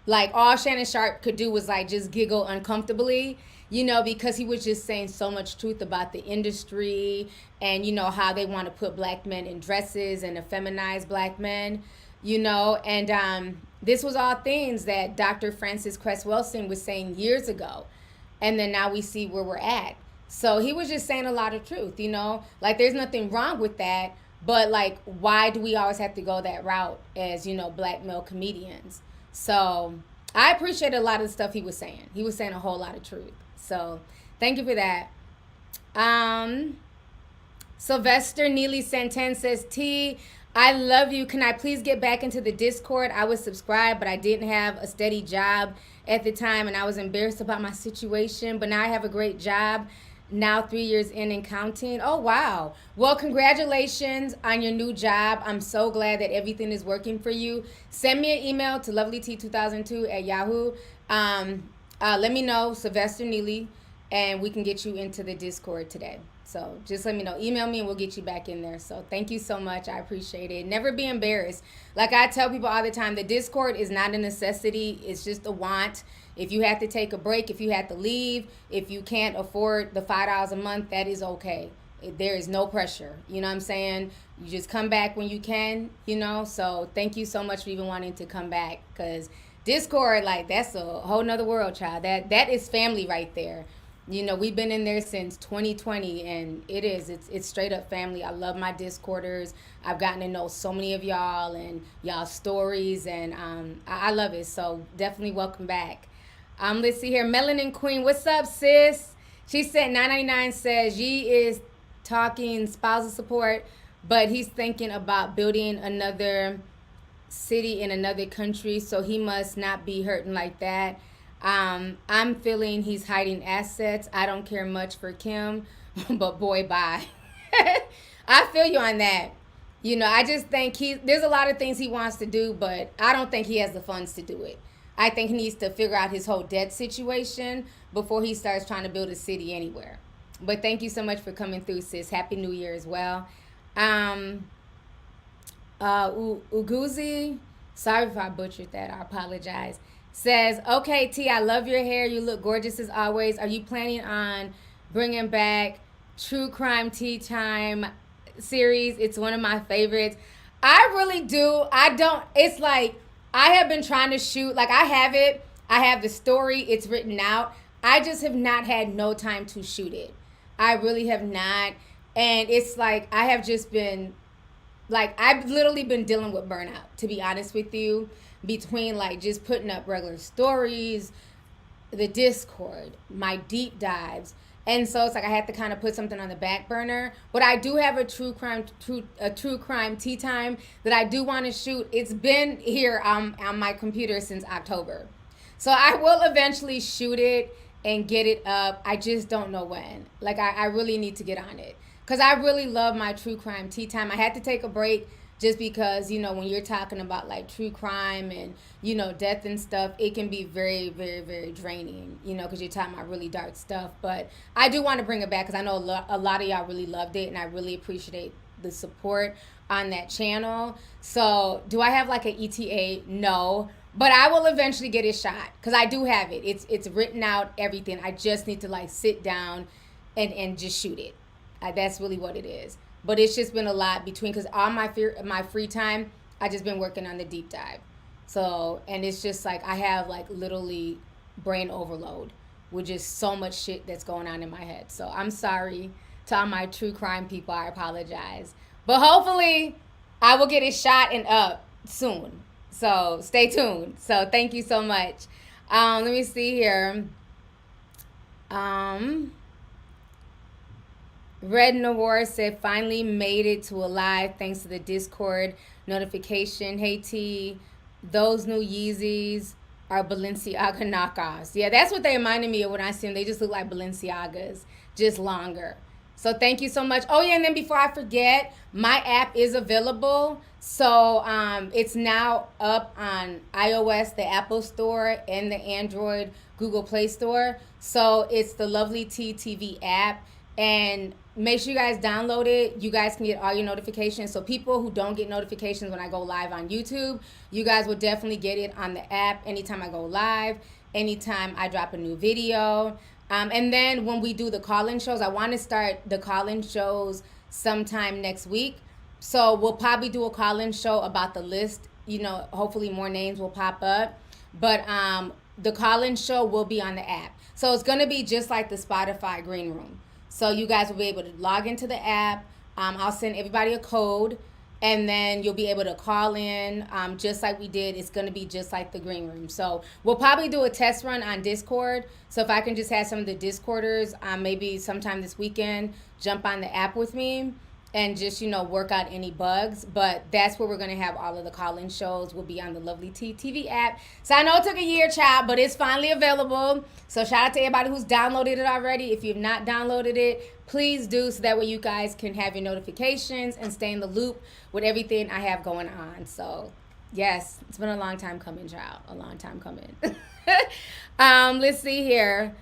Speaker 2: Like all Shannon Sharp could do was like just giggle uncomfortably, because he was just saying so much truth about the industry and how they want to put black men in dresses and effeminize black men. And this was all things that Dr. Francis Cress Welsing was saying years ago. And then now we see where we're at. So he was just saying a lot of truth, like there's nothing wrong with that. But like, why do we always have to go that route as, black male comedians? So I appreciate a lot of the stuff he was saying. He was saying a whole lot of truth. So thank you for that. Sylvester Neely Santen says, T, I love you. Can I please get back into the Discord? I was subscribed, but I didn't have a steady job at the time, and I was embarrassed about my situation. But now I have a great job, now 3 years in and counting. Oh, wow. Well, congratulations on your new job. I'm so glad that everything is working for you. Send me an email to lovelyti2002@yahoo. Let me know, Sylvester Neely, and we can get you into the Discord today. So just let me know. Email me and we'll get you back in there. So thank you so much. I appreciate it. Never be embarrassed. Like I tell people all the time, the Discord is not a necessity. It's just a want. If you have to take a break, if you have to leave, if you can't afford the $5 a month, that is okay. There is no pressure. You know what I'm saying? You just come back when you can, So thank you so much for even wanting to come back, because Discord, like, that's a whole nother world, child. That is family right there. We've been in there since 2020, and it's straight up family. I love my Discorders. I've gotten to know so many of y'all and y'all's stories, and I love it. So definitely welcome back. Let's see here. Melanin Queen, what's up, sis? She said $9.99, says Ye is talking spousal support, but he's thinking about building another city in another country, so he must not be hurting like that. I'm feeling he's hiding assets. I don't care much for Kim, but boy, bye. I feel you on that. I just think there's a lot of things he wants to do, but I don't think he has the funds to do it. I think he needs to figure out his whole debt situation before he starts trying to build a city anywhere. But thank you so much for coming through, sis. Happy New Year as well. Uguzi, sorry if I butchered that. I apologize. Says, okay, T, I love your hair. You look gorgeous as always. Are you planning on bringing back True Crime Tea Time series? It's one of my favorites. I really do. It's like, I have been trying to shoot. Like, I have it. I have the story. It's written out. I just have not had no time to shoot it. I really have not. And it's like, I have just been, like, I've literally been dealing with burnout, to be honest with you, between like just putting up regular stories, the Discord, my deep dives. And so it's like I had to kind of put something on the back burner. But I do have a true crime tea time that I do want to shoot. It's been here on my computer since October. So I will eventually shoot it and get it up. I just don't know when. Like, I really need to get on it. Because I really love my true crime tea time. I had to take a break just because, you know, when you're talking about like true crime and, you know, death and stuff, it can be very, very, very draining, you know, because you're talking about really dark stuff. But I do want to bring it back because I know a lot of y'all really loved it, and I really appreciate the support on that channel. So do I have like an ETA? No. But I will eventually get it shot because I do have it. It's written out, everything. I just need to like sit down and just shoot it. That's really what it is. But it's just been a lot between, because on my free time, I just been working on the deep dive. So, and it's just like I have like literally brain overload with just so much shit that's going on in my head. So I'm sorry to all my true crime people. I apologize. But hopefully I will get it shot and up soon. So stay tuned. So thank you so much. Let me see here. Red Noir said, finally made it to a live thanks to the Discord notification. Hey T, those new Yeezys are Balenciaga knockoffs. Yeah, that's what they reminded me of when I see them. They just look like Balenciagas, just longer. So thank you so much. Oh yeah, and then before I forget, my app is available. So it's now up on iOS, the Apple Store, and the Android Google Play Store. So it's the Lovelyti TV app. And make sure you guys download it. You guys can get all your notifications. So people who don't get notifications when I go live on YouTube, you guys will definitely get it on the app anytime I go live, anytime I drop a new video. And then when we do the call-in shows, I want to start the call-in shows sometime next week. So we'll probably do a call-in show about the list. You know, hopefully more names will pop up. But the call-in show will be on the app. So it's going to be just like the Spotify Green Room. So you guys will be able to log into the app. I'll send everybody a code, and then you'll be able to call in just like we did. It's going to be just like the Green Room. So we'll probably do a test run on Discord. So if I can just have some of the Discorders, maybe sometime this weekend, jump on the app with me and just, you know, work out any bugs. But that's where we're going to have all of the call-in shows. Will be on the Lovelyti TV app. So I know it took a year, child, but it's finally available. So shout out to everybody who's downloaded it already. If you've not downloaded it, please do, so that way you guys can have your notifications and stay in the loop with everything I have going on. So yes, it's been a long time coming, child. A long time coming. Let's see here.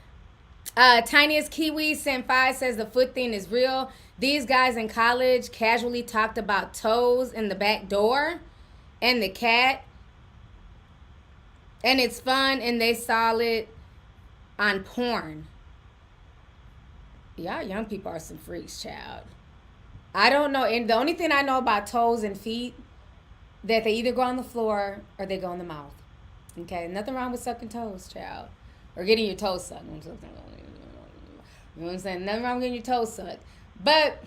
Speaker 2: Tiniest Kiwi sent 5 says the foot thing is real. These guys in college casually talked about toes in the back door and the cat. And it's fun, and they saw it on porn. Y'all young people are some freaks, child. I don't know. And the only thing I know about toes and feet, that they either go on the floor or they go in the mouth. Okay? Nothing wrong with sucking toes, child. Or getting your toes sucked. You know what I'm saying? Nothing wrong with getting your toes sucked. But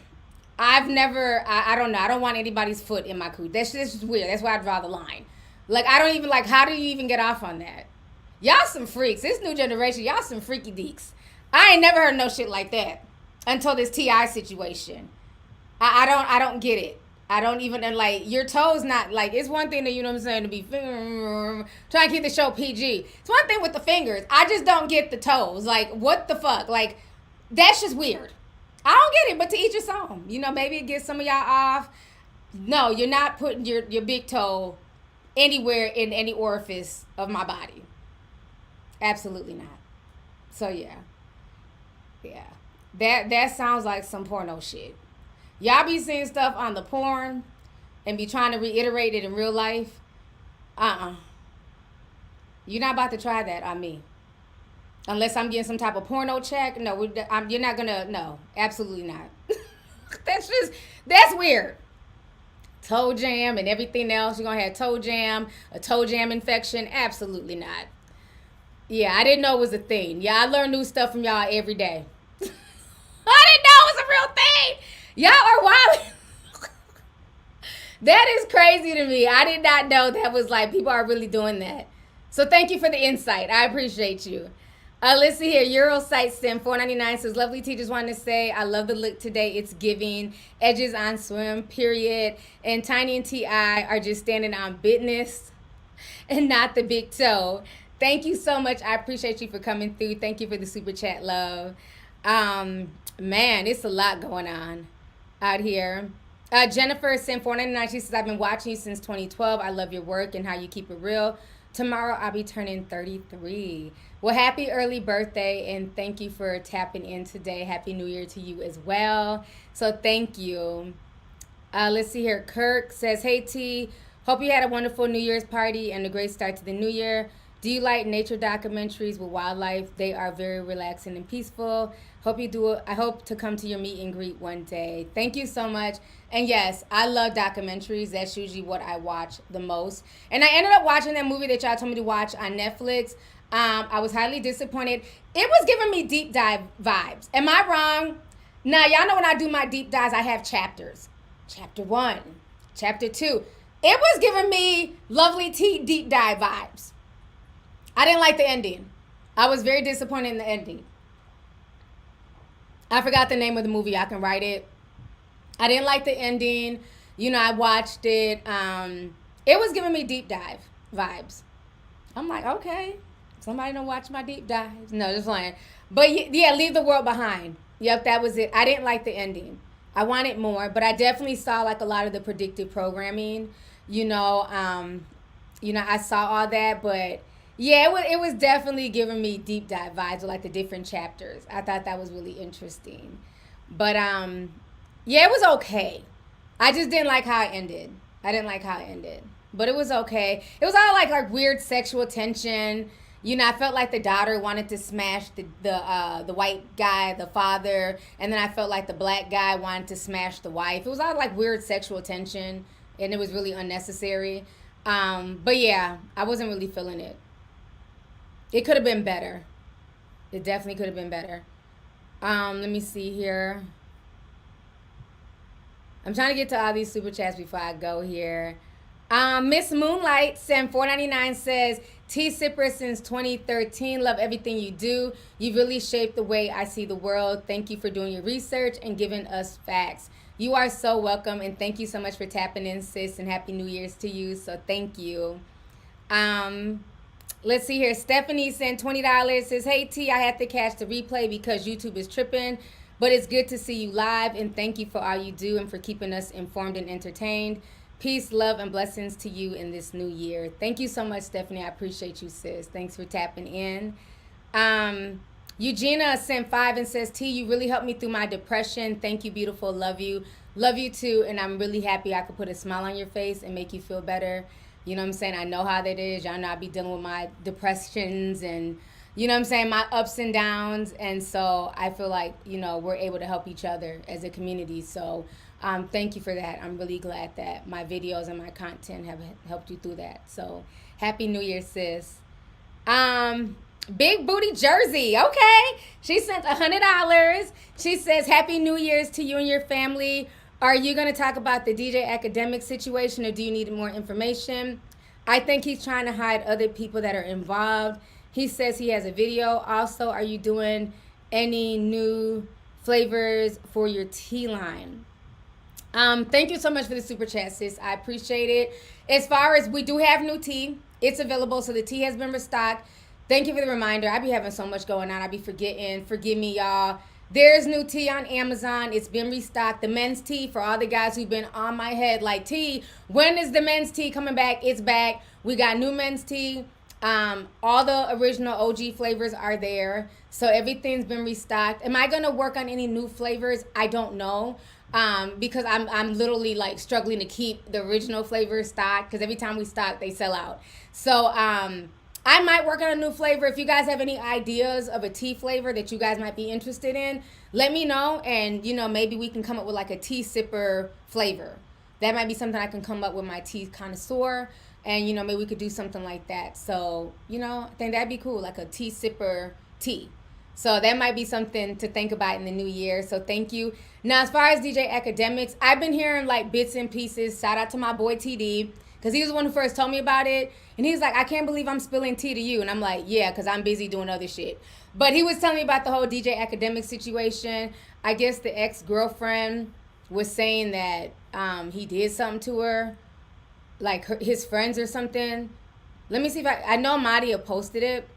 Speaker 2: I've never, I don't know. I don't want anybody's foot in my cooch. That's just weird. That's why I draw the line. Like, I don't even, like, how do you even get off on that? Y'all some freaks. This new generation, y'all some freaky deeks. I ain't never heard no shit like that until this T.I situation. I don't get it. I don't even, and like, your toes not, like, it's one thing that, you know what I'm saying, to be trying to keep the show PG. It's one thing with the fingers. I just don't get the toes. Like, what the fuck? Like, that's just weird. I don't get it, but to each his own. You know, maybe it gets some of y'all off. No, you're not putting your big toe anywhere in any orifice of my body. Absolutely not. So, yeah. Yeah. That sounds like some porno shit. Y'all be seeing stuff on the porn and be trying to reiterate it in real life. You're not about to try that on me. Unless I'm getting some type of porno check. No, you're not going to, no, absolutely not. That's weird. Toe jam and everything else. You're going to have toe jam, a toe jam infection. Absolutely not. Yeah, I didn't know it was a thing. Yeah, I learn new stuff from y'all every day. I didn't know it was a real thing. Y'all are wild. That is crazy to me. I did not know that was like people are really doing that. So thank you for the insight. I appreciate you. Let's see here. Eurosite Sim 499 says, Lovelyti, just wanted to say I love the look today. It's giving. Edges on swim, period. And Tiny and T.I are just standing on business and not the big toe. Thank you so much. I appreciate you for coming through. Thank you for the super chat, love. Man, it's a lot going on out here. Jennifer Sim 499, she says, I've been watching you since 2012. I love your work and how you keep it real. Tomorrow I'll be turning 33. Well, happy early birthday, and thank you for tapping in today. Happy New Year to you as well. So thank you. Let's see here. Kirk says, hey T, hope you had a wonderful New Year's party and a great start to the new year. Do you like nature documentaries with wildlife? They are very relaxing and peaceful. Hope you do. I hope to come to your meet and greet one day. Thank you so much. And yes, I love documentaries. That's usually what I watch the most. And I ended up watching that movie that y'all told me to watch on Netflix. I was highly disappointed. It was giving me deep dive vibes. Am I wrong? Now, y'all know when I do my deep dives, I have chapters. Chapter 1, Chapter 2. It was giving me Lovelyti deep dive vibes. I didn't like the ending. I was very disappointed in the ending. I forgot the name of the movie. I can write it. I didn't like the ending. You know, I watched it. It was giving me deep dive vibes. I'm like, okay, somebody don't watch my deep dives. No, just lying. But yeah, Leave the World Behind. Yep, that was it. I didn't like the ending. I wanted more, but I definitely saw like a lot of the predictive programming. You know, I saw all that, but yeah, it was definitely giving me deep dive vibes with like the different chapters. I thought that was really interesting. But yeah, it was okay. I just didn't like how it ended. But it was okay. It was all like weird sexual tension. You know, I felt like the daughter wanted to smash the white guy, the father, and then I felt like the black guy wanted to smash the wife. It was all like weird sexual tension, and it was really unnecessary. But yeah, I wasn't really feeling it. It could have been better. It definitely could have been better. Let me see here. I'm trying to get to all these super chats before I go here. Miss Moonlight, Sam 499 says, Tea Sipper since 2013. Love everything you do. You really shaped the way I see the world. Thank you for doing your research and giving us facts. You are so welcome, and thank you so much for tapping in, sis, and Happy New Year's to you. So thank you. Let's see here. Stephanie sent $20. Says, hey, T, I had to catch the replay because YouTube is tripping. But it's good to see you live, and thank you for all you do and for keeping us informed and entertained. Peace, love, and blessings to you in this new year. Thank you so much, Stephanie. I appreciate you, sis. Thanks for tapping in. Eugenia sent 5 and says, T, you really helped me through my depression. Thank you, beautiful. Love you. Love you, too. And I'm really happy I could put a smile on your face and make you feel better. You know what I'm saying? I know how that is. Y'all know I be dealing with my depressions and, you know what I'm saying, my ups and downs. And so I feel like, you know, we're able to help each other as a community. So thank you for that. I'm really glad that my videos and my content have helped you through that. So Happy New Year, sis. Big Booty Jersey. Okay. She sent $100. She says, Happy New Year's to you and your family. Are you going to talk about the DJ academic situation, or do you need more information? I think he's trying to hide other people that are involved. He says he has a video. Also, are you doing any new flavors for your tea line? Thank you so much for the super chat, sis. I appreciate it. As far as we do have new tea, it's available. So the tea has been restocked. Thank you for the reminder. I be having so much going on. I be forgetting. Forgive me, y'all. There's new tea on Amazon. It's been restocked. The men's tea, for all the guys who've been on my head like, T, when is the men's tea coming back? It's back. We got new men's tea. All the original OG flavors are there. So everything's been restocked. Am I going to work on any new flavors? I don't know. Because I'm literally like struggling to keep the original flavors stocked, because every time we stock, they sell out. So, I might work on a new flavor. If you guys have any ideas of a tea flavor that you guys might be interested in, let me know. And, you know, maybe we can come up with like a tea sipper flavor. That might be something I can come up with my tea connoisseur. and maybe we could do something like that. So I think that'd be cool, like a tea sipper tea. So that might be something to think about in the new year. So thank you. Now, as far as DJ Academics, I've been hearing like bits and pieces. Shout out to my boy TD, because he was the one who first told me about it. And he was like, I can't believe I'm spilling tea to you. And I'm like, yeah, because I'm busy doing other shit. But he was telling me about the whole DJ Academics situation. I guess the ex-girlfriend was saying that he did something to her, like his friends or something. Let me see if I know Madia posted it.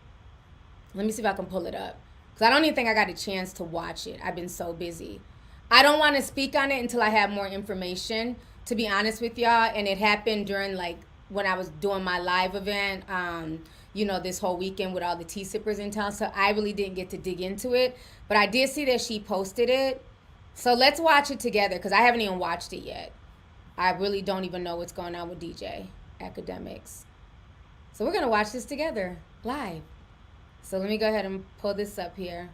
Speaker 2: Let me see if I can pull it up. Because I don't even think I got a chance to watch it. I've been so busy. I don't want to speak on it until I have more information, to be honest with y'all. And it happened during, like, when I was doing my live event, this whole weekend with all the tea sippers in town. So I really didn't get to dig into it. But I did see that she posted it. So let's watch it together, because I haven't even watched it yet. I really don't even know what's going on with DJ Academics. So we're going to watch this together, live. So let me go ahead and pull this up here.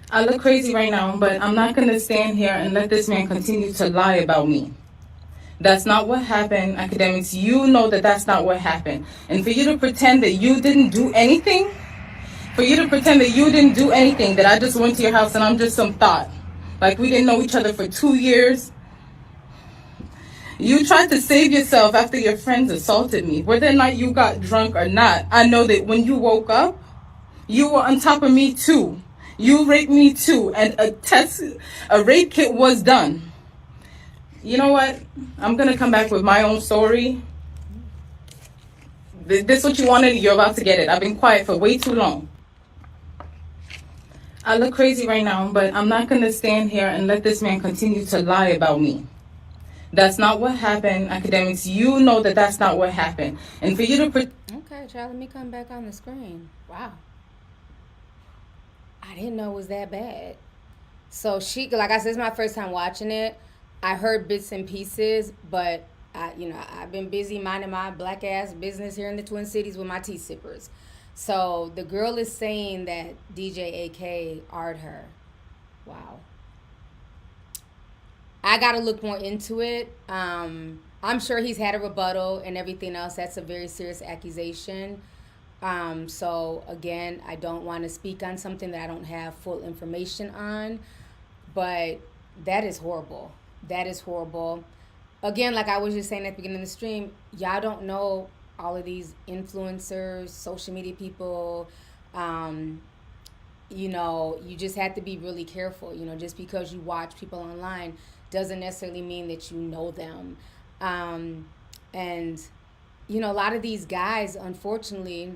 Speaker 8: I look crazy right now, but I'm not going to stand here and let this man continue to lie about me. That's not what happened, Academics. You know that that's not what happened. And for you to pretend that you didn't do anything, that I just went to your house and I'm just some thought, like we didn't know each other for 2 years. You tried to save yourself after your friends assaulted me. Whether or not you got drunk or not, I know that when you woke up, you were on top of me too. You raped me too, and a rape kit was done. You know what? I'm gonna come back with my own story. This is what you wanted, you're about to get it. I've been quiet for way too long. I look crazy right now, but I'm not gonna stand here and let this man continue to lie about me. That's not what happened, Academics. You know that that's not what happened. And for you to...
Speaker 2: Okay, child, let me come back on the screen. Wow. I didn't know it was that bad. So she, like I said, it's my first time watching it. I heard bits and pieces, but I've been busy minding my black ass business here in the Twin Cities with my tea sippers. So the girl is saying that DJ AK R'd her. Wow. I got to look more into it. I'm sure he's had a rebuttal and everything else. That's a very serious accusation. So, again, I don't want to speak on something that I don't have full information on. But that is horrible. That is horrible. Again, like I was just saying at the beginning of the stream, y'all don't know all of these influencers, social media people. You just have to be really careful. Just because you watch people online doesn't necessarily mean that you know them. And a lot of these guys, unfortunately,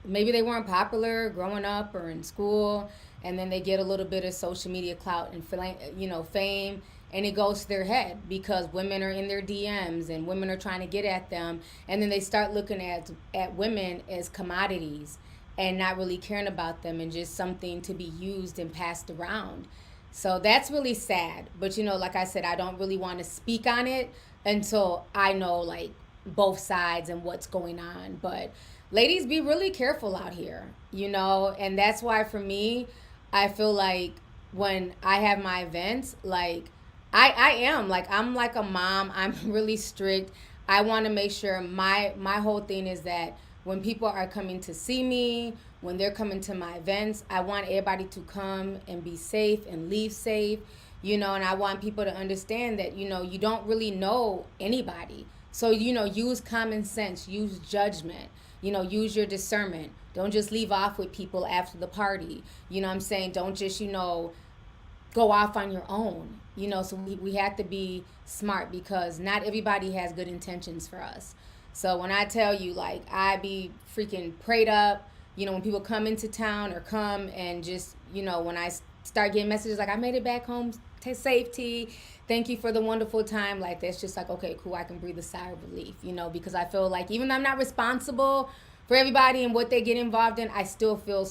Speaker 2: maybe they weren't popular growing up or in school, and then they get a little bit of social media clout and fame, and it goes to their head because women are in their DMs and women are trying to get at them, and then they start looking at women as commodities and not really caring about them and just something to be used and passed around. So that's really sad. But, like I said, I don't really want to speak on it until I know, like, both sides and what's going on. But ladies, be really careful out here, and that's why for me, I feel like when I have my events, like, I am, like, I'm like a mom. I'm really strict. I want to make sure my whole thing is that when people are coming to see me, when they're coming to my events, I want everybody to come and be safe and leave safe, and I want people to understand that, you don't really know anybody. So, use common sense, use judgment, use your discernment. Don't just leave off with people after the party. You know what I'm saying? Don't just, go off on your own. So we have to be smart because not everybody has good intentions for us. So when I tell you, like, I be freaking prayed up, when people come into town or come and just, when I start getting messages like, I made it back home to safety, thank you for the wonderful time, like, that's just like, okay, cool, I can breathe a sigh of relief, because I feel like even though I'm not responsible for everybody and what they get involved in, I still feel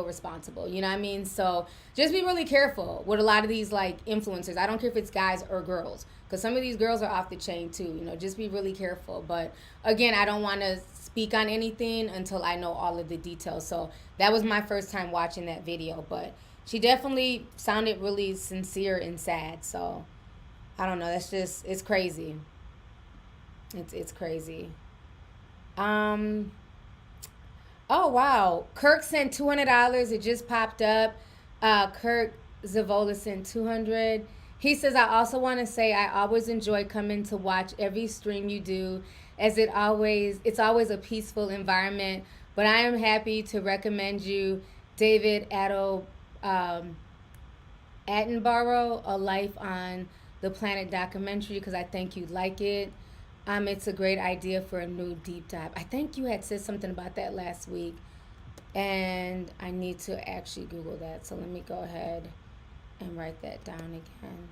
Speaker 2: responsible, you know what I mean? So just be really careful with a lot of these, like, influencers. I don't care if it's guys or girls, because some of these girls are off the chain too, just be really careful. But again, I don't want to speak on anything until I know all of the details. So that was my first time watching that video, but she definitely sounded really sincere and sad. So I don't know. That's just, it's crazy. It's crazy. Um. Oh wow, Kirk sent $200. It just popped up. Kirk Zavola sent 200. He says, I also want to say I always enjoy coming to watch every stream you do, as it's always a peaceful environment. But I am happy to recommend you David Attenborough, A Life on the Planet documentary, because I think you'd like it. It's a great idea for a new deep dive. I think you had said something about that last week, and I need to actually Google that. So let me go ahead and write that down again,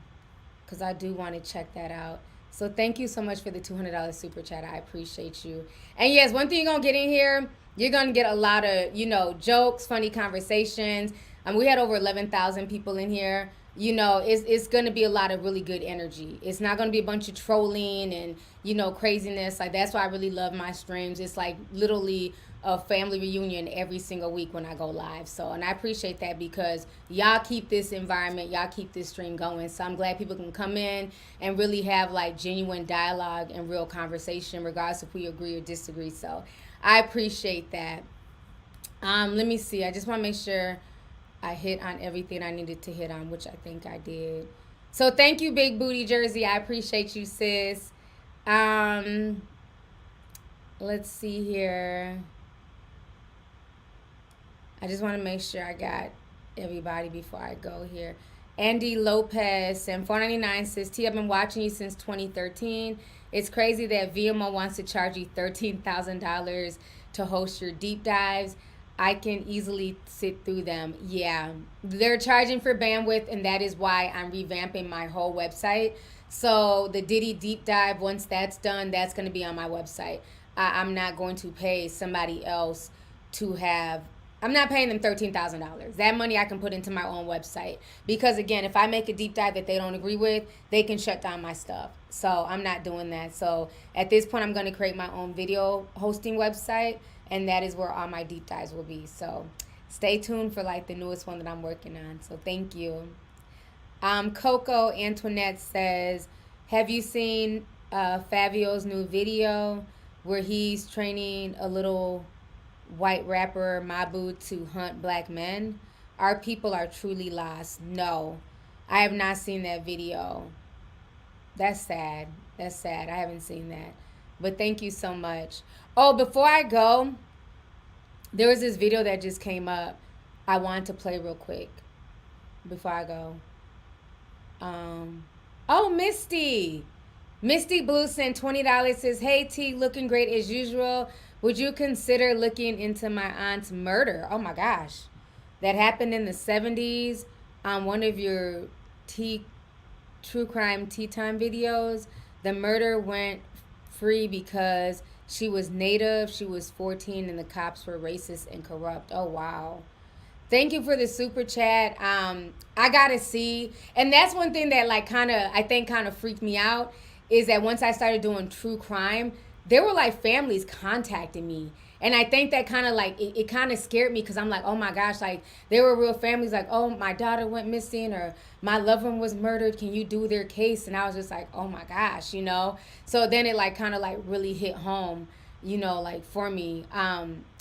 Speaker 2: because I do want to check that out. So thank you so much for the $200 super chat. I appreciate you. And yes, one thing you're going to get in here, you're going to get a lot of, jokes, funny conversations. We had over 11,000 people in here. It's going to be a lot of really good energy. It's not going to be a bunch of trolling and, craziness. Like, that's why I really love my streams. It's like literally a family reunion every single week when I go live. So, and I appreciate that, because y'all keep this environment, y'all keep this stream going. So I'm glad people can come in and really have like genuine dialogue and real conversation, regardless if we agree or disagree. So I appreciate that. Let me see. I just want to make sure I hit on everything I needed to hit on, which I think I did. So thank you, Big Booty Jersey. I appreciate you, sis. Let's see here. I just want to make sure I got everybody before I go here. Andy Lopez and 499 says, T, I've been watching you since 2013. It's crazy that VMO wants to charge you $13,000 to host your deep dives. I can easily sit through them. Yeah, they're charging for bandwidth, and that is why I'm revamping my whole website. So the Diddy deep dive, once that's done, that's going to be on my website. I'm not going to pay somebody else to have, I'm not paying them $13,000. That money I can put into my own website. Because again, if I make a deep dive that they don't agree with, they can shut down my stuff. So I'm not doing that. So at this point, I'm going to create my own video hosting website, and that is where all my deep dives will be. So stay tuned for like the newest one that I'm working on. So thank you. Coco Antoinette says, have you seen Fabio's new video where he's training a little white rapper Mabu to hunt black men? Our people are truly lost. No, I have not seen that video. That's sad. That's sad. I haven't seen that. But thank you so much. Oh, before I go, there was this video that just came up I wanted to play real quick before I go. Oh, Misty Blue sent $20, says, hey T, looking great as usual. Would you consider looking into my aunt's murder? Oh my gosh, that happened in the 70s on one of your true crime tea time videos. The murder went free because she was Native, she was 14, and the cops were racist and corrupt. Oh wow. Thank you for the super chat. I gotta see, and that's one thing that like I think freaked me out, is that once I started doing true crime, there were like families contacting me, and I think that it kind of scared me, because I'm like, oh my gosh, like there were real families like, oh, my daughter went missing, or my loved one was murdered, can you do their case? And I was just like, oh my gosh, so then it really hit home, like for me.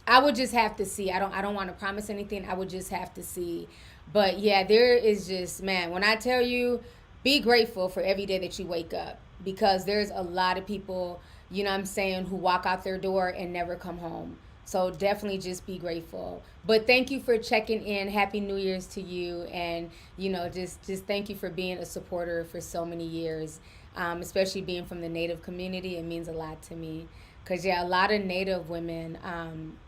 Speaker 2: I would just have to see. I don't want to promise anything. I would just have to see. But yeah, there is just, man, when I tell you, be grateful for every day that you wake up, because there's a lot of people, who walk out their door and never come home. So definitely just be grateful. But thank you for checking in. Happy New Year's to you. And, just thank you for being a supporter for so many years, especially being from the Native community. It means a lot to me. Because, yeah, a lot of Native women,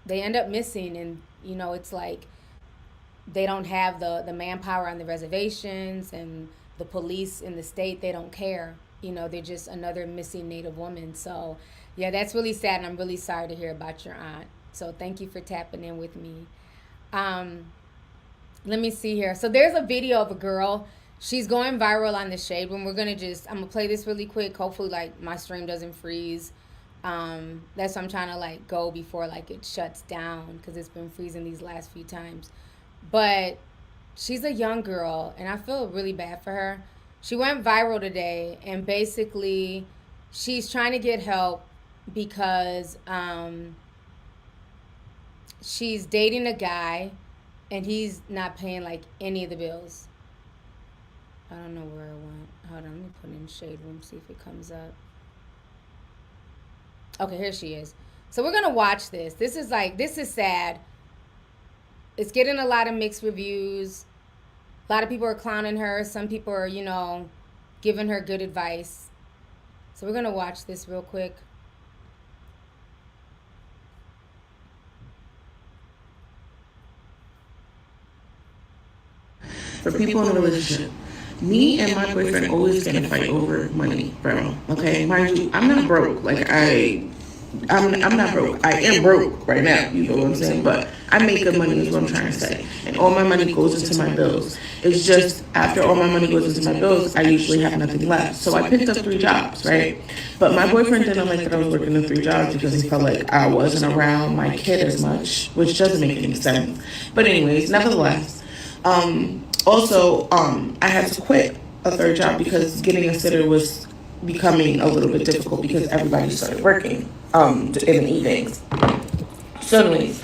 Speaker 2: they end up missing. And, it's like they don't have the manpower on the reservations, and the police in the state, they don't care. They're just another missing Native woman. So, yeah, that's really sad. And I'm really sorry to hear about your aunt. So thank you for tapping in with me. Let me see here. So there's a video of a girl. She's going viral on the Shade Room. I'm going to play this really quick. Hopefully, my stream doesn't freeze. That's why I'm trying to go before it shuts down, because it's been freezing these last few times. But she's a young girl, and I feel really bad for her. She went viral today, and basically, she's trying to get help because she's dating a guy, and he's not paying like any of the bills. I don't know where I went. Hold on, let me put it in Shade Room, see if it comes up. Okay, here she is. So we're gonna watch this. This is sad. It's getting a lot of mixed reviews. A lot of people are clowning her. Some people are, giving her good advice. So we're gonna watch this real quick.
Speaker 9: For people in a relationship, me and my boyfriend always get in a fight over money, bro. Okay, mind you, I'm not broke. Like I'm not broke. I am broke right now. You know what I'm saying? But I make good money is what I'm trying to say. And all my money goes into my bills. It's just after all my money goes into my bills, I usually have nothing left. So I picked up 3 jobs, right? But my boyfriend didn't like that I was working the 3 jobs because he felt like I wasn't around my kid as much, which doesn't make any sense. But anyways, nevertheless, I had to quit a 3rd job because getting a sitter was becoming a little bit difficult because everybody started working in the evenings. So anyways,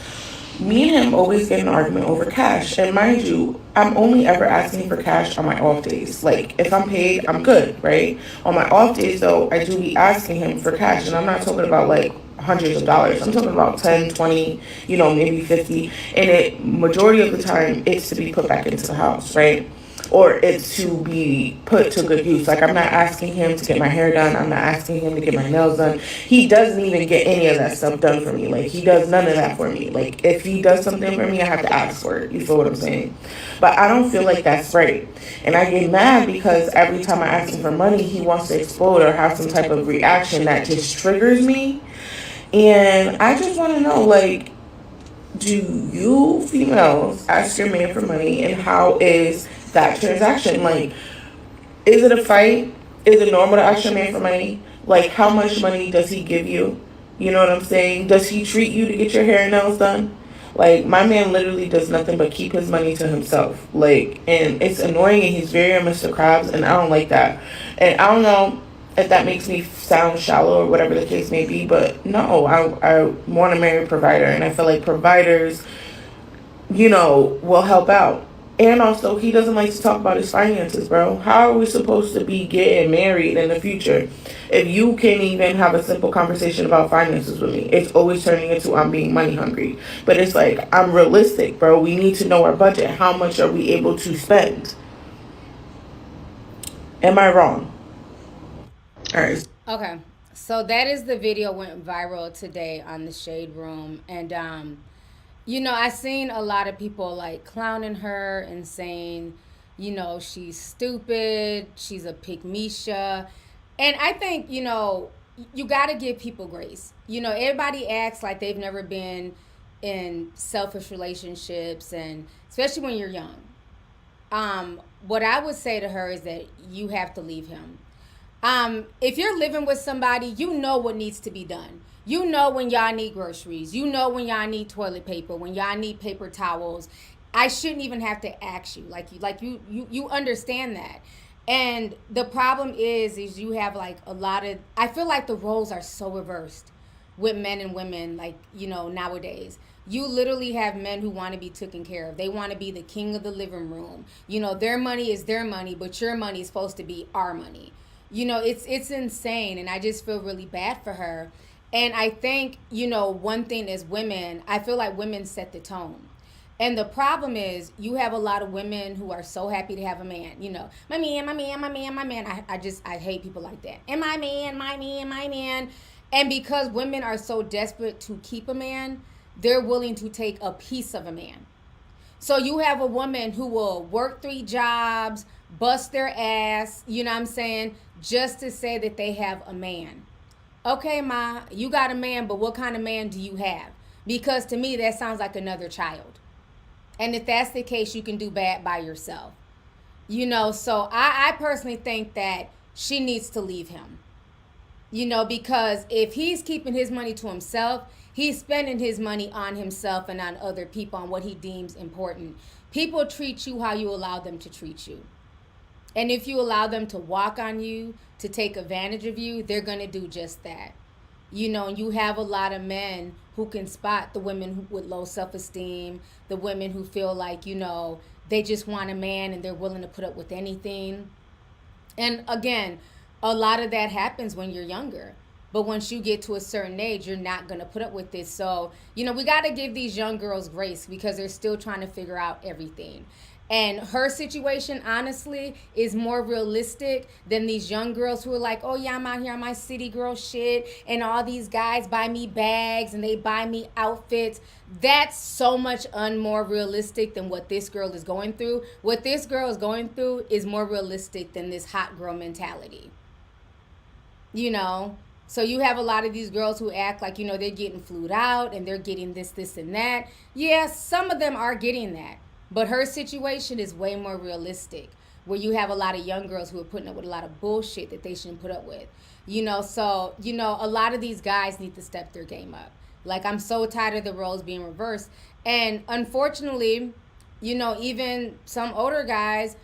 Speaker 9: me and him always get an argument over cash. And mind you, I'm only ever asking for cash on my off days. Like, if I'm paid, I'm good, right? On my off days, though, I do be asking him for cash. And I'm not talking about, like, hundreds of dollars. I'm talking about 10, 20, maybe 50. And majority of the time, it's to be put back into the house, right? Or it's to be put to good use. Like, I'm not asking him to get my hair done. I'm not asking him to get my nails done. He doesn't even get any of that stuff done for me. Like, he does none of that for me. Like, if he does something for me, I have to ask for it. You feel what I'm saying? But I don't feel like that's right. And I get mad because every time I ask him for money, he wants to explode or have some type of reaction that just triggers me. And I just want to know, like, do you females ask your man for money, and how is that transaction? Like, is it a fight? Is it normal to ask your man for money? Like, how much money does he give you? You know what I'm saying? Does he treat you to get your hair and nails done? Like, my man literally does nothing but keep his money to himself. Like, and it's annoying, and he's very Mr. Krabs, and I don't like that. And I don't know if that makes me sound shallow or whatever the case may be, but no, I want to marry a provider, and I feel like providers, will help out. And also, he doesn't like to talk about his finances, bro. How are we supposed to be getting married in the future if you can't even have a simple conversation about finances with me? It's always turning into I'm being money hungry. But it's like, I'm realistic, bro. We need to know our budget. How much are we able to spend? Am I wrong? All right.
Speaker 2: Okay, so that is the video went viral today on the Shade Room, and I seen a lot of people like clowning her and saying, she's stupid, she's a pygmisha, and I think you got to give people grace. Everybody acts like they've never been in selfish relationships, and especially when you're young. What I would say to her is that you have to leave him. If you're living with somebody, you know what needs to be done. You know when y'all need groceries. You know when y'all need toilet paper, when y'all need paper towels. I shouldn't even have to ask you. You understand that. And the problem is you have like a lot of, I feel like the roles are so reversed with men and women, nowadays. You literally have men who want to be taken care of. They want to be the king of the living room. Their money is their money, but your money is supposed to be our money. It's insane, and I just feel really bad for her. And I think, one thing is women, I feel like women set the tone. And the problem is you have a lot of women who are so happy to have a man, my man, my man, my man, my man. I hate people like that. And my man, my man, my man. And because women are so desperate to keep a man, they're willing to take a piece of a man. So you have a woman who will work 3 jobs, bust their ass, just to say that they have a man. Okay, Ma, you got a man, but what kind of man do you have? Because to me, that sounds like another child. And if that's the case, you can do bad by yourself. So I personally think that she needs to leave him. Because if he's keeping his money to himself, he's spending his money on himself and on other people, on what he deems important. People treat you how you allow them to treat you. And if you allow them to walk on you, to take advantage of you, they're going to do just that. You know, you have a lot of men who can spot the women with low self-esteem, the women who feel like, you know, they just want a man and they're willing to put up with anything. And again, a lot of that happens when you're younger. But once you get to a certain age, you're not going to put up with this. So, you know, we got to give these young girls grace because they're still trying to figure out everything. And her situation, honestly, is more realistic than these young girls who are like, oh, yeah, I'm out here on my city girl shit. And all these guys buy me bags and they buy me outfits. That's so much more realistic than what this girl is going through. What this girl is going through is more realistic than this hot girl mentality. You know? So you have a lot of these girls who act like, you know, they're getting flued out and they're getting this, this, and that. Yeah, some of them are getting that. But her situation is way more realistic, where you have a lot of young girls who are putting up with a lot of bullshit that they shouldn't put up with. You know, so, you know, a lot of these guys need to step their game up. Like, I'm so tired of the roles being reversed. And unfortunately, you know, even some older guys,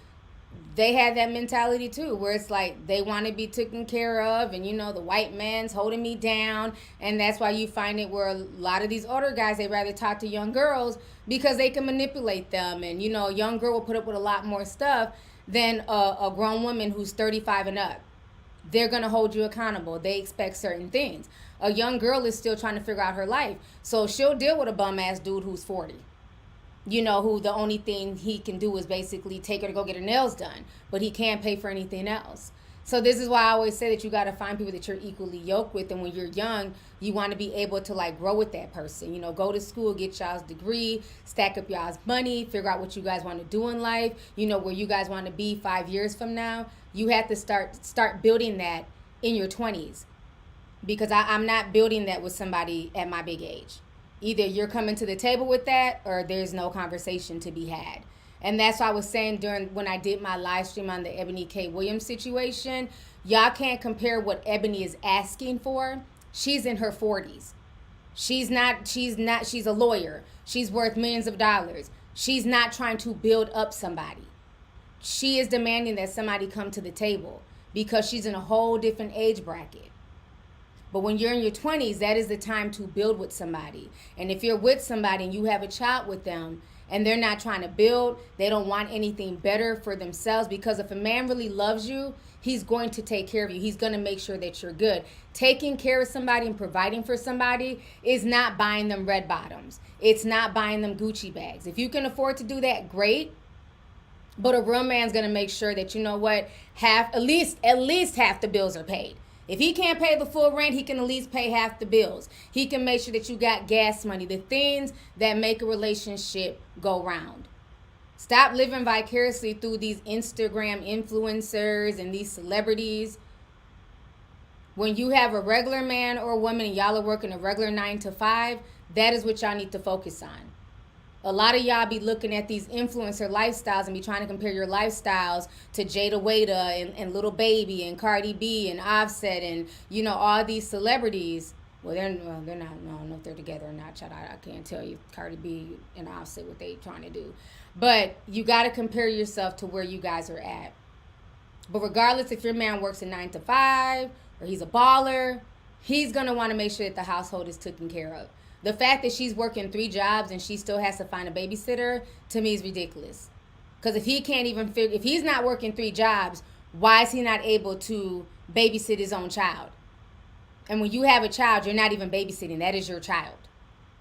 Speaker 2: they had that mentality too, where it's like they want to be taken care of, and you know, the white man's holding me down. And that's why you find it where a lot of these older guys, they rather talk to young girls because they can manipulate them. And you know, a young girl will put up with a lot more stuff than a grown woman who's 35 and up. They're going to hold you accountable. They expect certain things. A young girl is still trying to figure out her life, so she'll deal with a bum ass dude who's 40. You know, who the only thing he can do is basically take her to go get her nails done, but he can't pay for anything else. So this is why I always say that you got to find people that you're equally yoked with. And when you're young, you want to be able to like grow with that person. You know, go to school, get y'all's degree, stack up y'all's money, figure out what you guys want to do in life. You know, where you guys want to be 5 years from now. You have to start building that in your 20s, because I'm not building that with somebody at my big age. Either you're coming to the table with that or there's no conversation to be had. And that's why I was saying when I did my live stream on the Ebony Katt Williams situation, y'all can't compare what Ebony is asking for. She's in her 40s. She's a lawyer. She's worth millions of dollars. She's not trying to build up somebody. She is demanding that somebody come to the table because she's in a whole different age bracket. But when you're in your 20s, that is the time to build with somebody. And if you're with somebody and you have a child with them and they're not trying to build, they don't want anything better for themselves, because if a man really loves you, he's going to take care of you. He's going to make sure that you're good. Taking care of somebody and providing for somebody is not buying them red bottoms. It's not buying them Gucci bags. If you can afford to do that, great. But a real man's going to make sure that, you know what, at least half the bills are paid. If he can't pay the full rent, he can at least pay half the bills. He can make sure that you got gas money, the things that make a relationship go round. Stop living vicariously through these Instagram influencers and these celebrities. When you have a regular man or woman and y'all are working a regular 9 to 5, that is what y'all need to focus on. A lot of y'all be looking at these influencer lifestyles and be trying to compare your lifestyles to Jada Waiter and Little Baby and Cardi B and Offset and, you know, all these celebrities. Well, they're not. I don't know if they're together or not, child. I can't tell you Cardi B and Offset what they trying to do. But you got to compare yourself to where you guys are at. But regardless if your man works a 9 to 5 or he's a baller, he's going to want to make sure that the household is taken care of. The fact that she's working 3 jobs and she still has to find a babysitter, to me, is ridiculous. Because if he's not working 3 jobs, why is he not able to babysit his own child? And when you have a child, you're not even babysitting. That is your child.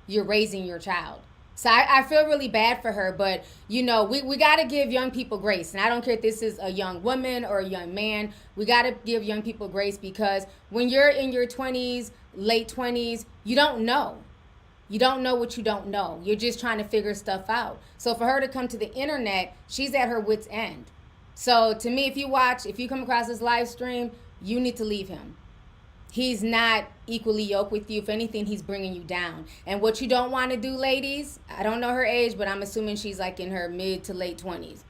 Speaker 2: You're raising your child. So I feel really bad for her, but, you know, we got to give young people grace. And I don't care if this is a young woman or a young man. We got to give young people grace, because when you're in your 20s, late 20s, you don't know. You don't know what you don't know. You're just trying to figure stuff out. So for her to come to the internet, she's at her wit's end. So to me, if you come across this live stream, you need to leave him. He's not equally yoked with you. If anything, he's bringing you down. And what you don't want to do, ladies, I don't know her age, but I'm assuming she's like in her mid to late 20s.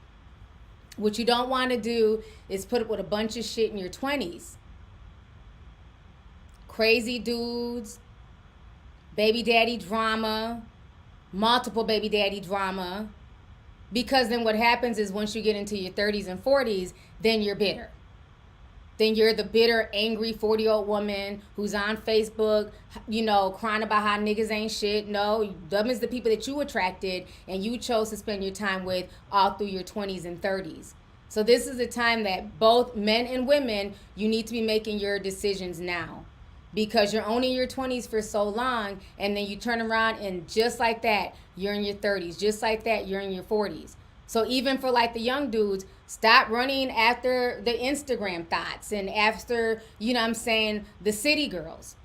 Speaker 2: What you don't want to do is put up with a bunch of shit in your 20s. Crazy dudes, baby daddy drama, multiple baby daddy drama, Because then what happens is once you get into your 30s and 40s, then you're bitter. Then you're the bitter, angry 40-year-old woman who's on Facebook, crying about how niggas ain't shit. No, them is the people that you attracted and you chose to spend your time with all through your 20s and 30s. So this is a time that both men and women, you need to be making your decisions now. Because you're only in your 20s for so long, and then you turn around and just like that, you're in your 30s. Just like that, you're in your 40s. So even for like the young dudes, stop running after the Instagram thoughts and after, the city girls.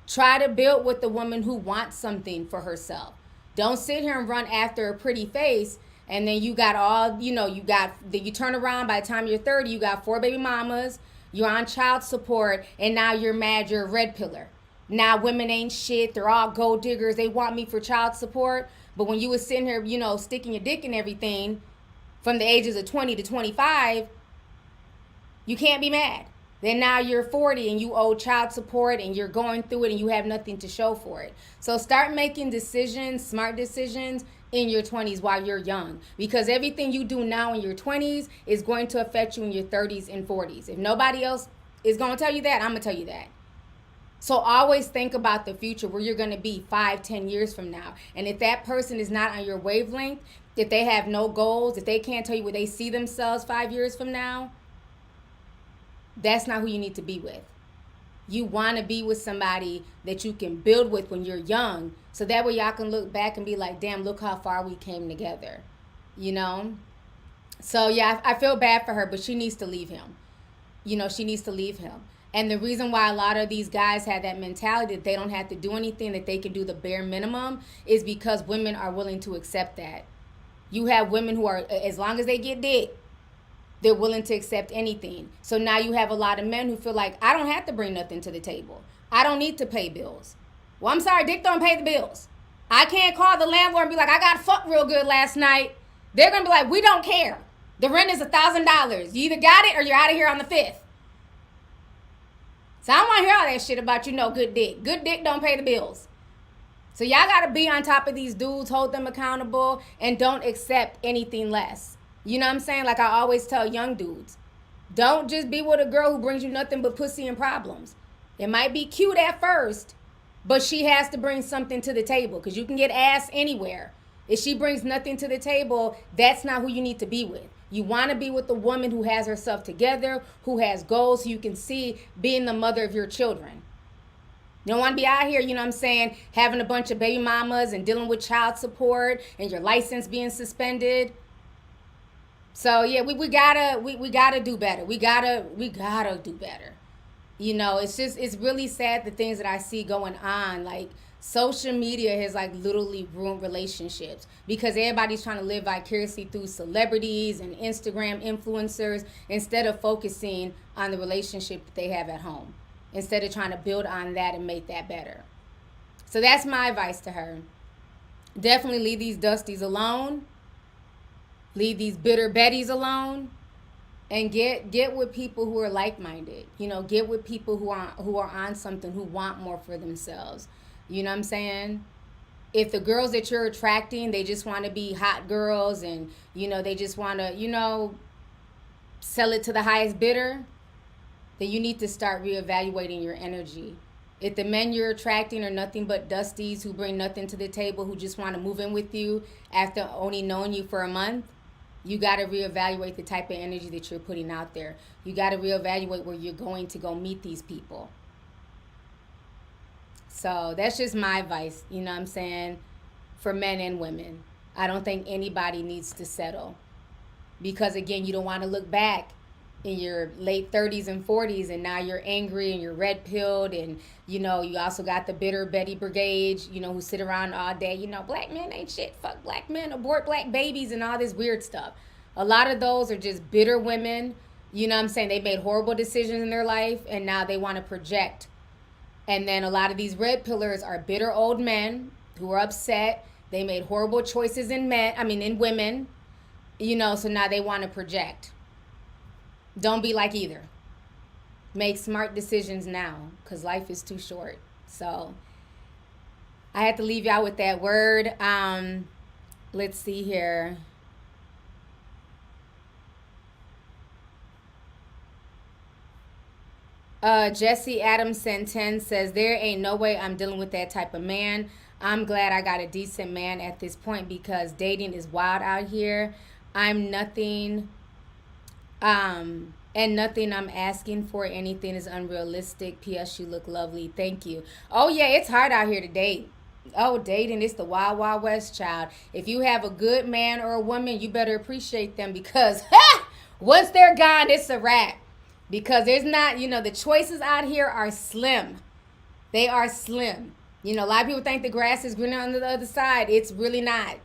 Speaker 2: Try to build with the woman who wants something for herself. Don't sit here and run after a pretty face and then you got all, you turn around by the time you're 30, you got 4 baby mamas, you're on child support, and now you're mad you're a red pillar. Now women ain't shit, they're all gold diggers, they want me for child support. But when you was sitting here, sticking your dick in everything from the ages of 20 to 25, you can't be mad. Then now you're 40 and you owe child support and you're going through it and you have nothing to show for it. So start making decisions, smart decisions in your 20s while you're young. Because everything you do now in your 20s is going to affect you in your 30s and 40s. If nobody else is going to tell you that, I'm going to tell you that. So always think about the future, where you're going to be 5-10 years from now. And if that person is not on your wavelength, if they have no goals, if they can't tell you where they see themselves 5 years from now, that's not who you need to be with. You want to be with somebody that you can build with when you're young, so that way y'all can look back and be like, damn, look how far we came together, So yeah, I feel bad for her, but she needs to leave him. She needs to leave him. And the reason why a lot of these guys have that mentality that they don't have to do anything, that they can do the bare minimum, is because women are willing to accept that. You have women who are, as long as they get dick, they're willing to accept anything. So now you have a lot of men who feel like, I don't have to bring nothing to the table. I don't need to pay bills. Well, I'm sorry, dick don't pay the bills. I can't call the landlord and be like, I got fucked real good last night. They're going to be like, we don't care. The rent is $1,000. You either got it or you're out of here on the 5th. So I don't want to hear all that shit about, good dick. Good dick don't pay the bills. So y'all got to be on top of these dudes, hold them accountable, and don't accept anything less. You know what I'm saying? Like I always tell young dudes, don't just be with a girl who brings you nothing but pussy and problems. It might be cute at first, but she has to bring something to the table, because you can get ass anywhere. If she brings nothing to the table, that's not who you need to be with. You want to be with a woman who has herself together, who has goals, so you can see being the mother of your children. You don't want to be out here, having a bunch of baby mamas and dealing with child support and your license being suspended. So yeah, we gotta do better. We gotta do better. It's really sad the things that I see going on. Like social media has literally ruined relationships, because everybody's trying to live vicariously through celebrities and Instagram influencers instead of focusing on the relationship that they have at home, instead of trying to build on that and make that better. So that's my advice to her. Definitely leave these dusties alone. Leave these bitter Bettys alone, and get with people who are like-minded. Get with people who are on something, who want more for themselves. You know what I'm saying? If the girls that you're attracting, they just want to be hot girls and, they just want to, sell it to the highest bidder, then you need to start reevaluating your energy. If the men you're attracting are nothing but dusties who bring nothing to the table, who just want to move in with you after only knowing you for a month, you got to reevaluate the type of energy that you're putting out there. You got to reevaluate where you're going to go meet these people. So that's just my advice, for men and women. I don't think anybody needs to settle, because again, you don't want to look back in your late 30s and 40s and now you're angry and you're red-pilled, and you also got the bitter Betty brigade, who sit around all day, black men ain't shit, fuck black men, abort black babies, and all this weird stuff. A lot of those are just bitter women. They made horrible decisions in their life and now they want to project. And then a lot of these red pillars are bitter old men who are upset. They made horrible choices in women, so now they want to project. Don't be like either. Make smart decisions now, because life is too short. So I had to leave y'all with that word. Let's see here. Jesse Adamson 10 says, there ain't no way I'm dealing with that type of man. I'm glad I got a decent man at this point because dating is wild out here. I'm nothing, and nothing I'm asking for, anything is unrealistic. P.S. You look lovely. Thank you. Oh, yeah, it's hard out here to date. Oh, dating is the wild, wild west, child. If you have a good man or a woman, you better appreciate them because once they're gone, it's a wrap. Because there's not, the choices out here are slim. They are slim. A lot of people think the grass is greener on the other side. It's really not.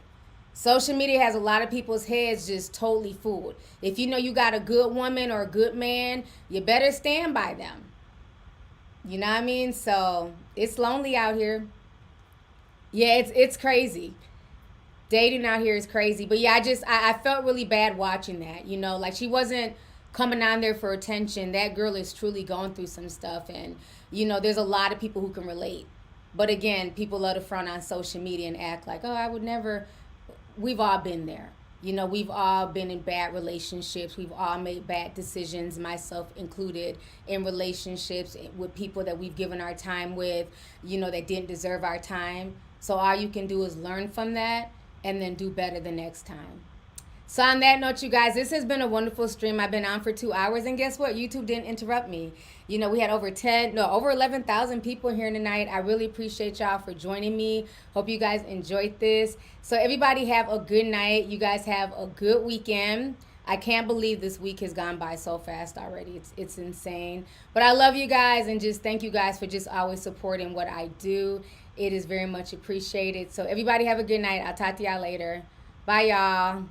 Speaker 2: Social media has a lot of people's heads just totally fooled. If you know you got a good woman or a good man, you better stand by them. You know what I mean? So it's lonely out here. Yeah, it's crazy. Dating out here is crazy. But yeah, I felt really bad watching that. Like she wasn't coming on there for attention. That girl is truly going through some stuff. And, there's a lot of people who can relate. But again, people love to front on social media and act like, oh, I would never. We've all been there. We've all been in bad relationships. We've all made bad decisions, myself included, in relationships with people that we've given our time with, that didn't deserve our time. So all you can do is learn from that and then do better the next time. So on that note, you guys, this has been a wonderful stream. I've been on for 2 hours, and guess what? YouTube didn't interrupt me. We had over 11,000 people here tonight. I really appreciate y'all for joining me. Hope you guys enjoyed this. So everybody have a good night. You guys have a good weekend. I can't believe this week has gone by so fast already. It's insane. But I love you guys, and just thank you guys for just always supporting what I do. It is very much appreciated. So everybody have a good night. I'll talk to y'all later. Bye, y'all.